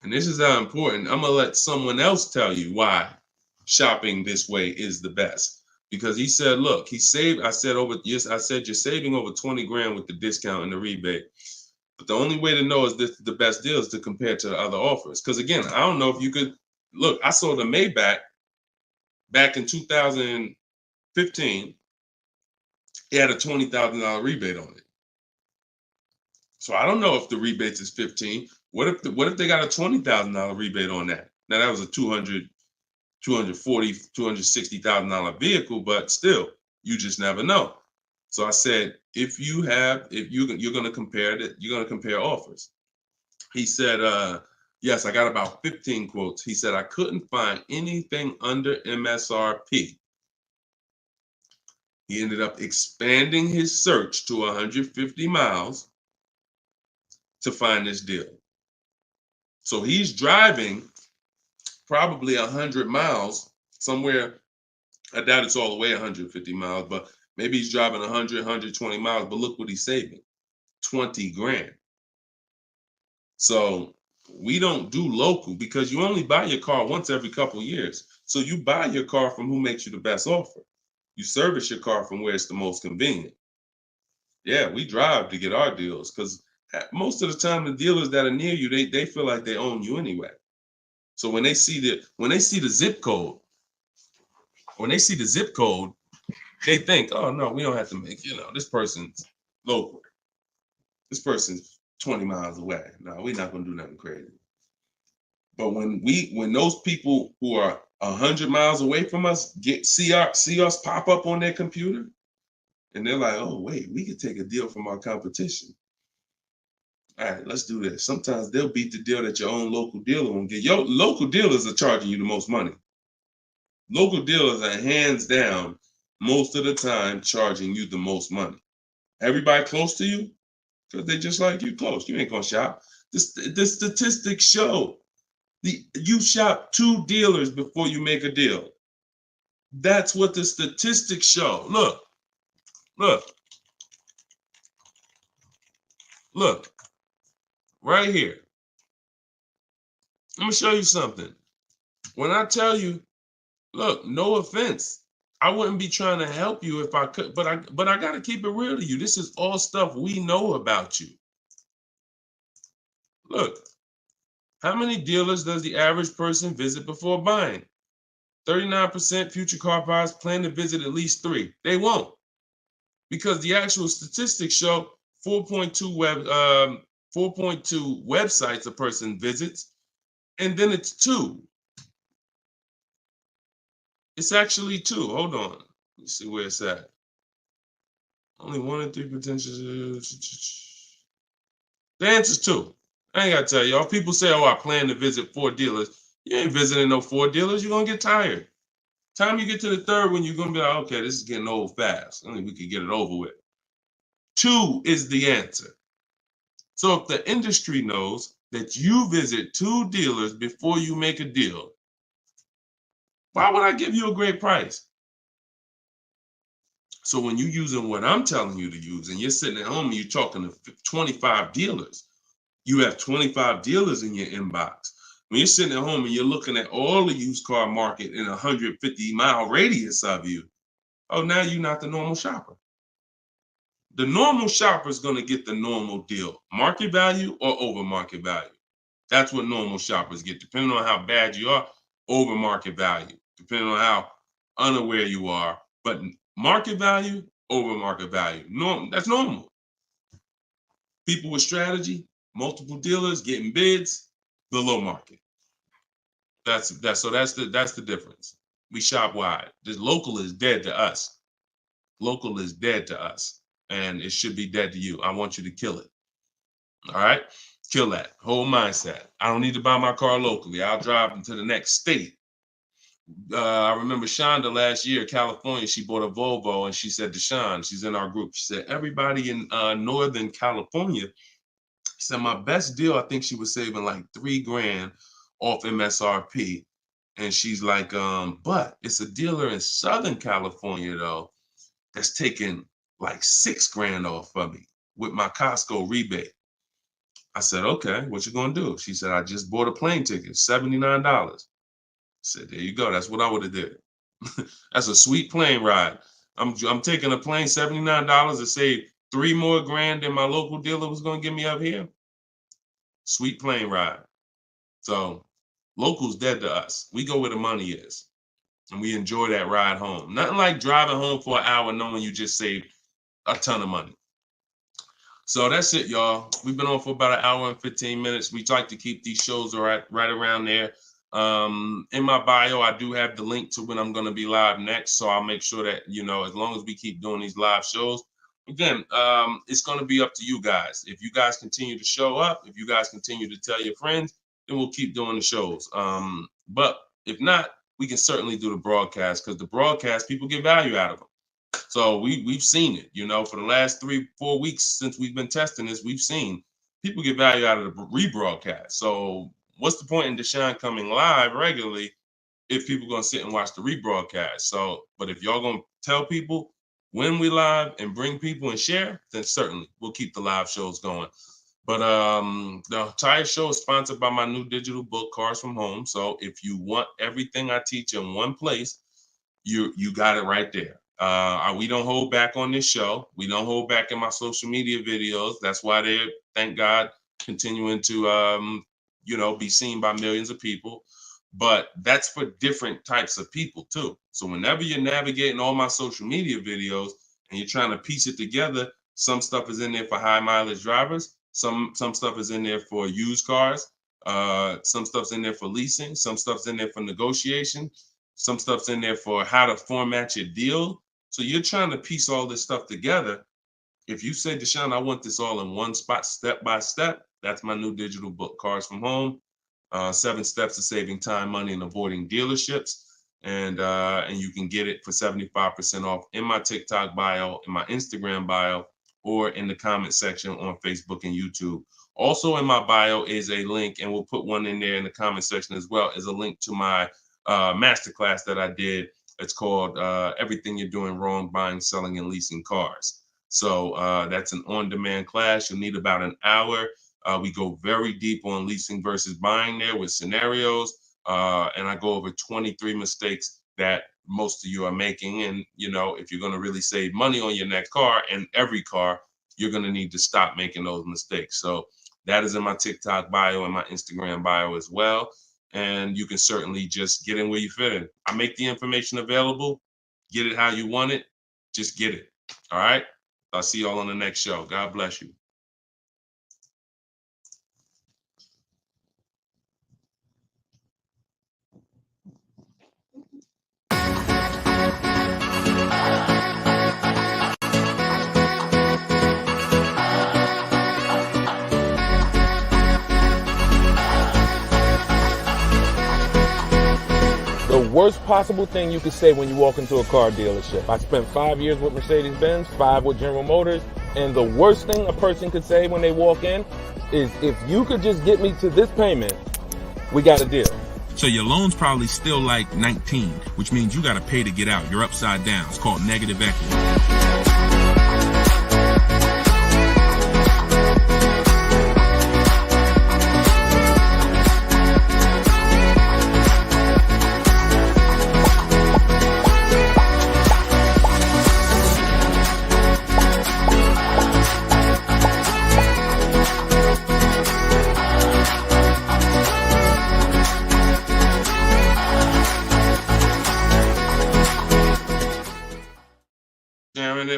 And this is how important. I'm gonna let someone else tell you why shopping this way is the best. Because he said, look, he saved. I said I said you're saving over 20 grand with the discount and the rebate. But the only way to know is this the best deal is to compare to the other offers. Because again, I don't know if you could look. I sold a Maybach back in 2015. It had a $20,000 rebate on it. So I don't know if the rebates is 15. What if they got a $20,000 rebate on that? Now that was a $260,000 vehicle, but still, you just never know. So I said, if you're going to compare it, you're going to compare offers. He said, yes, I got about 15 quotes. He said, I couldn't find anything under MSRP. He ended up expanding his search to 150 miles to find this deal. So he's driving probably 100 miles somewhere. I doubt it's all the way 150 miles, but maybe he's driving 100, 120 miles. But look what he's saving, 20 grand. So we don't do local because you only buy your car once every couple of years. So you buy your car from who makes you the best offer. You service your car from where it's the most convenient. Yeah, we drive to get our deals because most of the time the dealers that are near you, they feel like they own you anyway. So when they see the zip code, they think, oh no, we don't have to make, this person's local. This person's 20 miles away. No, we're not gonna do nothing crazy. But when those people who are 100 miles away from us see us pop up on their computer, and they're like, oh wait, we could take a deal from our competition. All right, let's do this. Sometimes they'll beat the deal that your own local dealer won't get. Your local dealers are charging you the most money. Local dealers are hands down most of the time charging you the most money. Everybody close to you, because they just like you close. You ain't gonna shop. The statistics show you shop 2 dealers before you make a deal. That's what the statistics show. Look, right here. Let me show you something. When I tell you, look, no offense, I wouldn't be trying to help you if I could, but I got to keep it real to you. This is all stuff we know about you. Look, how many dealers does the average person visit before buying? 39% future car buyers plan to visit at least 3. They won't, because the actual statistics show 4.2 websites a person visits, and then it's 2. It's actually 2. Hold on. Let's see where it's at. Only 1 in 3 potential. The answer's 2. I ain't got to tell y'all. People say, oh, I plan to visit 4 dealers. You ain't visiting no 4 dealers. You're going to get tired. Time you get to the 3rd one, you're going to be like, okay, this is getting old fast. I think we could get it over with. 2 is the answer. So if the industry knows that you visit 2 dealers before you make a deal, why would I give you a great price? So when you're using what I'm telling you to use and you're sitting at home and you're talking to 25 dealers, you have 25 dealers in your inbox. When you're sitting at home and you're looking at all the used car market in a 150-mile radius of you, oh, now you're not the normal shopper. The normal shopper is going to get the normal deal, market value or over market value. That's what normal shoppers get, depending on how bad you are, over market value, depending on how unaware you are. But market value, over market value. That's normal. People with strategy, multiple dealers getting bids, below market. That's the difference. We shop wide. This local is dead to us. Local is dead to us, and it should be dead to you. I want you to kill it. All right? Kill that whole mindset. I don't need to buy my car locally. I'll drive into the next state. I remember Shonda last year, California, she bought a Volvo and she said to Sean, she's in our group, she said, everybody in Northern California, she said, my best deal, I think she was saving like $3 grand off MSRP. And she's like, but it's a dealer in Southern California though, that's taking like $6 grand off of me with my Costco rebate. I said, okay, what you gonna do? She said, I just bought a plane ticket, $79. I said, there you go. That's what I would have did. That's a sweet plane ride. I'm taking a plane, $79 to save 3 more grand than my local dealer was gonna give me up here. Sweet plane ride. So local's dead to us. We go where the money is, and we enjoy that ride home. Nothing like driving home for an hour knowing you just saved a ton of money. So that's it, y'all. We've been on for about an hour and 15 minutes. We like to keep these shows right around there. In my bio, I do have the link to when I'm going to be live next. So I'll make sure that, as long as we keep doing these live shows, again, it's going to be up to you guys. If you guys continue to show up, if you guys continue to tell your friends, then we'll keep doing the shows. But if not, we can certainly do the broadcast, because the broadcast, people get value out of them. So we've seen it, for the last 3-4 weeks since we've been testing this, we've seen people get value out of the rebroadcast. So what's the point in Deshone coming live regularly if people are going to sit and watch the rebroadcast? So, but if y'all going to tell people when we live and bring people and share, then certainly we'll keep the live shows going. But the entire show is sponsored by my new digital book, Cars from Home. So if you want everything I teach in one place, you got it right there. We don't hold back on this show. We don't hold back in my social media videos. That's why they're, thank God, continuing to be seen by millions of people. But that's for different types of people too. So whenever you're navigating all my social media videos and you're trying to piece it together, some stuff is in there for high mileage drivers. Some stuff is in there for used cars. Some stuff's in there for leasing. Some stuff's in there for negotiation. Some stuff's in there for how to format your deal. So you're trying to piece all this stuff together. If you say, Deshone, I want this all in one spot, step by step, that's my new digital book, Cars from Home, 7 Steps to Saving Time, Money, and Avoiding Dealerships. And you can get it for 75% off in my TikTok bio, in my Instagram bio, or in the comment section on Facebook and YouTube. Also in my bio is a link, and we'll put one in there in the comment section as well, is a link to my masterclass that I did. It's called Everything You're Doing Wrong Buying, Selling, and Leasing Cars. So that's an on-demand class. You'll need about an hour. We go very deep on leasing versus buying there with scenarios. And I go over 23 mistakes that most of you are making. And, if you're going to really save money on your next car and every car, you're going to need to stop making those mistakes. So that is in my TikTok bio and my Instagram bio as well. And you can certainly just get in where you fit in. I make the information available. Get it how you want it. Just get it. All right. I'll see y'all on the next show. God bless you. The worst possible thing you could say when you walk into a car dealership. I spent 5 years with Mercedes-Benz, 5 with General Motors, and the worst thing a person could say when they walk in is, if you could just get me to this payment, we got a deal. So your loan's probably still like 19, which means you got to pay to get out. You're upside down. It's called negative equity.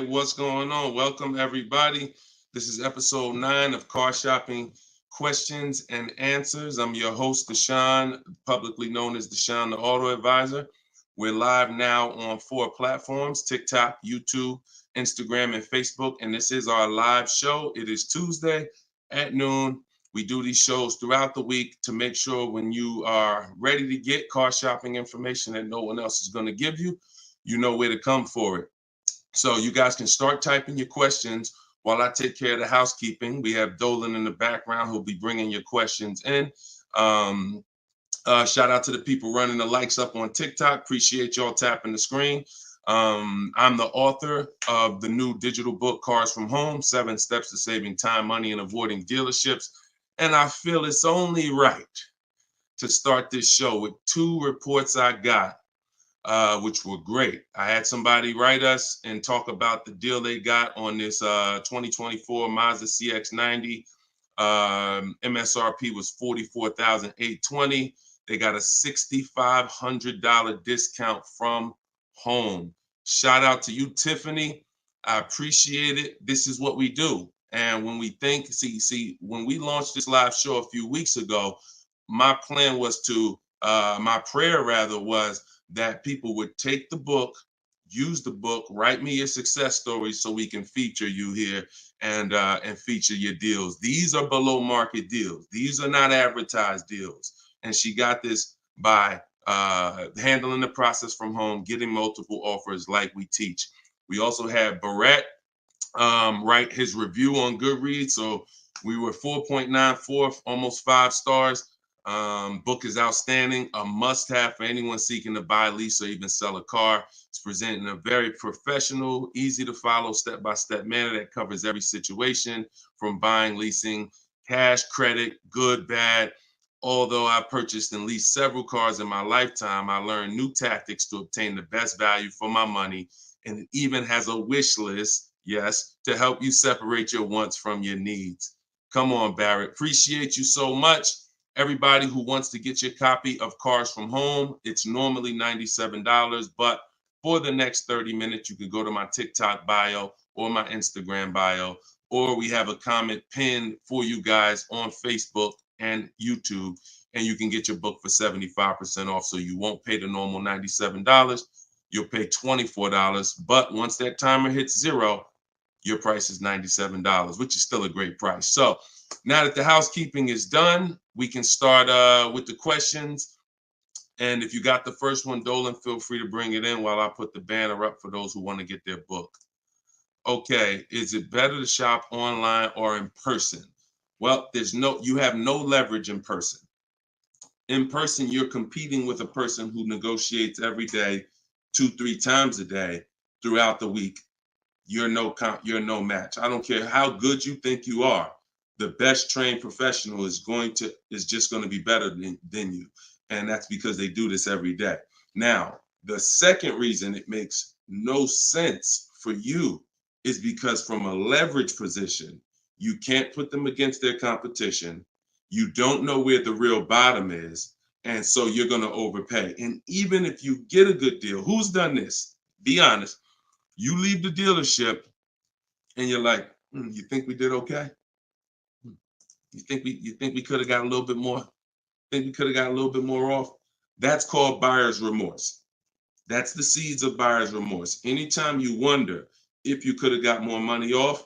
What's going on? Welcome, everybody. This is episode 9 of Car Shopping Questions and Answers. I'm your host, Deshone, publicly known as Deshone the Auto Advisor. We're live now on 4 platforms: TikTok, YouTube, Instagram, and Facebook. And this is our live show. It is Tuesday at noon. We do these shows throughout the week to make sure when you are ready to get car shopping information that no one else is going to give you, you know where to come for it. So you guys can start typing your questions while I take care of the housekeeping. We have Dolan in the background who'll be bringing your questions in. Shout out to the people running the likes up on TikTok. Appreciate y'all tapping the screen. I'm the author of the new digital book, Cars from Home, 7 Steps to Saving Time, Money, and Avoiding Dealerships. And I feel it's only right to start this show with two reports I got, which were great. I had somebody write us and talk about the deal they got on this 2024 Mazda CX-90. MSRP was $44,820. They got a $6,500 discount from home. Shout out to you, Tiffany. I appreciate it. This is what we do. And when we think, when we launched this live show a few weeks ago, my plan was my prayer rather was that people would take the book, use the book, write me your success stories so we can feature you here and feature your deals. These are below market deals. These are not advertised deals. And she got this by handling the process from home, getting multiple offers like we teach. We also had Barrett write his review on Goodreads. So we were 4.94, almost 5 stars. Book is outstanding, a must-have for anyone seeking to buy, lease, or even sell a car. It's presented in a very professional, easy-to-follow, step-by-step manner that covers every situation from buying, leasing, cash, credit, good, bad. Although I've purchased and leased several cars in my lifetime, I learned new tactics to obtain the best value for my money, and it even has a wish list, yes, to help you separate your wants from your needs. Come on, Barrett. Appreciate you so much. Everybody who wants to get your copy of Cars from Home, it's normally $97, but for the next 30 minutes, you can go to my TikTok bio or my Instagram bio, or we have a comment pinned for you guys on Facebook and YouTube, and you can get your book for 75% off. So you won't pay the normal $97. You'll pay $24. But once that timer hits 0, your price is $97, which is still a great price. So now that the housekeeping is done, we can start with the questions. And if you got the first one, Dolan, feel free to bring it in while I put the banner up for those who want to get their book. Okay, is it better to shop online or in person? Well, you have no leverage in person. In person, you're competing with a person who negotiates every day, 2-3 times a day throughout the week. You're no match. I don't care how good you think you are. The best trained professional is just going to be better than you. And that's because they do this every day. Now, the second reason it makes no sense for you is because from a leverage position, you can't put them against their competition. You don't know where the real bottom is. And so you're going to overpay. And even if you get a good deal, who's done this? Be honest. You leave the dealership and you're like, you think we did okay? You think we could have got a little bit more? Think we could have got a little bit more off? That's called buyer's remorse. That's the seeds of buyer's remorse. Anytime you wonder if you could have got more money off,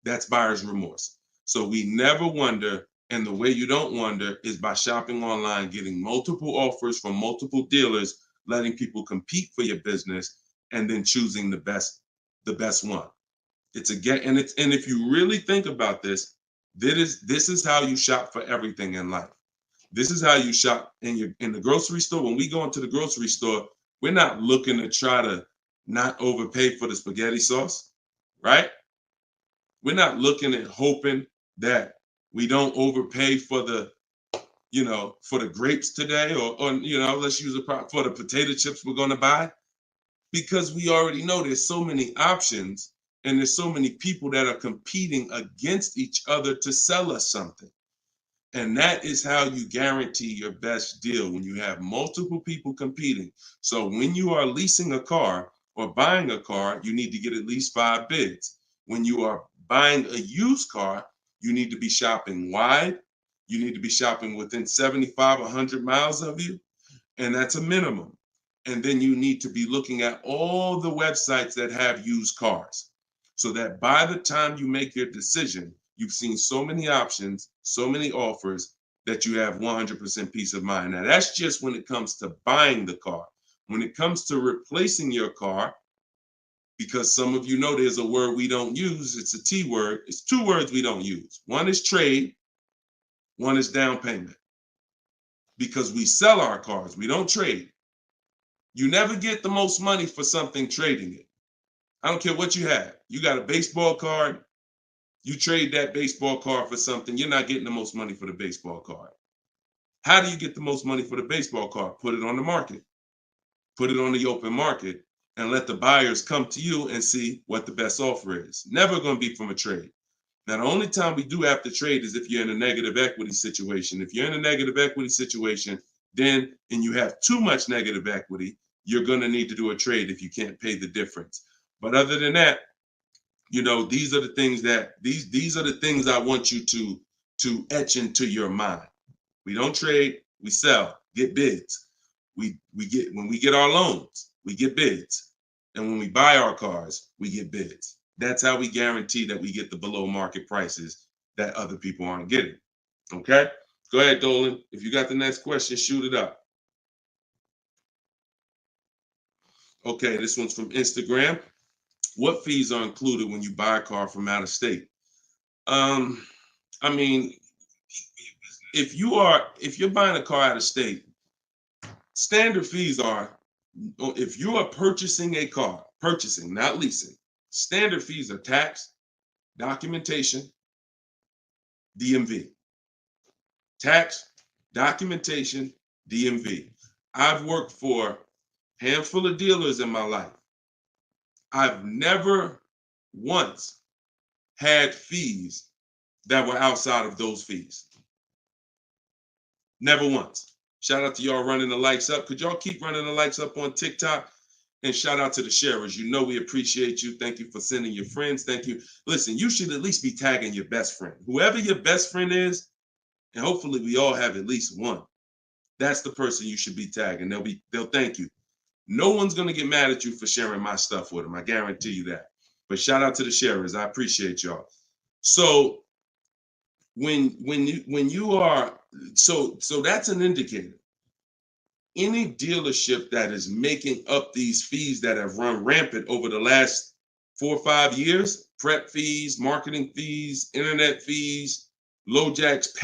that's buyer's remorse. So we never wonder, and the way you don't wonder is by shopping online, getting multiple offers from multiple dealers, letting people compete for your business, and then choosing the best one. And if you really think about this, this is how you shop for everything in life. This is how you shop in the grocery store. When we go into the grocery store, we're not looking to try to not overpay for the spaghetti sauce, right? We're not looking at hoping that we don't overpay for the grapes today, or let's use for the potato chips we're going to buy, because we already know there's so many options and there's so many people that are competing against each other to sell us something. And that is how you guarantee your best deal, when you have multiple people competing. So when you are leasing a car or buying a car, you need to get at least 5 bids. When you are buying a used car, you need to be shopping wide. You need to be shopping within 75, 100 miles of you. And that's a minimum. And then you need to be looking at all the websites that have used cars, so that by the time you make your decision, you've seen so many options, so many offers, that you have 100% peace of mind. Now, that's just when it comes to buying the car. When it comes to replacing your car, because some of you know there's a word we don't use, it's a T word. It's 2 words we don't use. One is trade, one is down payment. Because we sell our cars, we don't trade. You never get the most money for something trading it. I don't care what you have. You got a baseball card, You trade that baseball card for something, you're not getting the most money for the baseball card. How do you get the most money for the baseball card? Put it on the market. Put it on the open market and let the buyers come to you and see what the best offer is. Never going to be from a trade. Now, the only time we do have to trade is if you're in a negative equity situation. If you're in a negative equity situation, then, and you have too much negative equity, you're going to need to do a trade if you can't pay the difference. But other than that, you know, these are the things that these are the things I want you to etch into your mind. We don't trade, we sell, get bids. We get, when we get our loans, we get bids. And when we buy our cars, we get bids. That's how we guarantee that we get the below market prices that other people aren't getting. Okay? Go ahead, Dolan. If you got the next question, shoot it up. Okay, this one's from Instagram. What fees are included when you buy a car from out of state? I mean, if you're buying a car out of state, standard fees are, if you are purchasing a car, purchasing, not leasing, standard fees are tax, documentation, DMV. Tax, documentation, DMV. I've worked for a handful of dealers in my life. I've never once had fees that were outside of those fees. Never once. Shout out to y'all running the likes up. Could y'all keep running the likes up on TikTok? And shout out to the sharers. You know we appreciate you. Thank you for sending your friends. Thank you. Listen, you should at least be tagging your best friend. Whoever your best friend is, and hopefully we all have at least one. That's the person you should be tagging. They'll thank you. No one's gonna get mad at you for sharing my stuff with them. I guarantee you that. But shout out to the sharers. I appreciate y'all. So when you are, so that's an indicator. Any dealership that is making up these fees that have run rampant over the last 4 or 5 years, prep fees, marketing fees, internet fees, low jacks,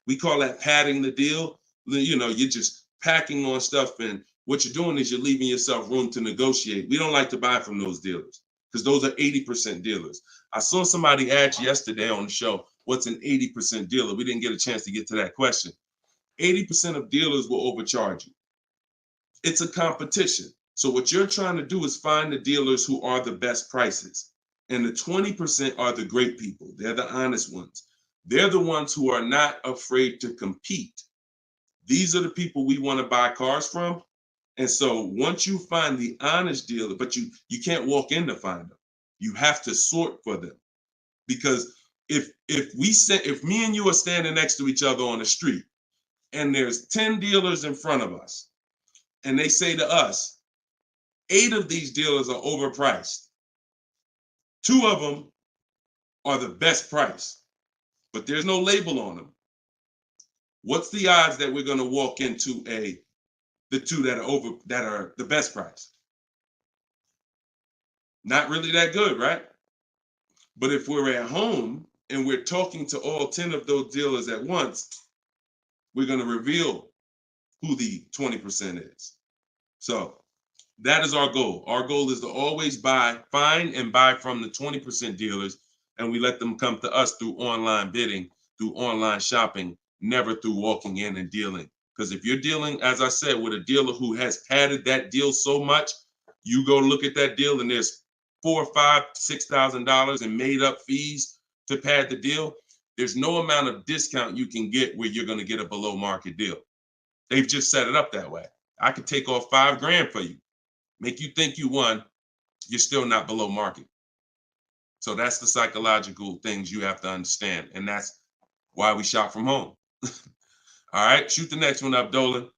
we call that padding the deal. You know, you're just packing on stuff, and what you're doing is you're leaving yourself room to negotiate. We don't like to buy from those dealers because those are 80% dealers. I saw somebody ask yesterday on the show, what's an 80% dealer? We didn't get a chance to get to that question. 80% of dealers will overcharge you. It's a competition. So what you're trying to do is find the dealers who are the best prices. And the 20% are the great people. They're the honest ones. They're the ones who are not afraid to compete. These are the people we want to buy cars from. And so once you find the honest dealer, but you can't walk in to find them. You have to sort for them. Because if me and you are standing next to each other on the street and there's 10 dealers in front of us, and they say to us, 8 of these dealers are overpriced. 2 of them are the best price, but there's no label on them. What's the odds that we're going to walk into the 2 that are the best price? Not really that good, right? But if we're at home and we're talking to all 10 of those dealers at once, we're going to reveal who the 20% is. So that is our goal. Our goal is to always find and buy from the 20% dealers, and we let them come to us through online bidding, through online shopping, never through walking in and dealing. Because if you're dealing, as I said, with a dealer who has padded that deal so much, you go look at that deal and there's $4,000, $5,000, $6,000 in made up fees to pad the deal. There's no amount of discount you can get where you're going to get a below market deal. They've just set it up that way. I could take off $5,000 for you, make you think you won. You're still not below market. So that's the psychological things you have to understand. And that's why we shop from home. All right, shoot the next one up, Dolan.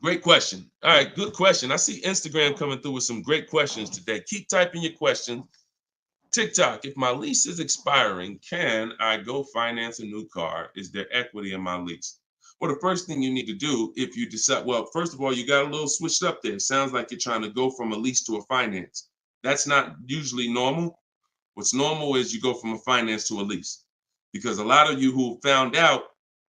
Great question. All right, good question. I see Instagram coming through with some great questions today. Keep typing your questions. TikTok, if my lease is expiring, can I go finance a new car? Is there equity in my lease? Well, the first thing you need to do if you decide, well, first of all, you got a little switched up there. It sounds like you're trying to go from a lease to a finance. That's not usually normal. What's normal is you go from a finance to a lease. Because a lot of you who found out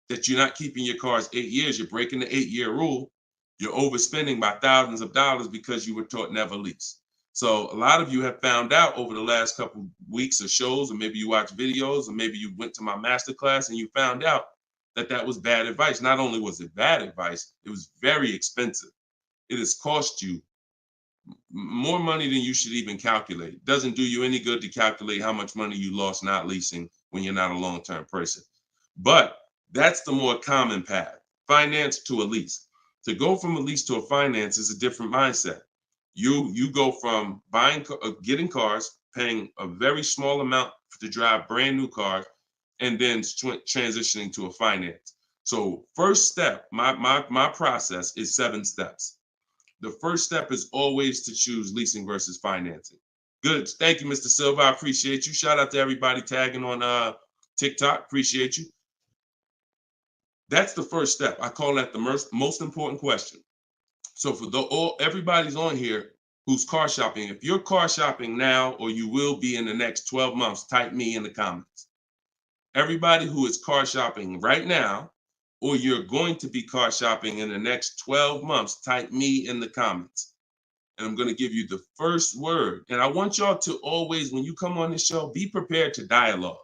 that you're not keeping your cars 8 years, you're breaking the 8-year rule, you're overspending by thousands of dollars because you were taught never lease. So a lot of you have found out over the last couple weeks of shows, or maybe you watch videos, or maybe you went to my masterclass and you found out that that was bad advice. Not only was it bad advice, it was very expensive. It has cost you more money than you should even calculate. It doesn't do you any good to calculate how much money you lost not leasing when you're not a long-term person. But that's the more common path, finance to a lease. To go from a lease to a finance is a different mindset. You go from getting cars, paying a very small amount to drive brand new cars, and then transitioning to a finance. So first step, my process is 7 steps. The first step is always to choose leasing versus financing. Good. Thank you, Mr. Silva. I appreciate you. Shout out to everybody tagging on TikTok. Appreciate you. That's the first step. I call that the most important question. So for everybody's on here who's car shopping, if you're car shopping now or you will be in the next 12 months, type me in the comments. Everybody who is car shopping right now, or you're going to be car shopping in the next 12 months, type me in the comments. And I'm going to give you the first word. And I want y'all to always, when you come on this show, be prepared to dialogue.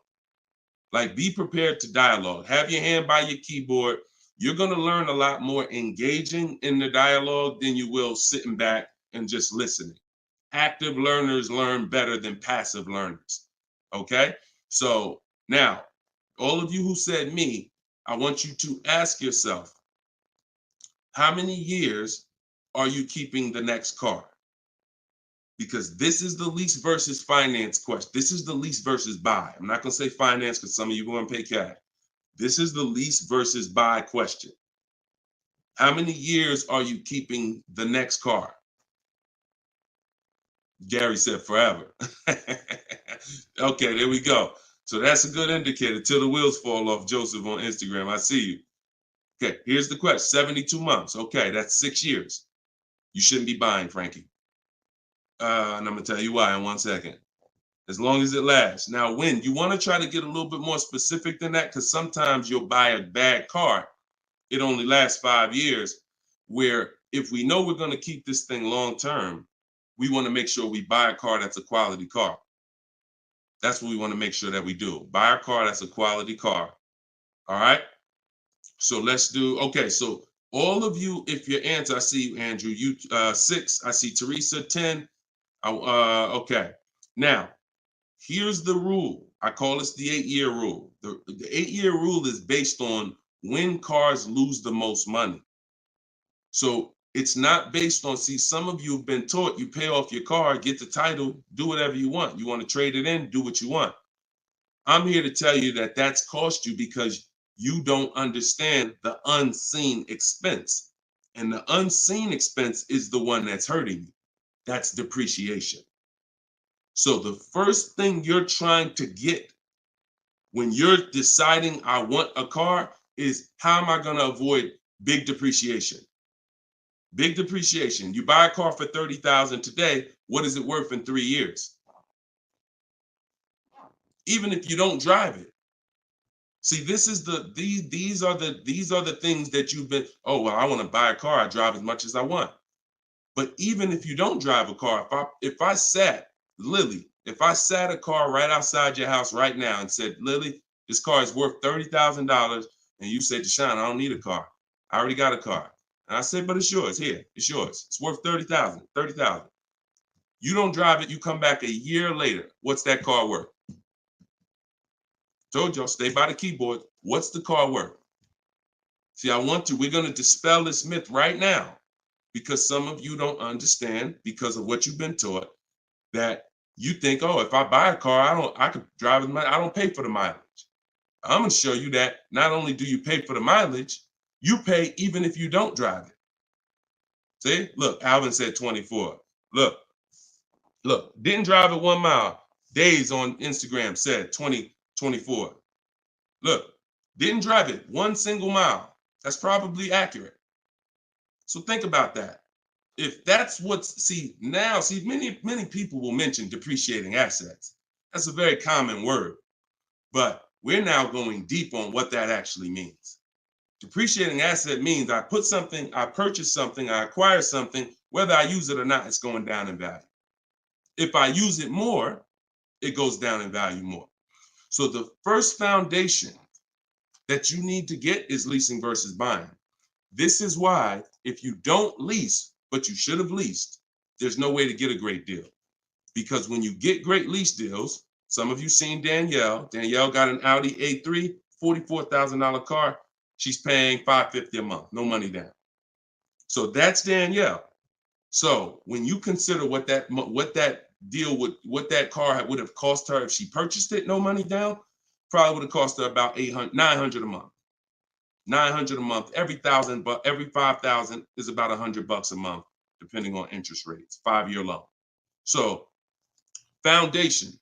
Like, be prepared to dialogue. Have your hand by your keyboard. You're going to learn a lot more engaging in the dialogue than you will sitting back and just listening. Active learners learn better than passive learners. Okay? So now, all of you who said me, I want you to ask yourself, how many years are you keeping the next car? Because this is the lease versus finance question. This is the lease versus buy. I'm not going to say finance because some of you are going to pay cash. This is the lease versus buy question. How many years are you keeping the next car? Gary said forever. Okay, there we go. So that's a good indicator till the wheels fall off, Joseph on Instagram. I see you. Okay, here's the question. 72 months. Okay, that's 6 years. You shouldn't be buying, Frankie. And I'm going to tell you why in 1 second. As long as it lasts. Now, when you want to try to get a little bit more specific than that, because sometimes you'll buy a bad car. It only lasts 5 years, where if we know we're going to keep this thing long term, we want to make sure we buy a car that's a quality car. That's what we want to make sure that we do. Buy a car that's a quality car. All right. So let's do, okay. So all of you, if your answer, I see you, Andrew, you 6, I see Teresa 10. Okay. Now, here's the rule. I call this the 8-year rule. The 8-year rule is based on when cars lose the most money. So it's not based on, see, some of you have been taught you pay off your car, get the title, do whatever you want. You want to trade it in, do what you want. I'm here to tell you that that's cost you because you don't understand the unseen expense. And the unseen expense is the one that's hurting you. That's depreciation. So the first thing you're trying to get when you're deciding I want a car is, how am I going to avoid big depreciation? Big depreciation. You buy a car for $30,000 today. What is it worth in 3 years? Even if you don't drive it. See, this is these are the things that you've been, oh, well, I want to buy a car. I drive as much as I want. But even if you don't drive a car, if I sat a car right outside your house right now and said, Lily, this car is worth $30,000, and you said, Deshone, I don't need a car. I already got a car. And I said, but it's yours. Here, it's yours. It's worth $30,000. You don't drive it. You come back a year later. What's that car worth? Told y'all, stay by the keyboard. What's the car worth? See, we're going to dispel this myth right now, because some of you don't understand, because of what you've been taught, that you think, oh, if I buy a car, I could drive it. I don't pay for the mileage. I'm going to show you that not only do you pay for the mileage, you pay even if you don't drive it. See, look, Alvin said 24. Look, didn't drive it 1 mile. Days on Instagram said 24. Look, didn't drive it 1 single mile. That's probably accurate. So think about that. If that's many people will mention depreciating assets. That's a very common word, but we're now going deep on what that actually means. Depreciating asset means I purchase something, I acquire something, whether I use it or not, it's going down in value. If I use it more, it goes down in value more. So the first foundation that you need to get is leasing versus buying. This is why if you don't lease, but you should have leased, there's no way to get a great deal. Because when you get great lease deals, some of you seen Danielle. Danielle got an Audi A3, $44,000 car. She's paying $550 a month, no money down. So that's Danielle. So when you consider what that car would have cost her if she purchased it, no money down, probably would have cost her about $900 a month. $900 a month. Every 1,000, but every 5,000 is about $100 a month, depending on interest rates. 5-year loan. So foundation.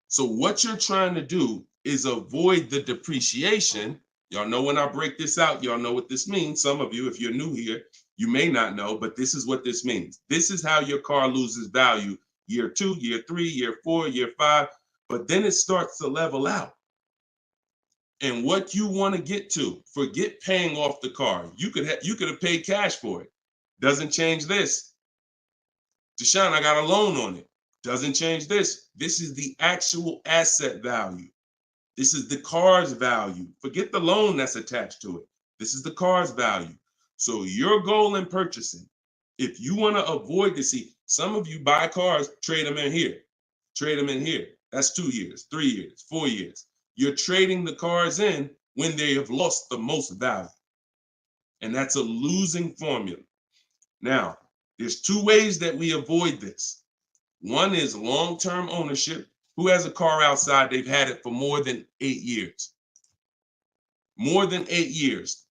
So what you're trying to do is avoid the depreciation. Y'all know when I break this out, y'all know what this means. Some of you, if you're new here, you may not know, but this is what this means. This is how your car loses value year 2, year 3, year 4, year 5, but then it starts to level out. And what you want to get to, forget paying off the car. You could have paid cash for it. Doesn't change this. Deshone, I got a loan on it. Doesn't change this. This is the actual asset value. This is the car's value. Forget the loan that's attached to it. This is the car's value. So your goal in purchasing, if you want to avoid this, see, some of you buy cars, trade them in here. Trade them in here. That's 2 years, 3 years, 4 years. You're trading the cars in when they have lost the most value. And that's a losing formula. Now, there's 2 ways that we avoid this. One is long-term ownership. Who has a car outside? They've had it for more than 8 years. More than 8 years.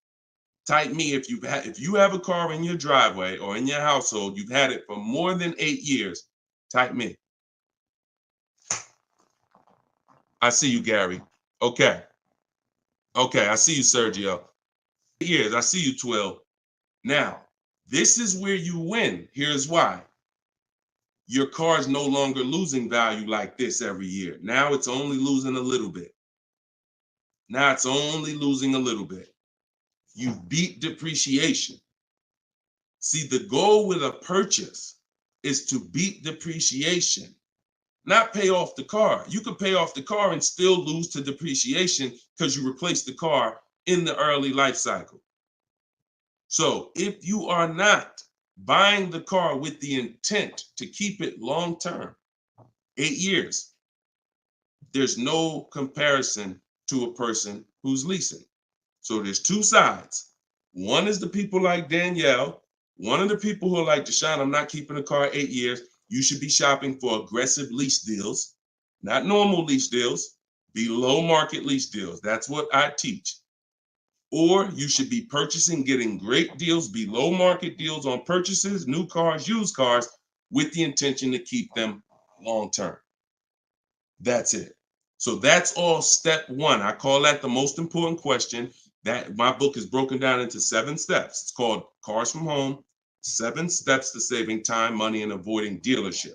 Type me if you have a car in your driveway or in your household, you've had it for more than 8 years. Type me. I see you, Gary. Okay. Okay, I see you, Sergio. 8 years. I see you, 12. Now, this is where you win. Here's why. Your car is no longer losing value like this every year. Now it's only losing a little bit. Now it's only losing a little bit. You beat depreciation. See, the goal with a purchase is to beat depreciation, not pay off the car. You could pay off the car and still lose to depreciation because you replaced the car in the early life cycle. So if you are not buying the car with the intent to keep it long term, 8 years, there's no comparison to a person who's leasing. So there's 2 sides. One is the people like Danielle. One of the people who are like, Deshone, I'm not keeping a car 8 years. You should be shopping for aggressive lease deals, not normal lease deals, below market lease deals. That's what I teach. Or you should be purchasing, getting great deals, below market deals on purchases, new cars, used cars, with the intention to keep them long term. That's it. So that's all step 1. I call that the most important question. That my book is broken down into 7 steps. It's called Cars from Home, 7 Steps to Saving Time, Money, and Avoiding Dealership.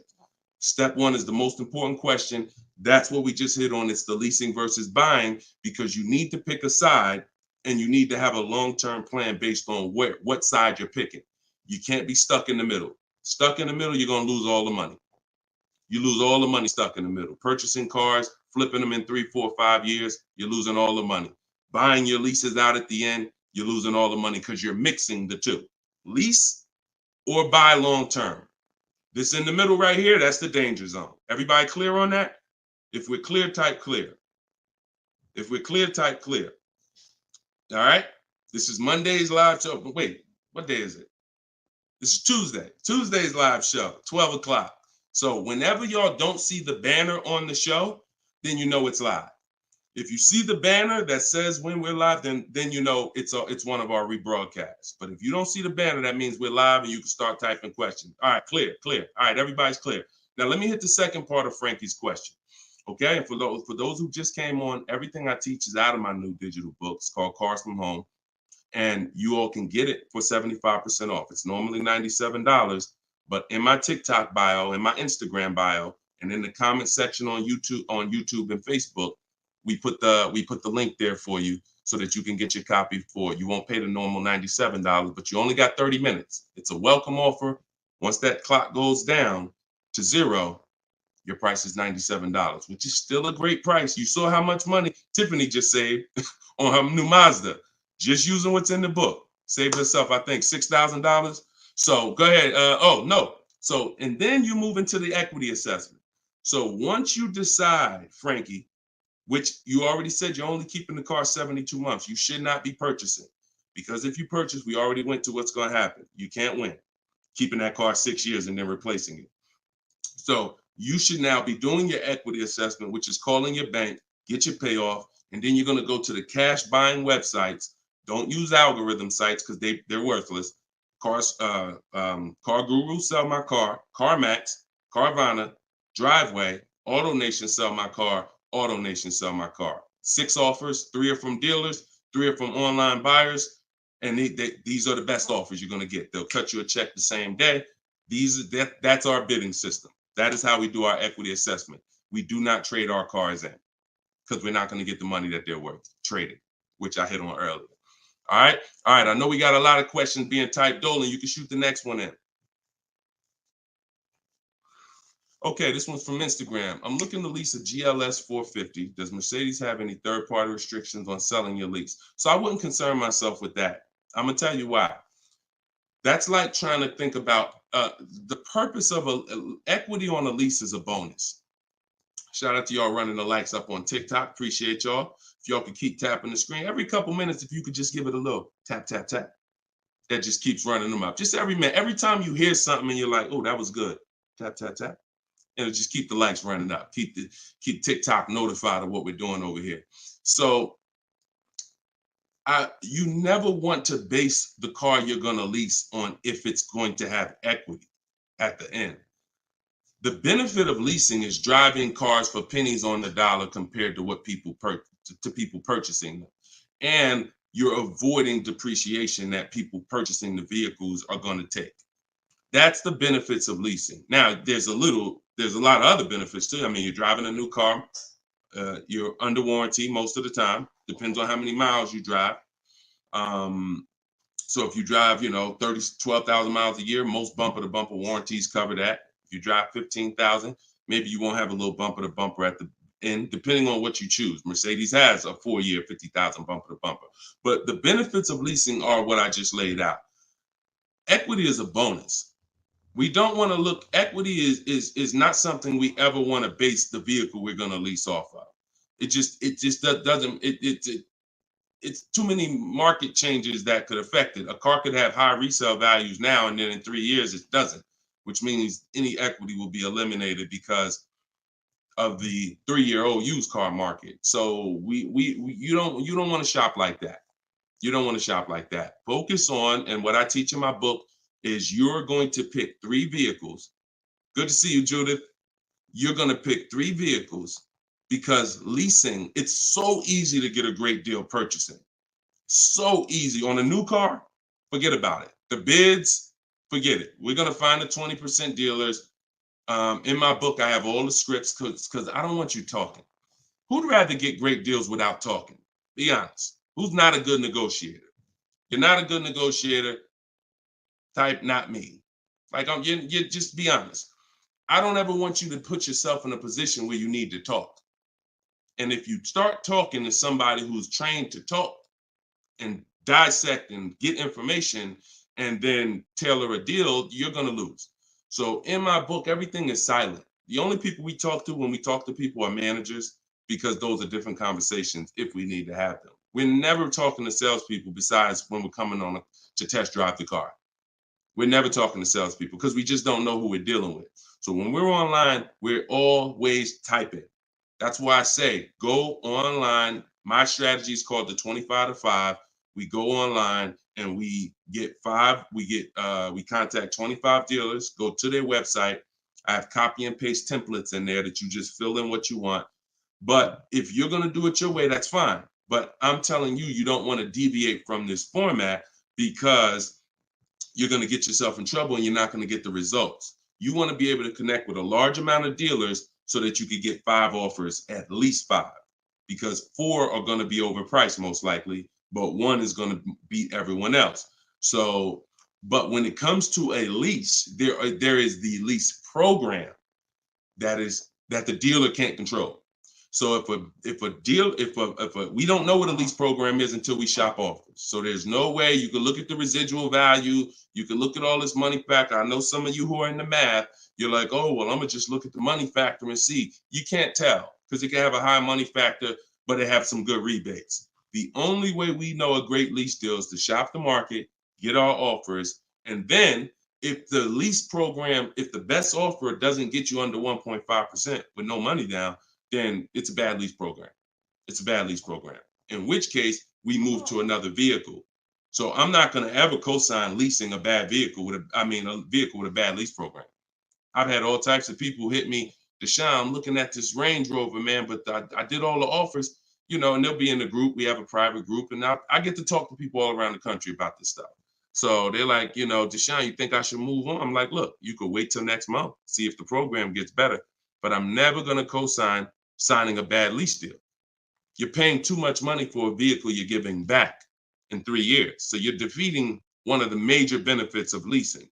Step 1 is the most important question. That's what we just hit on. It's the leasing versus buying, because you need to pick a side and you need to have a long-term plan based on what side you're picking. You can't be stuck in the middle. Stuck in the middle, you're going to lose all the money. You lose all the money stuck in the middle. Purchasing cars, flipping them in 3, 4, 5 years, you're losing all the money. Buying your leases out at the end, you're losing all the money because you're mixing the 2. Lease or buy long-term. This in the middle right here, that's the danger zone. Everybody clear on that? If we're clear, type clear. If we're clear, type clear. All right? This is Monday's live show. But wait, what day is it? This is Tuesday. Tuesday's live show, 12 o'clock. So whenever y'all don't see the banner on the show, then you know it's live. If you see the banner that says when we're live, then you know it's one of our rebroadcasts. But if you don't see the banner, that means we're live and you can start typing questions. All right, clear. All right, everybody's clear. Now let me hit the second part of Frankie's question. Okay, and for those who just came on, everything I teach is out of my new digital book. It's called Cars from Home, and you all can get it for 75% off. It's normally $97, but in my TikTok bio, in my Instagram bio, and in the comment section on YouTube and Facebook, we put the link there for you so that you can get your copy for it. You won't pay the normal $97, but you only got 30 minutes. It's a welcome offer. Once that clock goes down to 0, Your price is $97, which is still a great price. You saw how much money Tiffany just saved on her new Mazda, just using what's in the book. Saved herself, I think, $6,000. So go ahead. Oh, no. So, and then you move into the equity assessment. So once you decide, Frankie, which you already said you're only keeping the car 72 months, you should not be purchasing. Because if you purchase, we already went to what's going to happen. You can't win keeping that car 6 years and then replacing it. So you should now be doing your equity assessment, which is calling your bank, get your payoff, and then you're going to go to the cash buying websites. Don't use algorithm sites because they're worthless. Car Guru, Sell My Car, CarMax, Carvana, Driveway, AutoNation, Sell My Car, AutoNation, Sell My Car. 6 offers, 3 are from dealers, 3 are from online buyers, and these are the best offers you're going to get. They'll cut you a check the same day. That's our bidding system. That is how we do our equity assessment. We do not trade our cars in because we're not going to get the money that they're worth traded, which I hit on earlier. All right. I know we got a lot of questions being typed. Dolan, you can shoot the next one in. Okay, this one's from Instagram. I'm looking to lease a GLS 450. Does Mercedes have any third-party restrictions on selling your lease? So I wouldn't concern myself with that. I'm going to tell you why. That's like trying to think about the purpose of equity on a lease is a bonus. Shout out to y'all running the likes up on TikTok. Appreciate y'all. If y'all could keep tapping the screen every couple minutes, if you could just give it a little tap, tap, tap. That just keeps running them up. Just every minute. Every time you hear something and you're like, oh, that was good. Tap, tap, tap. And it'll just keep the likes running up. Keep TikTok notified of what we're doing over here. So you never want to base the car you're going to lease on if it's going to have equity at the end. The benefit of leasing is driving cars for pennies on the dollar compared to what people purchasing them. And you're avoiding depreciation that people purchasing the vehicles are going to take. That's the benefits of leasing. Now, there's a lot of other benefits too. I mean, you're driving a new car. You're under warranty most of the time. Depends on how many miles you drive. So if you drive, 12,000 miles a year, most bumper-to-bumper warranties cover that. If you drive 15,000, maybe you won't have a little bumper-to-bumper at the end, depending on what you choose. Mercedes has a 4-year 50,000 bumper-to-bumper. But the benefits of leasing are what I just laid out. Equity is a bonus. We don't want to look, equity is not something we ever want to base the vehicle we're going to lease off of. It's too many market changes that could affect it. A car could have high resale values now, and then in 3 years it doesn't, which means any equity will be eliminated because of the 3-year-old used car market. So you don't want to shop like that. You don't want to shop like that. Focus on, and what I teach in my book is you're going to pick 3 vehicles. Good to see you, Judith. You're going to pick 3 vehicles because leasing, it's so easy to get a great deal purchasing. So easy. On a new car, forget about it. The bids, forget it. We're going to find the 20% dealers. In my book, I have all the scripts because I don't want you talking. Who'd rather get great deals without talking? Be honest. Who's not a good negotiator? You're not a good negotiator. Type not me. Like you just be honest. I don't ever want you to put yourself in a position where you need to talk. And if you start talking to somebody who's trained to talk and dissect and get information and then tailor a deal, you're going to lose. So in my book, everything is silent. The only people we talk to when we talk to people are managers, because those are different conversations if we need to have them. We're never talking to salespeople besides when we're coming on to test drive the car. We're never talking to salespeople because we just don't know who we're dealing with. So when we're online, we're always typing. That's why I say go online. My strategy is called the 25 to 5. We go online and we contact 25 dealers, go to their website. I have copy and paste templates in there that you just fill in what you want. But if you're going to do it your way, that's fine. But I'm telling you, you don't want to deviate from this format because you're going to get yourself in trouble and you're not going to get the results. You want to be able to connect with a large amount of dealers so that you could get 5 offers, at least 5, because 4 are going to be overpriced most likely, but 1 is going to beat everyone else. So, but when it comes to a lease, there is the lease program that is that the dealer can't control. So we don't know what a lease program is until we shop offers. So there's no way you can look at the residual value. You can look at all this money factor. I know some of you who are in the math, you're like, oh, well, I'm gonna just look at the money factor and see. You can't tell because it can have a high money factor, but it have some good rebates. The only way we know a great lease deal is to shop the market, get our offers, and then if the lease program, if the best offer doesn't get you under 1.5% with no money down, then it's a bad lease program. It's a bad lease program. In which case, we move to another vehicle. So I'm not going to ever co-sign leasing a bad vehicle a vehicle with a bad lease program. I've had all types of people hit me, Deshone, I'm looking at this Range Rover, man, but I did all the offers, and they'll be in the group. We have a private group, and I get to talk to people all around the country about this stuff. So they're like, Deshone, you think I should move on? I'm like, look, you could wait till next month, see if the program gets better. But I'm never going to co-sign signing a bad lease deal. You're paying too much money for a vehicle you're giving back in 3 years. So you're defeating one of the major benefits of leasing.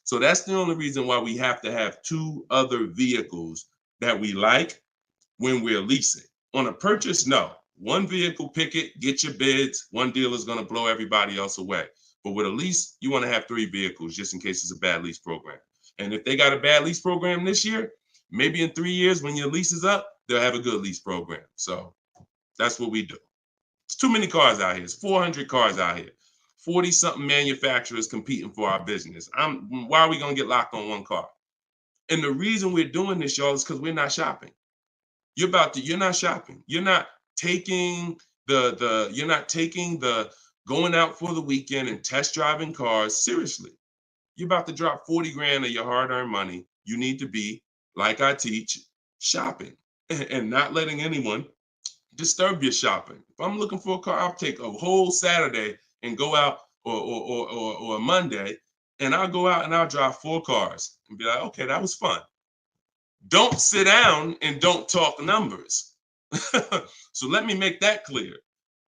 So that's the only reason why we have to have 2 other vehicles that we like when we're leasing. On a purchase, no. One vehicle, pick it, get your bids. One dealer is going to blow everybody else away. But with a lease, you want to have 3 vehicles just in case it's a bad lease program. And if they got a bad lease program this year, maybe in 3 years when your lease is up, they'll have a good lease program. So that's what we do. It's too many cars out here. It's 400 cars out here. 40-something manufacturers competing for our business. Why are we going to get locked on one car? And the reason we're doing this, y'all, is because we're not shopping. You're not shopping. You're not taking the going out for the weekend and test driving cars seriously. You're about to drop 40 grand of your hard-earned money. You need to be, like I teach, shopping and not letting anyone disturb your shopping. If I'm looking for a car, I'll take a whole Saturday and go out or a Monday, and I'll go out and I'll drive 4 cars and be like, okay, that was fun. Don't sit down and don't talk numbers. So let me make that clear.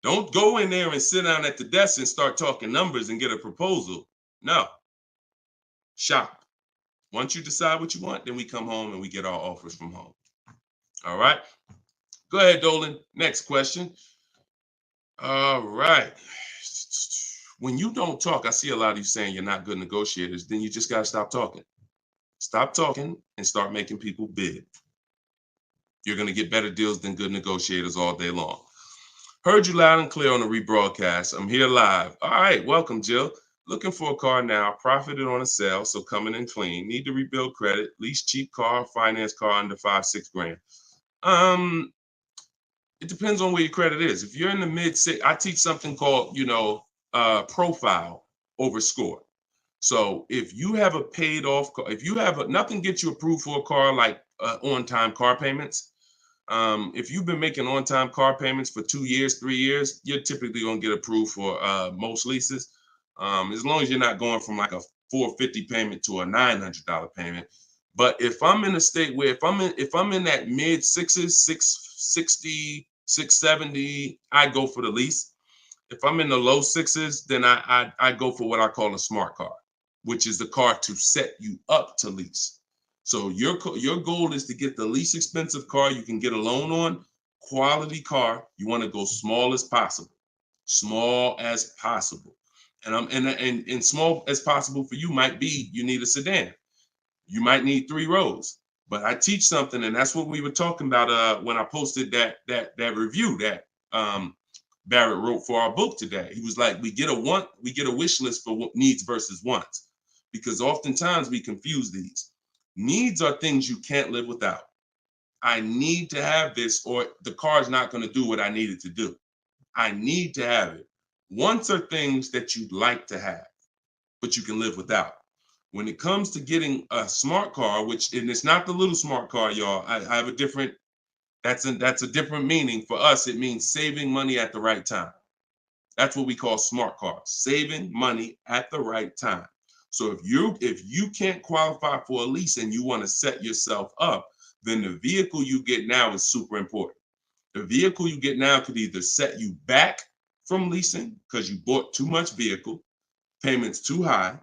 Don't go in there and sit down at the desk and start talking numbers and get a proposal. No. Shop. Once you decide what you want, then we come home and we get our offers from home. All right. Go ahead, Dolan. Next question. All right. When you don't talk, I see a lot of you saying you're not good negotiators. Then you just got to stop talking. Stop talking and start making people bid. You're going to get better deals than good negotiators all day long. Heard you loud and clear on the rebroadcast. I'm here live. All right. Welcome, Jill. Looking for a car now. Profited on a sale, so coming in clean. Need to rebuild credit. Lease cheap car, finance car under 5-6 grand. It depends on where your credit is. If you're in the mid-6, I teach something called, profile over score. So if you have a paid off car, if you have nothing gets you approved for a car like on-time car payments. If you've been making on-time car payments for 2 years, 3 years, you're typically going to get approved for most leases. As long as you're not going from like a $450 payment to a $900 payment. But if I'm in a state where if I'm in that mid 6s, 660, 670, I go for the lease. If I'm in the low 6s, then I go for what I call a smart car, which is the car to set you up to lease. So your goal is to get the least expensive car you can get a loan on, quality car. You want to go small as possible. Small as possible. And small as possible for you might be you need a sedan. You might need 3 rows. But I teach something, and that's what we were talking about when I posted that review that Barrett wrote for our book today. He was like, we get a wish list for needs versus wants, because oftentimes we confuse these. Needs are things you can't live without. I need to have this, or the car's not going to do what I need it to do. I need to have it. Wants are things that you'd like to have, but you can live without. When it comes to getting a smart car, and it's not the little smart car, y'all. I have a different. That's a different meaning for us. It means saving money at the right time. That's what we call smart cars. Saving money at the right time. So if you can't qualify for a lease and you want to set yourself up, then the vehicle you get now is super important. The vehicle you get now could either set you back from leasing because you bought too much vehicle, payments too high.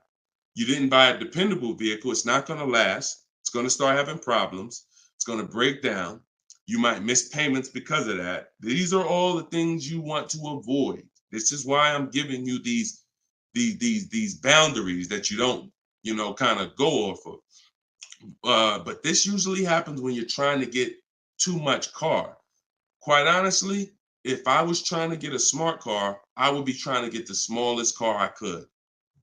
You didn't buy a dependable vehicle. It's not going to last. It's going to start having problems. It's It's going to break down. You might miss payments because of that. These are all the things you want to avoid. This is why I'm giving you these boundaries that you don't, kind of go off of. But this usually happens when you're trying to get too much car. Quite honestly, if I was trying to get a smart car, I would be trying to get the smallest car I could,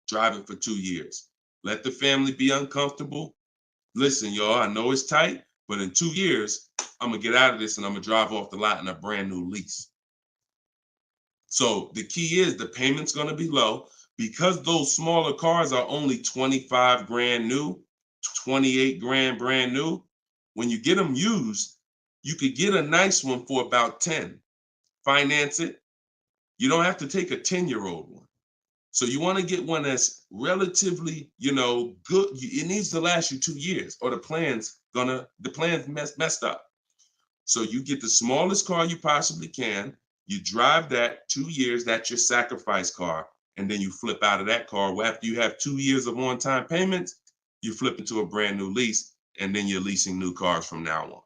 drive it for 2 years. Let the family be uncomfortable. Listen, y'all, I know it's tight, but in 2 years, I'm going to get out of this and I'm going to drive off the lot in a brand new lease. So the key is the payment's going to be low because those smaller cars are only 25 grand new, 28 grand brand new. When you get them used, you could get a nice one for about 10. Finance it. You don't have to take a 10-year-old one. So you want to get one that's relatively, good. It needs to last you 2 years or the plan's messed up. So you get the smallest car you possibly can. You drive that 2 years, that's your sacrifice car. And then you flip out of that car. Well, after you have 2 years of on-time payments, you flip into a brand new lease, and then you're leasing new cars from now on.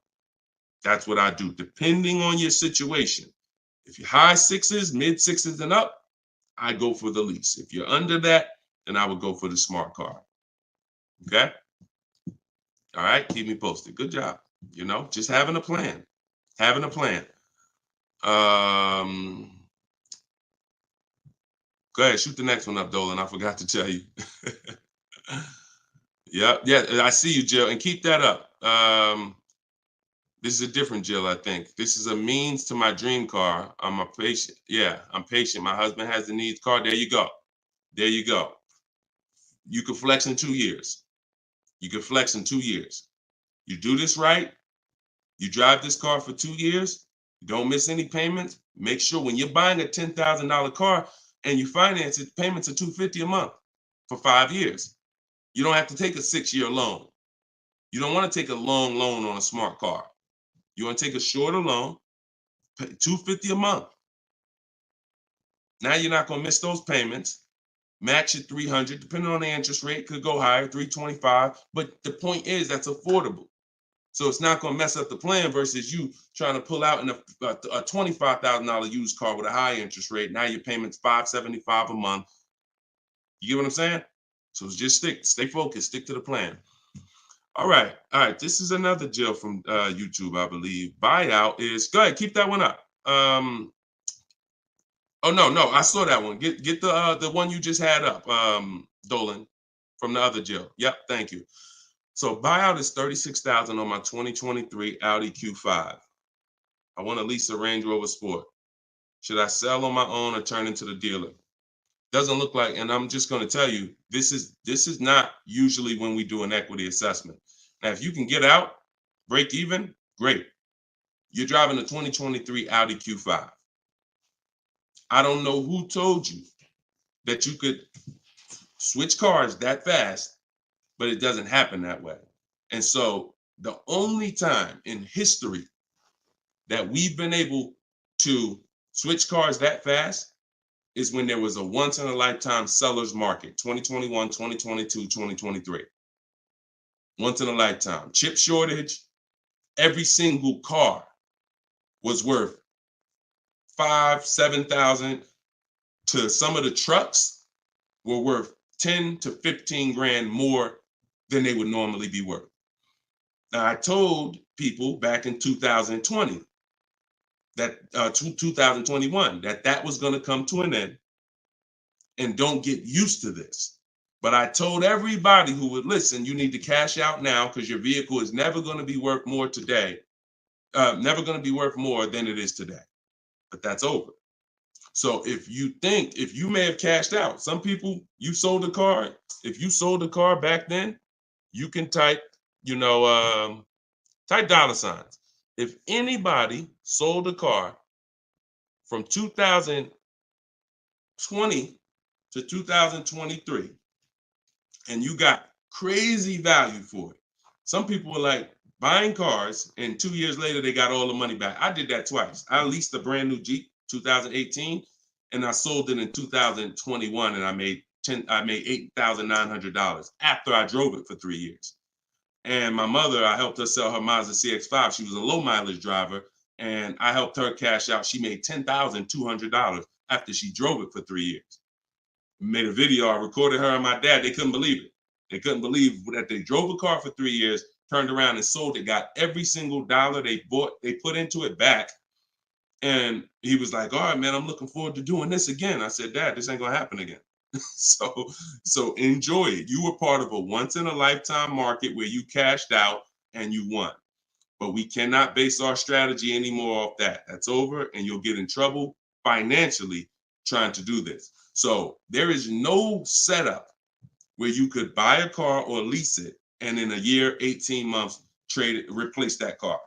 That's what I do, depending on your situation. If you're high sixes, mid sixes and up, I go for the lease. If you're under that, then I would go for the smart car. Okay? All right, keep me posted. Good job. Just having a plan. Having a plan. Go ahead, shoot the next one up, Dolan. I forgot to tell you. Yeah, I see you, Jill, and keep that up. This is a different Jill, I think. This is a means to my dream car. I'm a patient. Yeah, I'm patient. My husband has the needs car. There you go. There you go. You can flex in 2 years. You can flex in 2 years. You do this right. You drive this car for 2 years. You don't miss any payments. Make sure when you're buying a $10,000 car and you finance it, payments are $250 a month for 5 years. You don't have to take a 6-year loan. You don't want to take a long loan on a smart car. You want to take a shorter loan, pay $250 a month. Now you're not going to miss those payments. Match it $300, depending on the interest rate, could go higher, $325. But the point is that's affordable. So it's not going to mess up the plan versus you trying to pull out in a $25,000 used car with a high interest rate. Now your payment's $575 a month. You get what I'm saying? So just stay focused, stick to the plan. All right. This is another Jill from YouTube, I believe. Buyout is, go ahead, keep that one up. Oh no, I saw that one. Get the one you just had up, Dolan, from the other Jill. Yep, thank you. So buyout is $36,000 on my 2023 Audi Q5. I want to lease a Range Rover Sport. Should I sell on my own or turn into the dealer? Doesn't look like, and I'm just going to tell you, this is not usually when we do an equity assessment. Now, if you can get out, break even, great. You're driving a 2023 Audi Q5. I don't know who told you that you could switch cars that fast, but it doesn't happen that way. And so the only time in history that we've been able to switch cars that fast is when there was a once in a lifetime seller's market, 2021, 2022, 2023. Once in a lifetime. Chip shortage, every single car was worth 7,000 to some of the trucks were worth 10 to 15 grand more than they would normally be worth. Now, I told people back in 2020 that 2021 that was going to come to an end, and don't get used to this. But I told everybody who would listen, you need to cash out now because your vehicle is never going to be worth more today, never going to be worth more than it is today. But that's over. So if you may have cashed out, some people, you sold a car. If you sold a car back then, you can type, type dollar signs. If anybody sold a car from 2020 to 2023, and you got crazy value for it. Some people were like buying cars, and 2 years later, they got all the money back. I did that twice. I leased a brand new Jeep, 2018, and I sold it in 2021, and I made $8,900 after I drove it for 3 years. And my mother, I helped her sell her Mazda CX-5. She was a low mileage driver, and I helped her cash out. She made $10,200 after she drove it for 3 years. Made a video. I recorded her and my dad. They couldn't believe it. They couldn't believe that they drove a car for 3 years, turned around and sold it, got every single dollar they put into it back. And he was like, all right, man, I'm looking forward to doing this again. I said, Dad, this ain't gonna happen again. So enjoy it. You were part of a once in a lifetime market where you cashed out and you won. But we cannot base our strategy anymore off that. That's over, and you'll get in trouble financially trying to do this. So there is no setup where you could buy a car or lease it and in a year, 18 months, replace that car.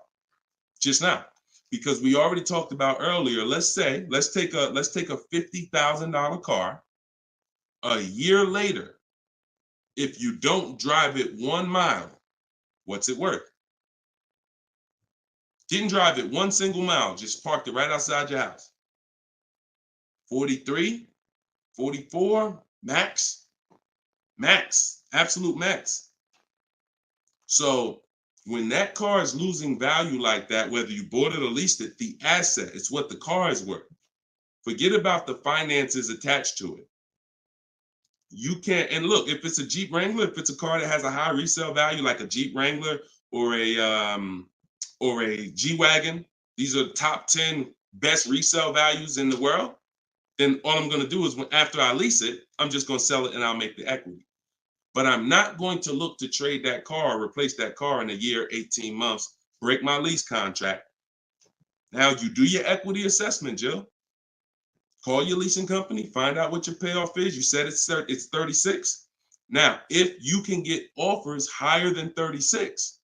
Just not. Because we already talked about earlier, let's take a $50,000 car. A year later, if you don't drive it 1 mile, what's it worth? Didn't drive it 1 single mile, just parked it right outside your house. 43, 44, max, absolute max. So when that car is losing value like that, whether you bought it or leased it, the asset, it's what the car is worth. Forget about the finances attached to it. You can't, and look, if it's a Jeep Wrangler, if it's a car that has a high resale value, like a Jeep Wrangler or a G-Wagon, these are top 10 best resale values in the world, then all I'm going to do is after I lease it, I'm just going to sell it and I'll make the equity. But I'm not going to look to trade that car or replace that car in a year, 18 months, break my lease contract. Now you do your equity assessment, Jill. Call your leasing company, find out what your payoff is. You said it's 36. Now, if you can get offers higher than 36,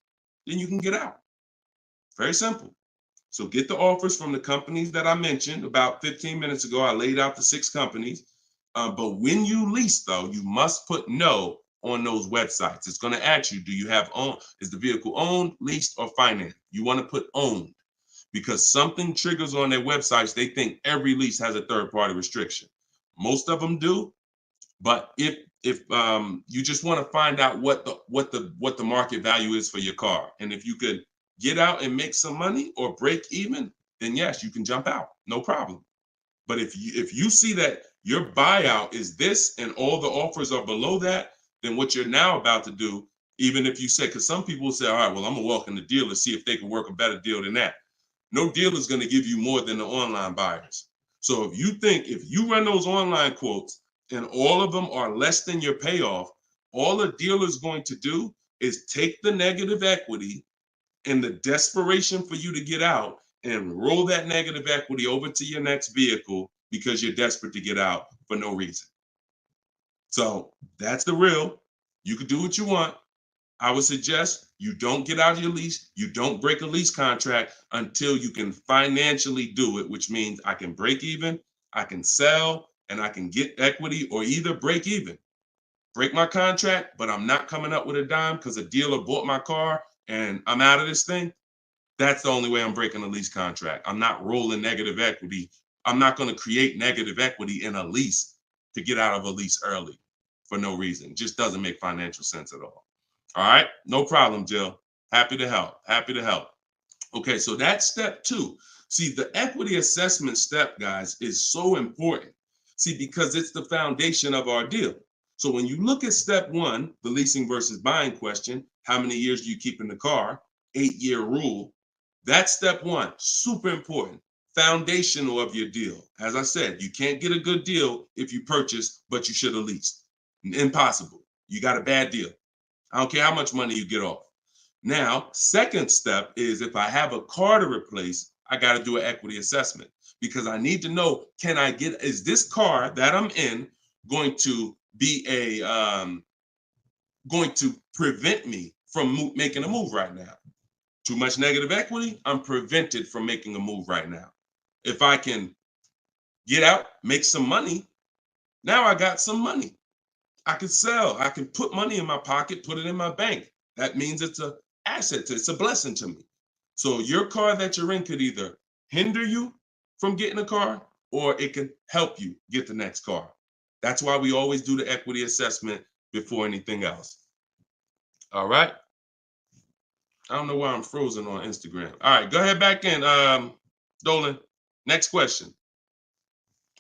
then you can get out. Very simple. So get the offers from the companies that I mentioned about 15 minutes ago. I laid out the 6 companies. But when you lease, though, you must put no on those websites. It's going to ask you, do you have owned? Is the vehicle owned, leased, or financed? You want to put owned, because something triggers on their websites. They think every lease has a third-party restriction. Most of them do, but if you just want to find out what the market value is for your car, and if you could get out and make some money or break even, then yes, you can jump out, no problem. But if you see that your buyout is this and all the offers are below that, then what you're now about to do, even if you say, because some people say, all right, well, I'm gonna walk in the dealer, see if they can work a better deal than that. No dealer is going to give you more than the online buyers. So if you run those online quotes and all of them are less than your payoff, all a dealer is going to do is take the negative equity and the desperation for you to get out and roll that negative equity over to your next vehicle because you're desperate to get out for no reason. So that's the real. You can do what you want. I would suggest you don't get out of your lease. You don't break a lease contract until you can financially do it, which means I can break even, I can sell, and I can get equity, or either break even. Break my contract, but I'm not coming up with a dime because a dealer bought my car and I'm out of this thing. That's the only way I'm breaking a lease contract. I'm not rolling negative equity. I'm not going to create negative equity in a lease to get out of a lease early for no reason. It just doesn't make financial sense at all. All right, no problem, Jill. Happy to help. Happy to help. Okay, so that's step 2. See, the equity assessment step, guys, is so important. See, because it's the foundation of our deal. So when you look at step 1, the leasing versus buying question, how many years do you keep in the car? 8-year rule. That's step 1, super important. Foundational of your deal. As I said, you can't get a good deal if you purchase, but you should have leased. Impossible. You got a bad deal. I don't care how much money you get off. Now, second step is if I have a car to replace, I got to do an equity assessment because I need to know, is this car that I'm in going to be going to prevent me from making a move right now? Too much negative equity, I'm prevented from making a move right now. If I can get out, make some money, now I got some money. I can sell. I can put money in my pocket, put it in my bank. That means it's an asset. It's a blessing to me. So your car that you're in could either hinder you from getting a car or it can help you get the next car. That's why we always do the equity assessment before anything else. All right. I don't know why I'm frozen on Instagram. All right, go ahead back in, Dolan. Next question.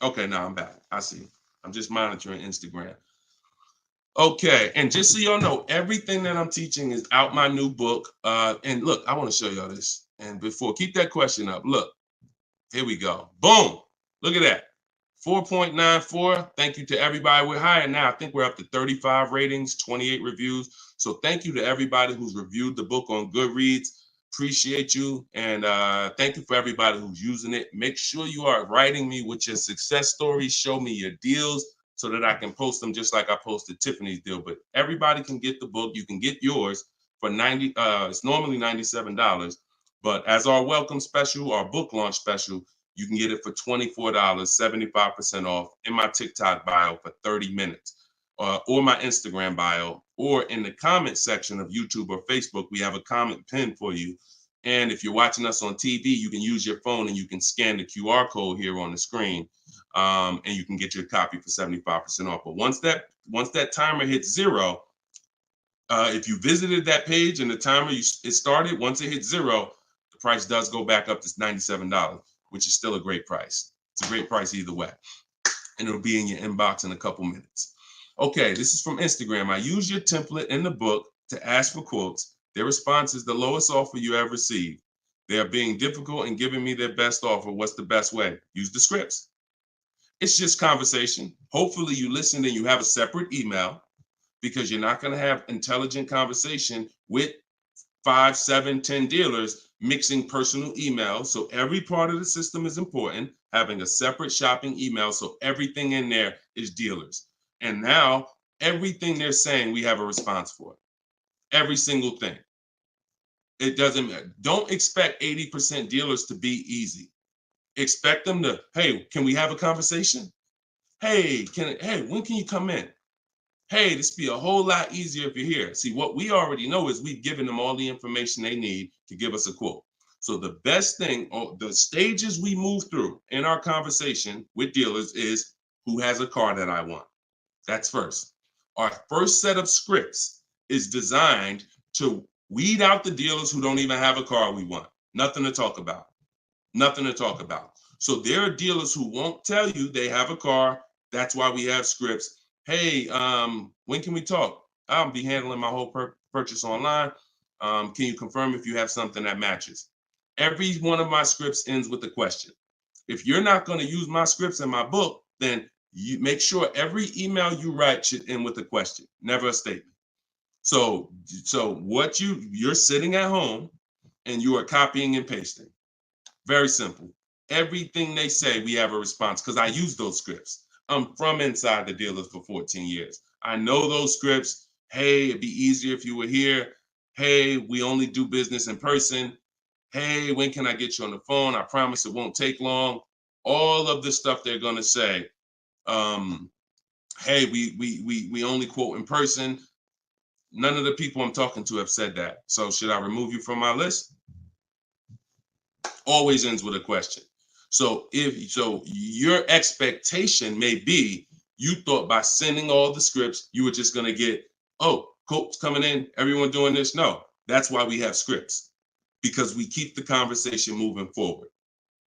Okay, now I'm back. I see. I'm just monitoring Instagram. Okay, and just so y'all know, everything that I'm teaching is out my new book. And look, I want to show y'all this. And before, keep that question up. Look, here we go. Boom. Look at that. 4.94. Thank you to everybody. We're higher now. I think we're up to 35 ratings, 28 reviews. So thank you to everybody who's reviewed the book on Goodreads. Appreciate you. And thank you for everybody who's using it. Make sure you are writing me with your success stories. Show me your deals so that I can post them just like I posted Tiffany's deal. But everybody can get the book. You can get yours for it's normally $97. But as our welcome special, our book launch special, you can get it for $24, 75% off in my TikTok bio for 30 minutes, or my Instagram bio, or in the comment section of YouTube or Facebook. We have a comment pin for you. And if you're watching us on TV, you can use your phone and you can scan the QR code here on the screen, and you can get your copy for 75% off. But once that timer hits 0, if you visited that page and the timer it started, once it hits 0, the price does go back up to $97, which is still a great price. It's a great price either way. And it'll be in your inbox in a couple minutes. Okay, this is from Instagram. I use your template in the book to ask for quotes. Their response is the lowest offer you ever received. They are being difficult and giving me their best offer. What's the best way? Use the scripts. It's just conversation. Hopefully you listen and you have a separate email, because you're not going to have intelligent conversation with 5, 7, 10 dealers mixing personal emails. So every part of the system is important, having a separate shopping email. So everything in there is dealers. And now everything they're saying, we have a response for. Every single thing. It doesn't matter. Don't expect 80% dealers to be easy. Expect them to, hey, can we have a conversation? Hey, when can you come in? Hey, this be a whole lot easier if you're here. See, what we already know is we've given them all the information they need to give us a quote. So the best thing, the stages we move through in our conversation with dealers is, who has a car that I want? That's first. Our first set of scripts is designed to weed out the dealers who don't even have a car we want. Nothing to talk about. Nothing to talk about. So there are dealers who won't tell you they have a car. That's why we have scripts. Hey, when can we talk? I'll be handling my whole purchase online. Can you confirm if you have something that matches? Every one of my scripts ends with a question. If you're not going to use my scripts in my book, then you make sure every email you write should end with a question, never a statement. So what you're sitting at home and you are copying and pasting. Very simple. Everything they say, we have a response, because I use those scripts. I'm from inside the dealers for 14 years. I know those scripts. Hey, it'd be easier if you were here. Hey, we only do business in person. Hey, when can I get you on the phone? I promise it won't take long. All of the stuff they're going to say. Hey, we only quote in person. None of the people I'm talking to have said that. So should I remove you from my list? Always ends with a question. So your expectation may be, you thought by sending all the scripts, you were just going to get, oh, quotes coming in, everyone doing this. No, that's why we have scripts, because we keep the conversation moving forward.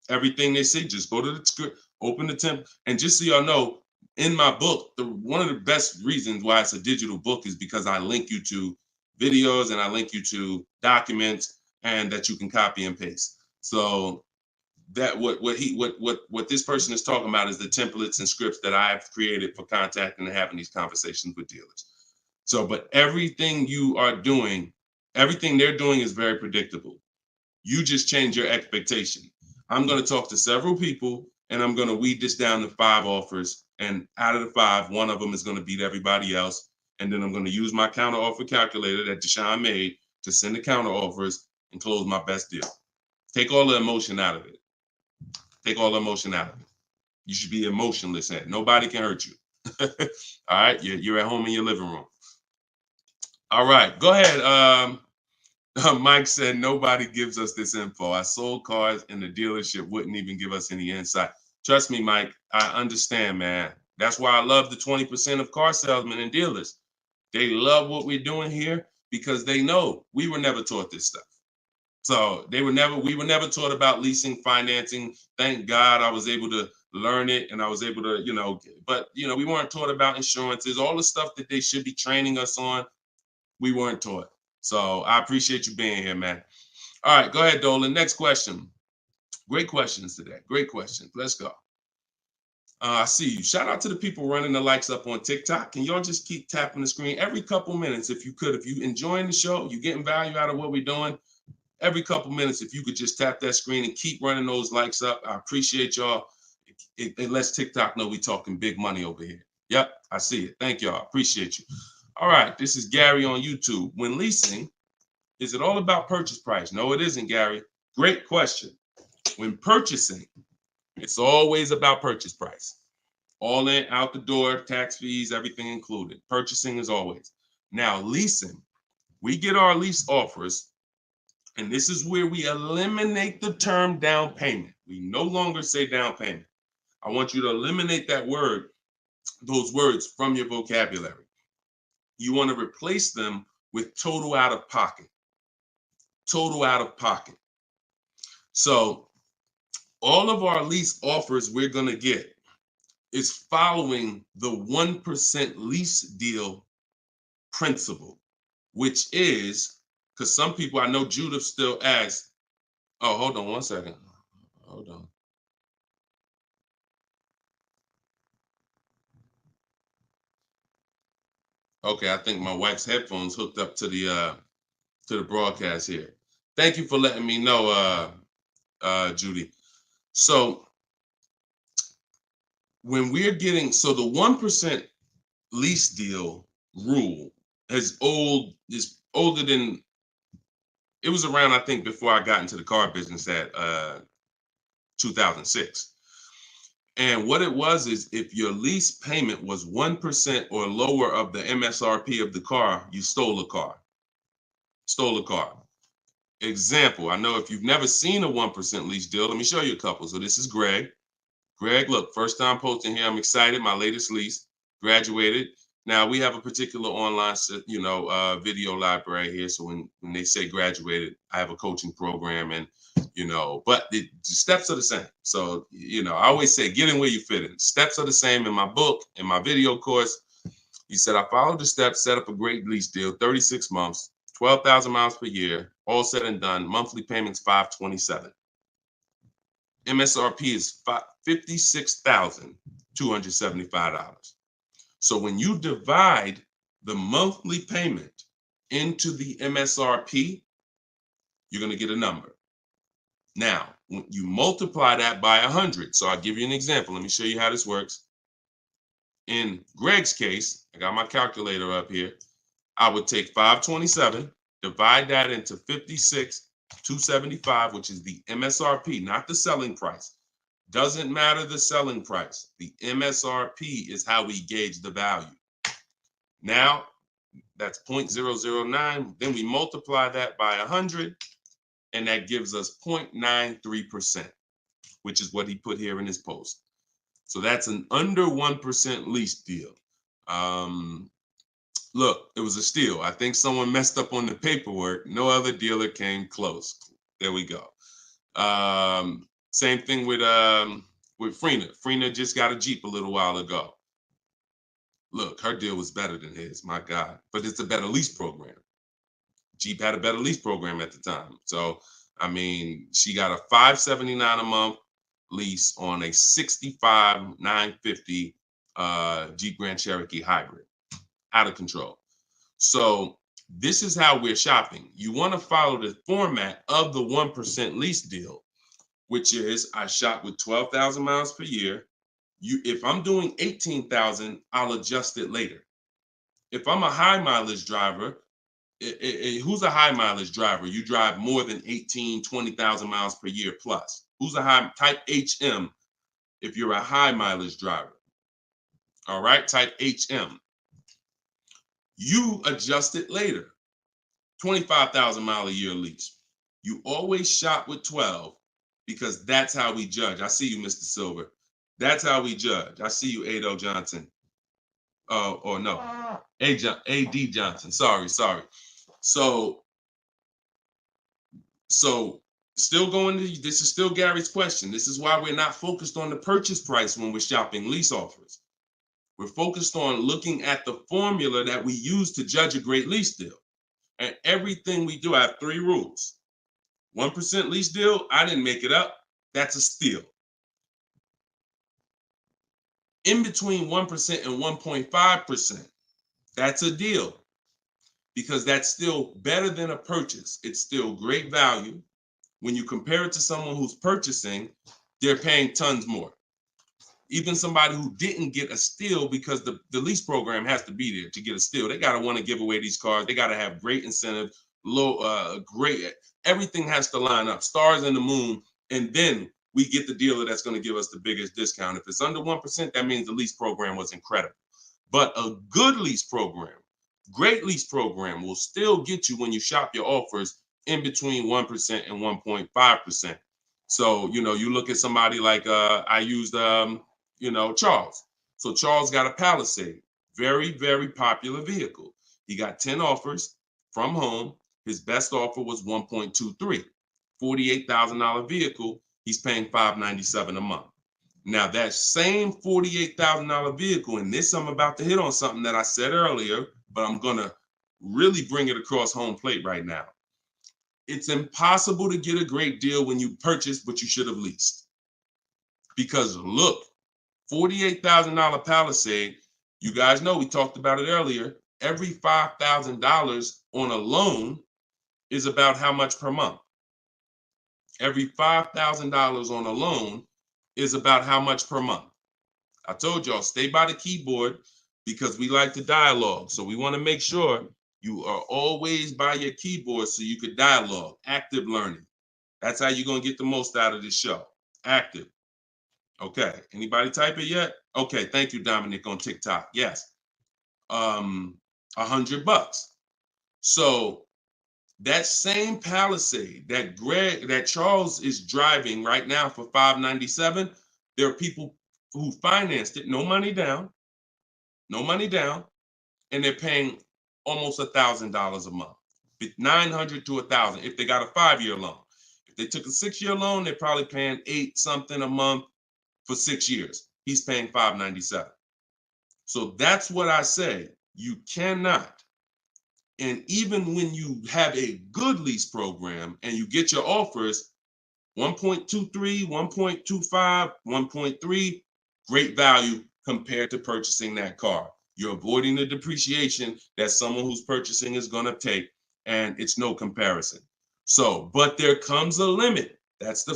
Everything they say, just go to the script, open the template. And just so y'all know, in my book, one of the best reasons why it's a digital book is because I link you to videos and I link you to documents, and that you can copy and paste. So that what this person is talking about is the templates and scripts that I've created for contacting and having these conversations with dealers. So, but everything they're doing is very predictable. You just change your expectation. I'm going to talk to several people and I'm going to weed this down to 5 offers. And out of the 5, one of them is going to beat everybody else. And then I'm going to use my counter offer calculator that Deshone made to send the counter offers and close my best deal. Take all the emotion out of it. Take all the emotion out of it. You should be emotionless at it. Nobody can hurt you. All right, you're at home in your living room. All right, go ahead. Mike said nobody gives us this info. I sold cars and the dealership wouldn't even give us any insight. Trust me, Mike, I understand, man. That's why I love the 20% of car salesmen and dealers. They love what we're doing here because they know we were never taught this stuff. So we were never taught about leasing, financing. Thank God I was able to learn it, and I was able to, but we weren't taught about insurances, all the stuff that they should be training us on. We weren't taught. So I appreciate you being here, man. All right, go ahead, Dolan. Next question. Great questions today. Great questions. Let's go. I see you. Shout out to the people running the likes up on TikTok. Can y'all just keep tapping the screen every couple minutes if you could? If you enjoying the show, you're getting value out of what we're doing, every couple minutes, if you could just tap that screen and keep running those likes up. I appreciate y'all. It lets TikTok know we talking big money over here. Yep, I see it. Thank y'all. Appreciate you. All right, this is Gary on YouTube. When leasing, is it all about purchase price? No, it isn't, Gary. Great question. When purchasing, it's always about purchase price. All in, out the door, tax fees, everything included. Purchasing is always. Now, leasing, we get our lease offers, and this is where we eliminate the term down payment. We no longer say down payment. I want you to eliminate that word, those words from your vocabulary. You want to replace them with total out of pocket. Total out of pocket. So all of our lease offers we're going to get is following the 1% lease deal principle, which is, because some people, I know Judith still asks, oh, hold on one second. Hold on. Okay, I think my wife's headphones hooked up to the broadcast here. Thank you for letting me know, Judy. So when we're getting, so the 1% lease deal rule is older than, it was around, I think, before I got into the car business at 2006. And what it was is, if your lease payment was 1% or lower of the MSRP of the car, you stole a car. Stole a car. Example, I know if you've never seen a 1% lease deal, let me show you a couple. So this is Greg. Greg, look, first time posting here. I'm excited. My latest lease, graduated. Now we have a particular online, video library here. So when they say graduated, I have a coaching program, and but the steps are the same. So I always say, get in where you fit in. Steps are the same in my book, in my video course. He said, I followed the steps, set up a great lease deal, 36 months, 12,000 miles per year, all said and done. Monthly payments $527. MSRP is $56,275. So when you divide the monthly payment into the MSRP, you're going to get a number. Now, when you multiply that by 100, so I'll give you an example. Let me show you how this works. In Greg's case, I got my calculator up here. I would take 527, divide that into 56,275, which is the MSRP, not the selling price. Doesn't matter the selling price. The MSRP is how we gauge the value. Now, that's 0.009. Then we multiply that by 100, and that gives us 0.93%, which is what he put here in his post. So that's an under 1% lease deal. Look, it was a steal. I think someone messed up on the paperwork. No other dealer came close. There we go. Same thing with Frina. Frina just got a Jeep a little while ago. Look, her deal was better than his, my God. But it's a better lease program. Jeep had a better lease program at the time. So, I mean, she got a $579 a month lease on a $65,950 Jeep Grand Cherokee hybrid. Out of control. So this is how we're shopping. You want to follow the format of the 1% lease deal, which is, I shop with 12,000 miles per year. If I'm doing 18,000, I'll adjust it later. If I'm a high mileage driver, who's a high mileage driver? You drive more than 20,000 miles per year plus. Who's a high type HM if you're a high mileage driver? All right, type HM. You adjust it later. 25,000 mile a year lease. You always shop with 12 because that's how we judge. I see you, Mr. Silver. That's how we judge. I see you, Ado Johnson. Or no, A.D. Johnson. Sorry. So still going to, this is still Gary's question. This is why we're not focused on the purchase price when we're shopping lease offers. We're focused on looking at the formula that we use to judge a great lease deal. And everything we do, I have 3 rules. 1% lease deal, I didn't make it up. That's a steal. In between 1% and 1.5%, that's a deal, because that's still better than a purchase. It's still great value. When you compare it to someone who's purchasing, they're paying tons more. Even somebody who didn't get a steal, because the lease program has to be there to get a steal. They got to want to give away these cars. They got to have great incentive, great, everything has to line up, stars in the moon, and then we get the dealer that's going to give us the biggest discount. If it's under 1%, that means the lease program was incredible. But a good lease program, great lease program, will still get you, when you shop your offers, in between 1% and 1.5%. So, you look at somebody like, I used, Charles. So Charles got a Palisade, very, very popular vehicle. He got 10 offers from home. His best offer was 1.23, $48,000 vehicle. He's paying $597 a month. Now that same $48,000 vehicle, and this, I'm about to hit on something that I said earlier, but I'm going to really bring it across home plate right now. It's impossible to get a great deal when you purchase what you should have leased. Because look, $48,000 Palisade, you guys know, we talked about it earlier, every $5,000 on a loan is about how much per month? Every $5,000 on a loan is about how much per month? I told y'all, stay by the keyboard, because we like to dialogue. So we want to make sure you are always by your keyboard so you could dialogue. Active learning. That's how you're going to get the most out of this show. Active. Okay. Anybody type it yet? Okay. Thank you, Dominic, on TikTok. Yes. $100. So that same Palisade that Charles is driving right now for $597, there are people who financed it, no money down, and they're paying almost $1,000 a month, $900 to $1,000 if they got a 5-year loan. If they took a 6-year loan, they're probably paying $8 something a month for 6 years. He's paying $597. So that's what I say. You cannot. And even when you have a good lease program and you get your offers, 1.23, 1.25, 1.3, great value compared to purchasing that car. You're avoiding the depreciation that someone who's purchasing is going to take, and it's no comparison. So, but there comes a limit. That's the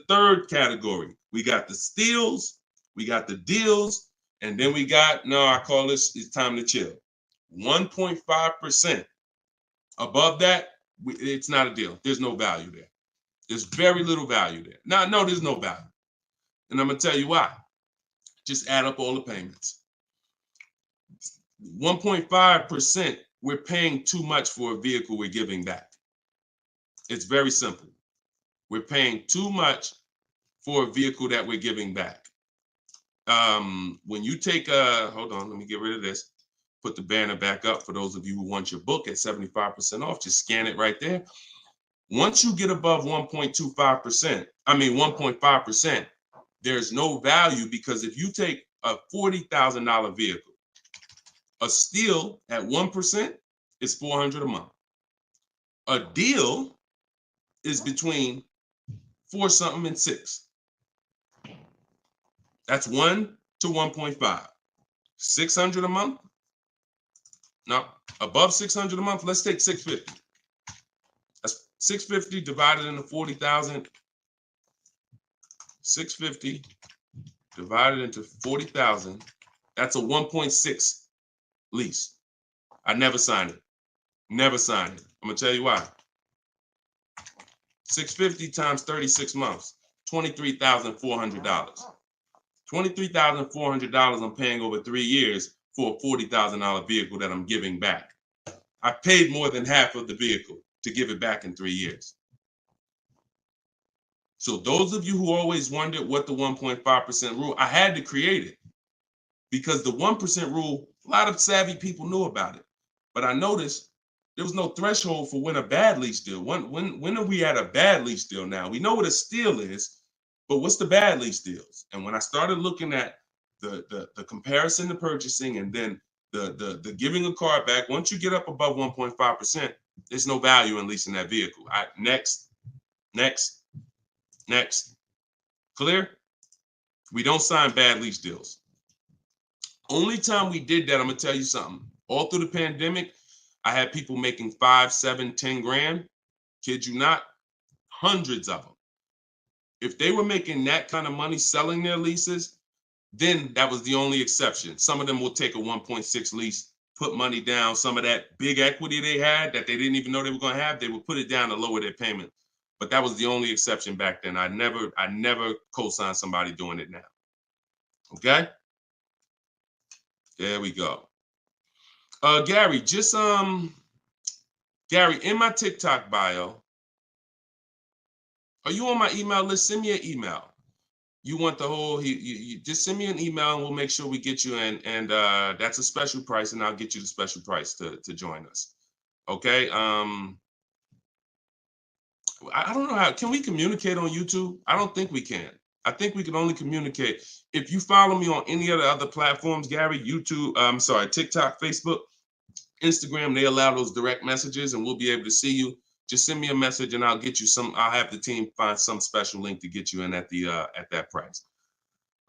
third category. We got the steals, we got the deals, and then we got, I call this, it's time to chill. 1.5%. Above that, it's not a deal. There's no value there. There's very little value there. No, there's no value. And I'm going to tell you why. Just add up all the payments. 1.5%, we're paying too much for a vehicle we're giving back. It's very simple. We're paying too much for a vehicle that we're giving back. When you take hold on, let me get rid of this. Put the banner back up for those of you who want your book at 75% off. Just scan it right there. Once you get above 1.5%, there's no value, because if you take a $40,000 vehicle, a steal at 1% is $400 a month. A deal is between 4 something and 6. That's 1 to 1.5. 600 a month. Now, above 600 a month, let's take 650. That's 650 divided into 40,000. 650 divided into 40,000. That's a 1.6 lease. I never signed it. Never signed it. I'm gonna tell you why. 650 times 36 months, $23,400. $23,400 I'm paying over 3 years for a $40,000 vehicle that I'm giving back. I paid more than half of the vehicle to give it back in 3 years. So those of you who always wondered what the 1.5% rule, I had to create it, because the 1% rule, a lot of savvy people knew about it. But I noticed There was no threshold for when a bad lease deal. When are we at a bad lease deal now? We know what a steal is, but what's the bad lease deals? And when I started looking at the comparison to purchasing and then the giving a car back, once you get up above 1.5%, there's no value in leasing that vehicle. Next. Clear? We don't sign bad lease deals. Only time we did that, I'm gonna tell you something. All through the pandemic, I had people making 5, 7, 10 grand. Kid you not, hundreds of them. If they were making that kind of money selling their leases, then that was the only exception. Some of them will take a 1.6 lease, put money down. Some of that big equity they had that they didn't even know they were going to have, they would put it down to lower their payment. But that was the only exception back then. I never co-signed somebody doing it now. Okay? There we go. Gary, just Gary, in my TikTok bio, are you on my email list? Send me an email. You want the whole, you just send me an email and we'll make sure we get you in. And that's a special price, and I'll get you the special price to join us. Okay. I don't know how, can we communicate on YouTube? I don't think we can. I think we can only communicate. If you follow me on any of the other platforms, Gary, YouTube, TikTok, Facebook, Instagram, they allow those direct messages and we'll be able to see you. Just send me a message and I'll get you some, I'll have the team find some special link to get you in at the at that price.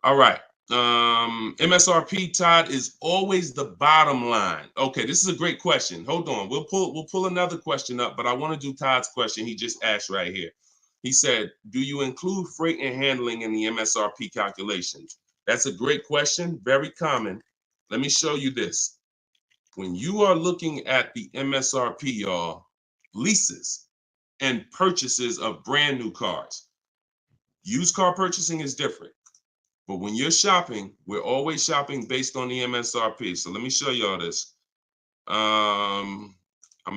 All right. MSRP, Todd, is always the bottom line. Okay, this is a great question. Hold on. We'll pull another question up, but I want to do Todd's question he just asked right here. He said, do you include freight and handling in the MSRP calculations? That's a great question, very common. Let me show you this. When you are looking at the MSRP, y'all, leases and purchases of brand new cars, used car purchasing is different. But when you're shopping, we're always shopping based on the MSRP. So let me show y'all this. I'm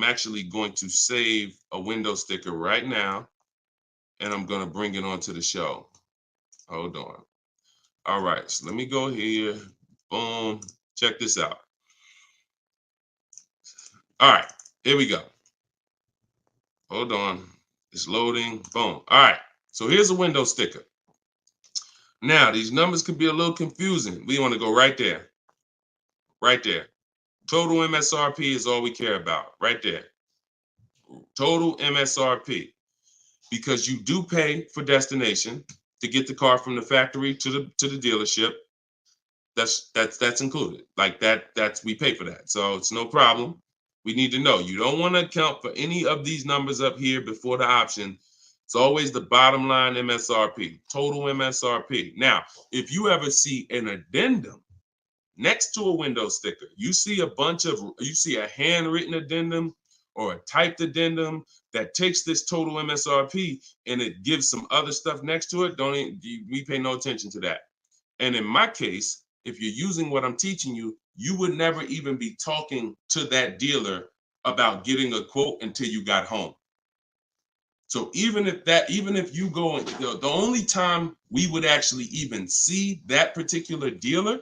actually going to save a window sticker right now, and I'm going to bring it onto the show. Hold on. All right, so let me go here. Boom. Check this out. All right, here we go. Hold on. It's loading. Boom. All right, so here's a window sticker. Now, these numbers could be a little confusing. We want to go right there. Right there. Total MSRP is all we care about. Right there. Total MSRP. Because you do pay for destination to get the car from the factory to the dealership. That's included. Like that's we pay for that. So it's no problem. We need to know. You don't want to account for any of these numbers up here before the option. It's always the bottom line MSRP, total MSRP. Now, if you ever see an addendum next to a window sticker, you see a handwritten addendum or a typed addendum that takes this total MSRP and it gives some other stuff next to it, we pay no attention to that. And in my case, if you're using what I'm teaching you, you would never even be talking to that dealer about getting a quote until you got home. So even if you go, the only time we would actually even see that particular dealer,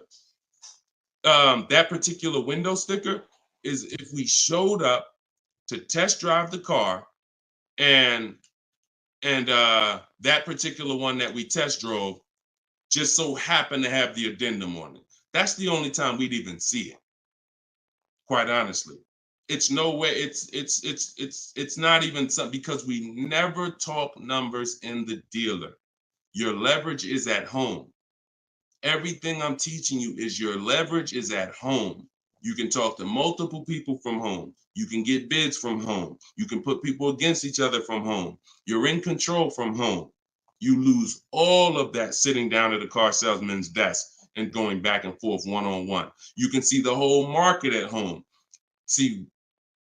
that particular window sticker, is if we showed up to test drive the car and that particular one that we test drove just so happened to have the addendum on it. That's the only time we'd even see it, quite honestly. It's no way, it's not even something, because we never talk numbers in the dealer. Your leverage is at home. Everything I'm teaching you is your leverage is at home. You can talk to multiple people from home. You can get bids from home. You can put people against each other from home. You're in control from home. You lose all of that sitting down at a car salesman's desk and going back and forth one-on-one. You can see the whole market at home. See,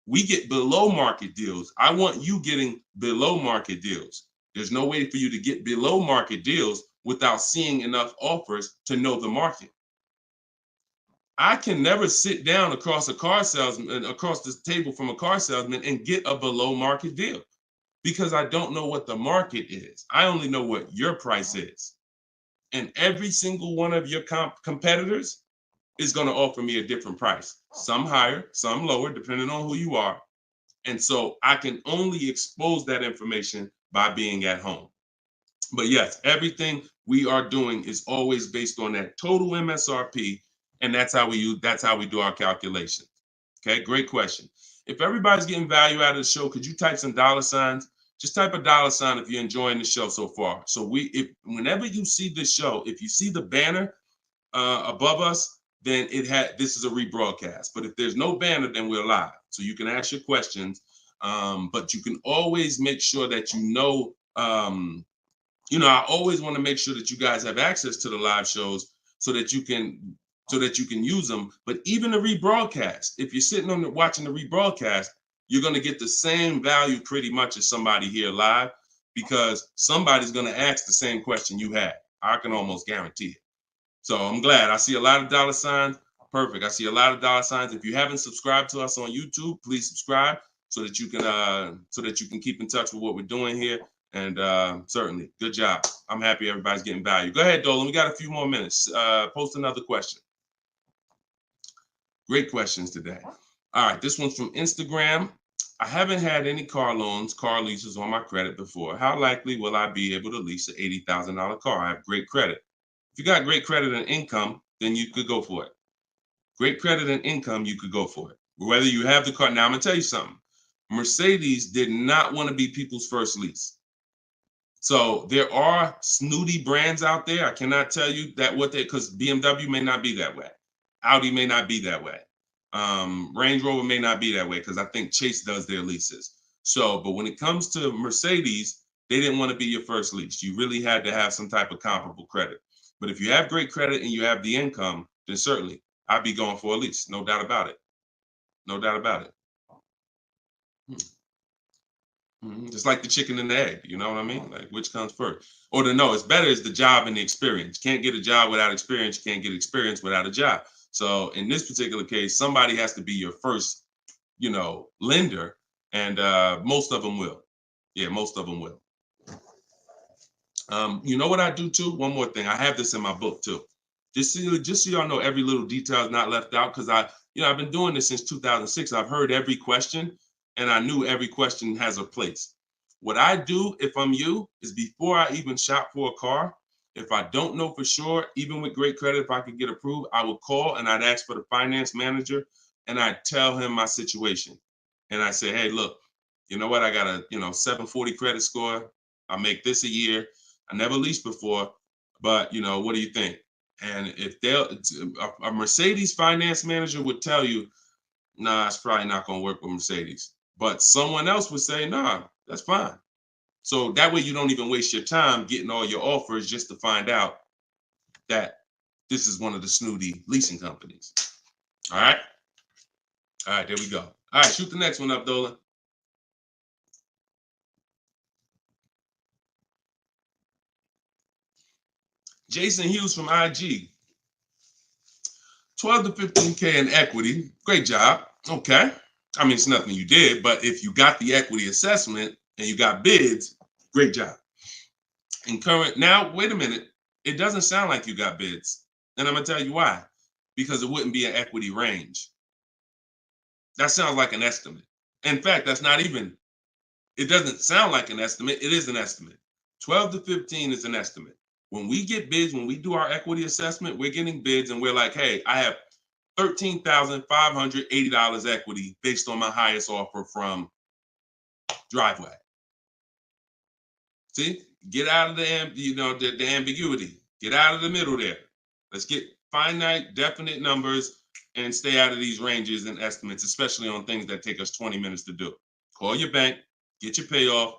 we get below market deals. I want you getting below market deals. There's no way for you to get below market deals without seeing enough offers to know the market. I can never sit down across a car salesman, across this table from a car salesman, and get a below market deal, because I don't know what the market is. I only know what your price is. And every single one of your competitors is going to offer me a different price. Some higher, some lower, depending on who you are. And so I can only expose that information by being at home. But yes, everything we are doing is always based on that total MSRP, and that's how we do our calculations. Okay, great question. If everybody's getting value out of the show, could you type some dollar signs? Just type a dollar sign if you're enjoying the show so far. So if whenever you see this show, if you see the banner above us, then this is a rebroadcast. But if there's no banner, then we're live. So you can ask your questions, but you can always make sure that I always want to make sure that you guys have access to the live shows so that you can use them. But even the rebroadcast, if you're sitting on watching the rebroadcast, you're going to get the same value pretty much as somebody here live, because somebody's going to ask the same question you had. I can almost guarantee it. So I'm glad. I see a lot of dollar signs. Perfect. I see a lot of dollar signs. If you haven't subscribed to us on YouTube, please subscribe so that you can keep in touch with what we're doing here. And certainly, good job. I'm happy everybody's getting value. Go ahead, Dolan. We got a few more minutes. Post another question. Great questions today. All right, this one's from Instagram. I haven't had any car leases on my credit before. How likely will I be able to lease an $80,000 car? I have great credit. If you got great credit and income, then you could go for it. Great credit and income, you could go for it. Whether you have the car. Now, I'm going to tell you something. Mercedes did not want to be people's first lease. So there are snooty brands out there. I cannot tell you because BMW may not be that way. Audi may not be that way. Range Rover may not be that way, because I think Chase does their leases. So, but when it comes to Mercedes, they didn't want to be your first lease. You really had to have some type of comparable credit. But if you have great credit and you have the income, then certainly I'd be going for a lease. No doubt about it. No doubt about it. Just like the chicken and the egg, you know what I mean? Like, which comes first? Or it's better is the job and the experience. Can't get a job without experience. You can't get experience without a job. So in this particular case, somebody has to be your first, lender, and most of them will. Yeah, most of them will. You know what I do too? One more thing. I have this in my book too. Just so y'all know, every little detail is not left out, because I've been doing this since 2006. I've heard every question, and I knew every question has a place. What I do, if I'm you, is before I even shop for a car, if I don't know for sure, even with great credit, if I could get approved, I would call and I'd ask for the finance manager, and I'd tell him my situation. And I say, hey, look, you know what? I got a 740 credit score. I make this a year. I never leased before, but what do you think? And if a Mercedes finance manager would tell you, nah, it's probably not going to work with Mercedes. But someone else would say, nah, that's fine. So that way you don't even waste your time getting all your offers just to find out that this is one of the snooty leasing companies. All right. All right, there we go. All right, shoot the next one up, Dolan. Jason Hughes from IG. 12 to 15K in equity. Great job. Okay. I mean, it's nothing you did, but if you got the equity assessment and you got bids, great job. Now, wait a minute. It doesn't sound like you got bids. And I'm going to tell you why. Because it wouldn't be an equity range. That sounds like an estimate. In fact, it doesn't sound like an estimate. It is an estimate. 12 to 15 is an estimate. When we get bids, when we do our equity assessment, we're getting bids and we're like, hey, I have $13,580 equity based on my highest offer from Driveway. See, get out of the ambiguity. Get out of the middle there. Let's get finite, definite numbers and stay out of these ranges and estimates, especially on things that take us 20 minutes to do. Call your bank, get your payoff,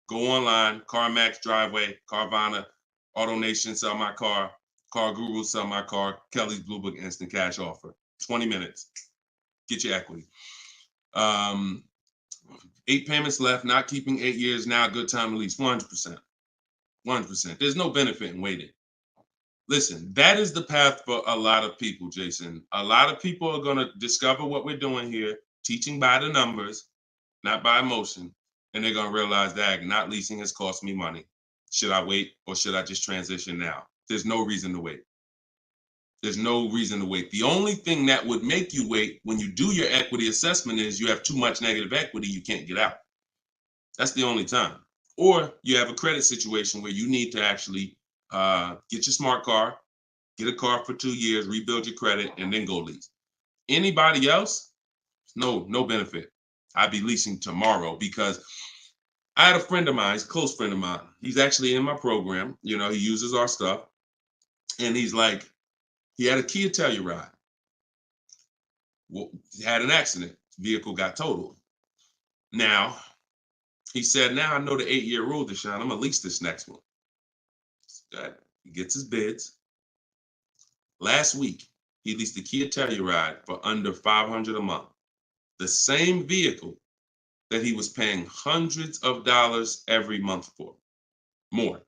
go online, CarMax, Driveway, Carvana, AutoNation, sell my car, Car Guru, sell my car, Kelly's Blue Book, instant cash offer. 20 minutes. Get your equity. 8 payments left, not keeping 8 years now, good time to lease. 100%. 100%. There's no benefit in waiting. Listen, that is the path for a lot of people, Jason. A lot of people are going to discover what we're doing here, teaching by the numbers, not by emotion. And they're going to realize that not leasing has cost me money. Should I wait or should I just transition now? There's no reason to wait. There's no reason to wait. The only thing that would make you wait when you do your equity assessment is you have too much negative equity, you can't get out. That's the only time. Or you have a credit situation where you need to actually get your smart car, get a car for 2 years, rebuild your credit, and then go lease. Anybody else, no benefit. I'd be leasing tomorrow because I had a friend of mine, he's a close friend of mine. He's actually in my program. You know, he uses our stuff. And he's like, he had a Kia Telluride. Well, he had an accident. Vehicle got totaled. Now, he said, now I know the 8-year rule, Deshone. I'm going to lease this next one. He gets his bids. Last week, he leased the Kia Telluride for under $500 a month. The same vehicle that he was paying hundreds of dollars every month for. More.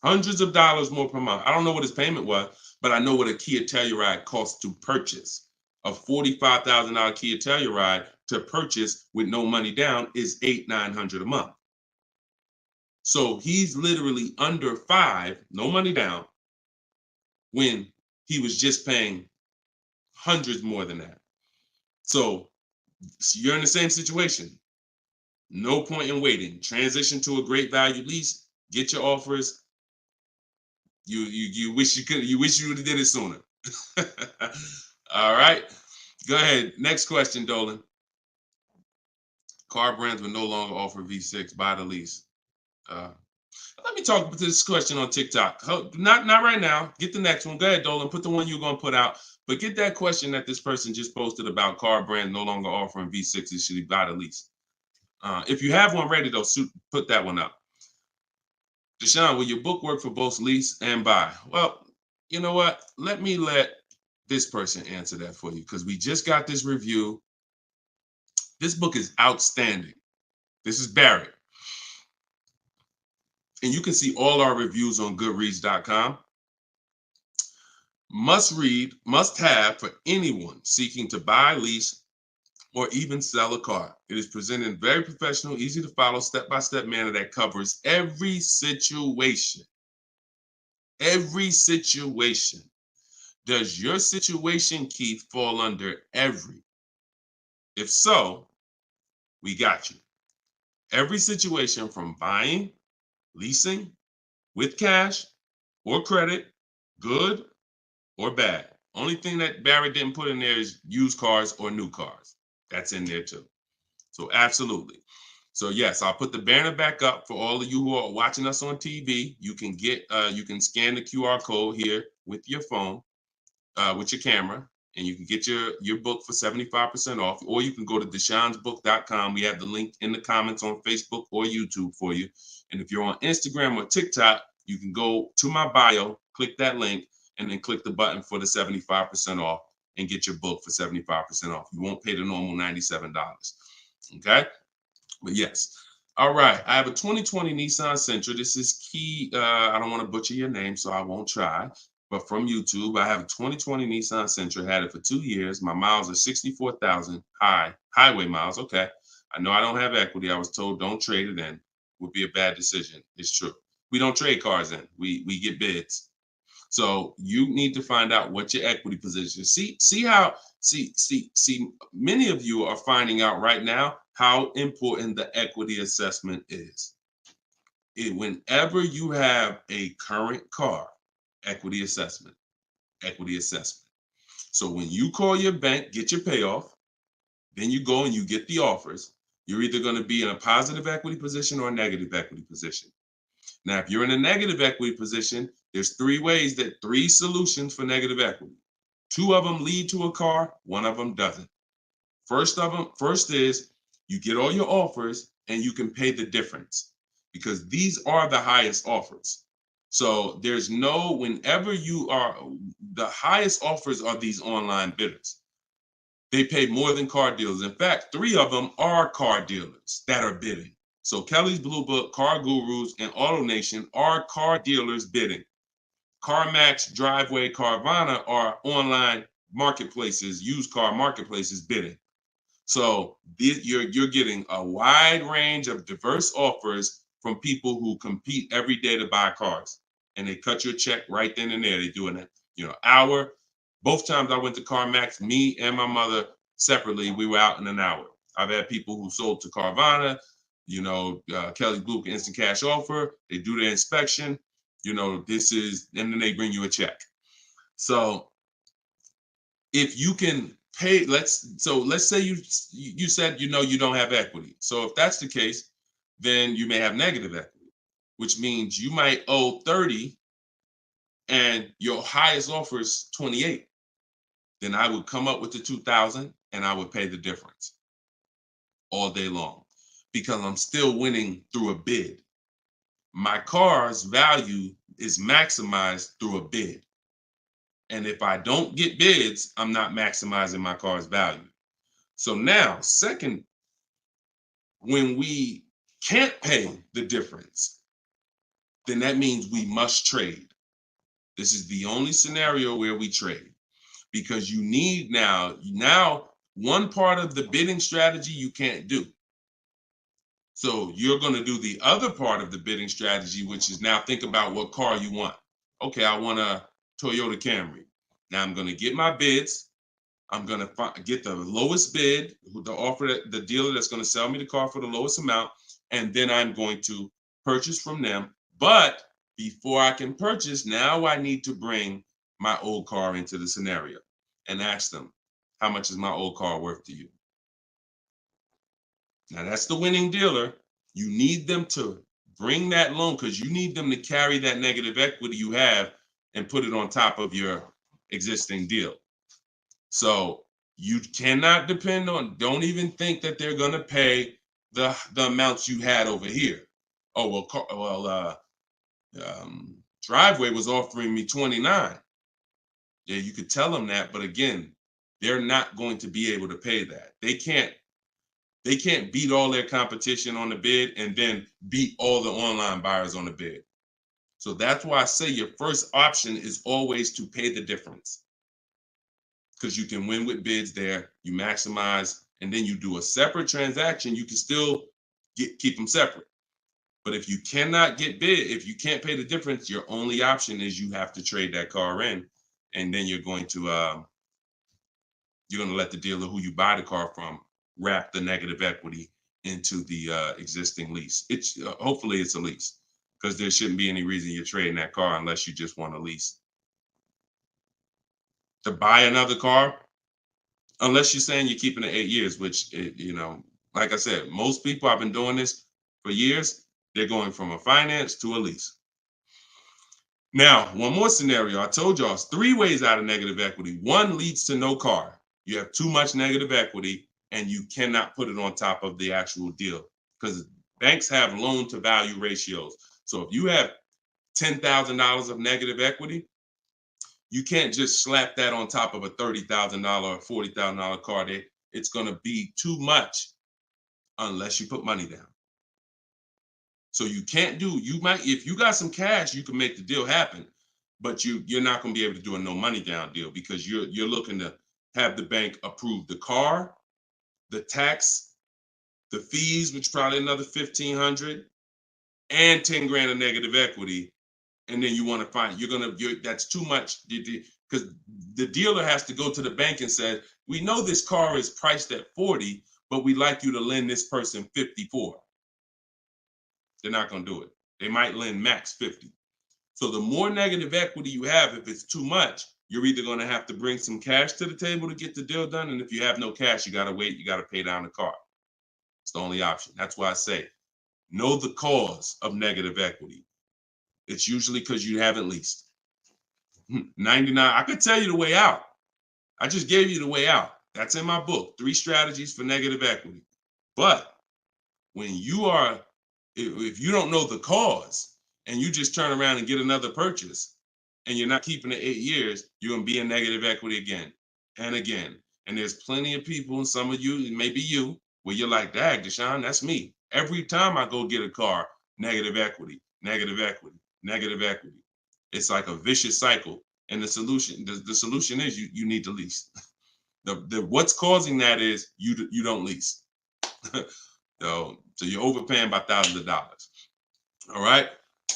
Hundreds of dollars more per month. I don't know what his payment was, but I know what a Kia Telluride costs to purchase. A $45,000 Kia Telluride to purchase with no money down is $800-900 a month. So he's literally under $5, no money down, when he was just paying hundreds more than that. So you're in the same situation. No point in waiting. Transition to a great value lease. Get your offers. You wish you could. You wish you would have did it sooner. All right. Go ahead. Next question, Dolan. Car brands will no longer offer V6. Buy the lease. Let me talk about this question on TikTok. Not right now. Get the next one. Go ahead, Dolan. Put the one you're gonna put out. But get that question that this person just posted about car brands no longer offering V6s. Should he buy the lease? If you have one ready, though, put that one up. Deshone, will your book work for both lease and buy? Well, you know what? Let this person answer that for you because we just got this review. This book is outstanding. This is Barrett. And you can see all our reviews on goodreads.com. Must read, must have for anyone seeking to buy, lease, or even sell a car. It is presented in very professional, easy to follow, step-by-step manner that covers every situation. Every situation. Does your situation, Keith, fall under every? If so, we got you. Every situation from buying, leasing, with cash or credit, good or bad. Only thing that Barry didn't put in there is used cars or new cars. That's in there too. So absolutely. So yes, I'll put the banner back up for all of you who are watching us on TV. You can scan the QR code here with your phone, with your camera, and you can get your book for 75% off, or you can go to deshonesbook.com. We have the link in the comments on Facebook or YouTube for you. And if you're on Instagram or TikTok, you can go to my bio, click that link, and then click the button for the 75% off and get your book for 75% off. You won't pay the normal $97. Okay? But yes. All right. I have a 2020 Nissan Sentra. This is Key. I don't want to butcher your name, so I won't try. But from YouTube, I have a 2020 Nissan Sentra. Had it for 2 years. My miles are 64,000 highway miles. Okay. I know I don't have equity. I was told don't trade it in. Would be a bad decision. It's true. We don't trade cars in. We get bids. So you need to find out what your equity position is. See, many of you are finding out right now how important the equity assessment is. Whenever you have a current car, equity assessment. So when you call your bank, get your payoff, then you go and you get the offers, you're either going to be in a positive equity position or a negative equity position. Now, if you're in a negative equity position, there's three solutions for negative equity. 2 of them lead to a car, 1 of them doesn't. First is you get all your offers and you can pay the difference because these are the highest offers. So whenever the highest offers are these online bidders. They pay more than car dealers. In fact, 3 of them are car dealers that are bidding. So Kelly's Blue Book, Car Gurus, and AutoNation are car dealers bidding. CarMax, Driveway, Carvana are online marketplaces, used car marketplaces bidding. So you're getting a wide range of diverse offers from people who compete every day to buy cars. and they cut you a check right then and there. They do an hour. Both times I went to CarMax, me and my mother separately, we were out in an hour. I've had people who sold to Carvana, Kelly Blue Instant Cash Offer. They do their inspection. And then they bring you a check. So if you can pay, let's say you said you don't have equity. So if that's the case, then you may have negative equity, which means you might owe 30 and your highest offer is 28. Then I would come up with the 2,000 and I would pay the difference all day long because I'm still winning through a bid. My car's value is maximized through a bid. And if I don't get bids, I'm not maximizing my car's value. So now, second, when we can't pay the difference, then that means we must trade. This is the only scenario where we trade because you need now one part of the bidding strategy you can't do. So you're going to do the other part of the bidding strategy, which is now think about what car you want. Okay, I want a Toyota Camry. Now I'm going to get my bids. I'm going to get the lowest bid, the dealer that's going to sell me the car for the lowest amount, and then I'm going to purchase from them. But before I can purchase, now I need to bring my old car into the scenario and ask them, how much is my old car worth to you? Now that's the winning dealer. You need them to bring that loan because you need them to carry that negative equity you have and put it on top of your existing deal. So you cannot depend on, don't even think that they're going to pay the amounts you had over here. Oh, Driveway was offering me 29. Yeah, you could tell them that, but again, they're not going to be able to pay that. They can't beat all their competition on the bid and then beat all the online buyers on the bid. So that's why I say your first option is always to pay the difference. Because you can win with bids there, you maximize, and then you do a separate transaction, you can still keep them separate. But if you cannot get bid, if you can't pay the difference, your only option is you have to trade that car in, and then you're going to let the dealer who you buy the car from wrap the negative equity into the existing lease. It's hopefully it's a lease because there shouldn't be any reason you're trading that car unless you just want a lease. To buy another car, unless you're saying you're keeping it 8 years, which, like I said, most people, I've been doing this for years, they're going from a finance to a lease. Now, one more scenario. I told y'all, it's 3 ways out of negative equity. One leads to no car. You have too much negative equity and you cannot put it on top of the actual deal because banks have loan to value ratios. So if you have $10,000 of negative equity, you can't just slap that on top of a $30,000 or $40,000 car. It's going to be too much unless you put money down. So you can't if you got some cash, you can make the deal happen, but you're not going to be able to do a no money down deal because you're looking to have the bank approve the car, the tax, the fees, which probably another $1,500, and 10 grand of negative equity. And then you want to find that's too much because the dealer has to go to the bank and say, we know this car is priced at 40, but we'd like you to lend this person 54. They're not going to do it. They might lend max 50. So the more negative equity you have, if it's too much, you're either going to have to bring some cash to the table to get the deal done. And if you have no cash, you got to wait. You got to pay down the car. It's the only option. That's why I say, know the cause of negative equity. It's usually because you haven't leased. 99, I could tell you the way out. I just gave you the way out. That's in my book, 3 strategies for negative equity. But when if you don't know the cause and you just turn around and get another purchase and you're not keeping it 8 years, you're going to be in negative equity again and again. And there's plenty of people, and some of you, maybe you, where you're like, dag, Deshone, that's me. Every time I go get a car, negative equity, negative equity, negative equity. It's like a vicious cycle. And the solution is you need to lease. What's causing that is you don't lease. So you're overpaying by thousands of dollars. All right.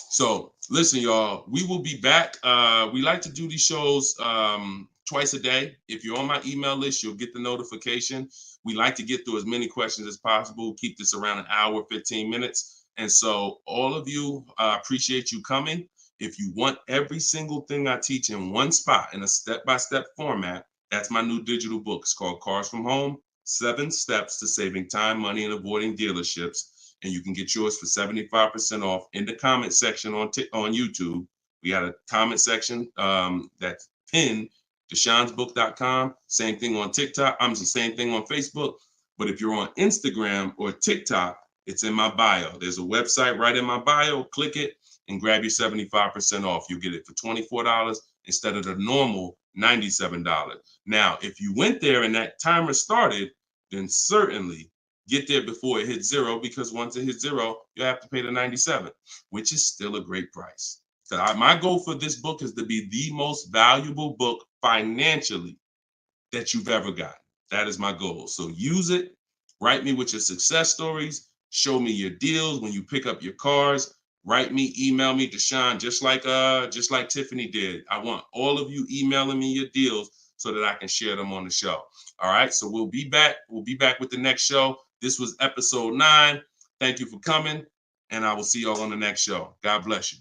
So Listen, y'all, we will be back. We like to do these shows twice a day. If you're on my email list, you'll get the notification. We like to get through as many questions as possible, keep this around an hour, 15 minutes. And so all of you, appreciate you coming. If you want every single thing I teach in one spot in a step-by-step format, that's my new digital book. It's called Cars from Home, 7 Steps to Saving Time, Money, and Avoiding Dealerships. And you can get yours for 75% off in the comment section on YouTube. We got a comment section that's pinned, deshonsbook.com. Same thing on TikTok. I'm the same thing on Facebook. But if you're on Instagram or TikTok, it's in my bio. There's a website right in my bio. Click it and grab your 75% off. You'll get it for $24 instead of the normal $97. Now, if you went there and that timer started, then certainly get there before it hits zero, because once it hits zero, you have to pay the 97, which is still a great price. So my goal for this book is to be the most valuable book financially that you've ever gotten. That is my goal. So use it. Write me with your success stories. Show me your deals when you pick up your cars. Write me, email me, Deshone, just like Tiffany did. I want all of you emailing me your deals so that I can share them on the show. All right. So we'll be back. We'll be back with the next show. This was episode 9. Thank you for coming, and I will see y'all on the next show. God bless you.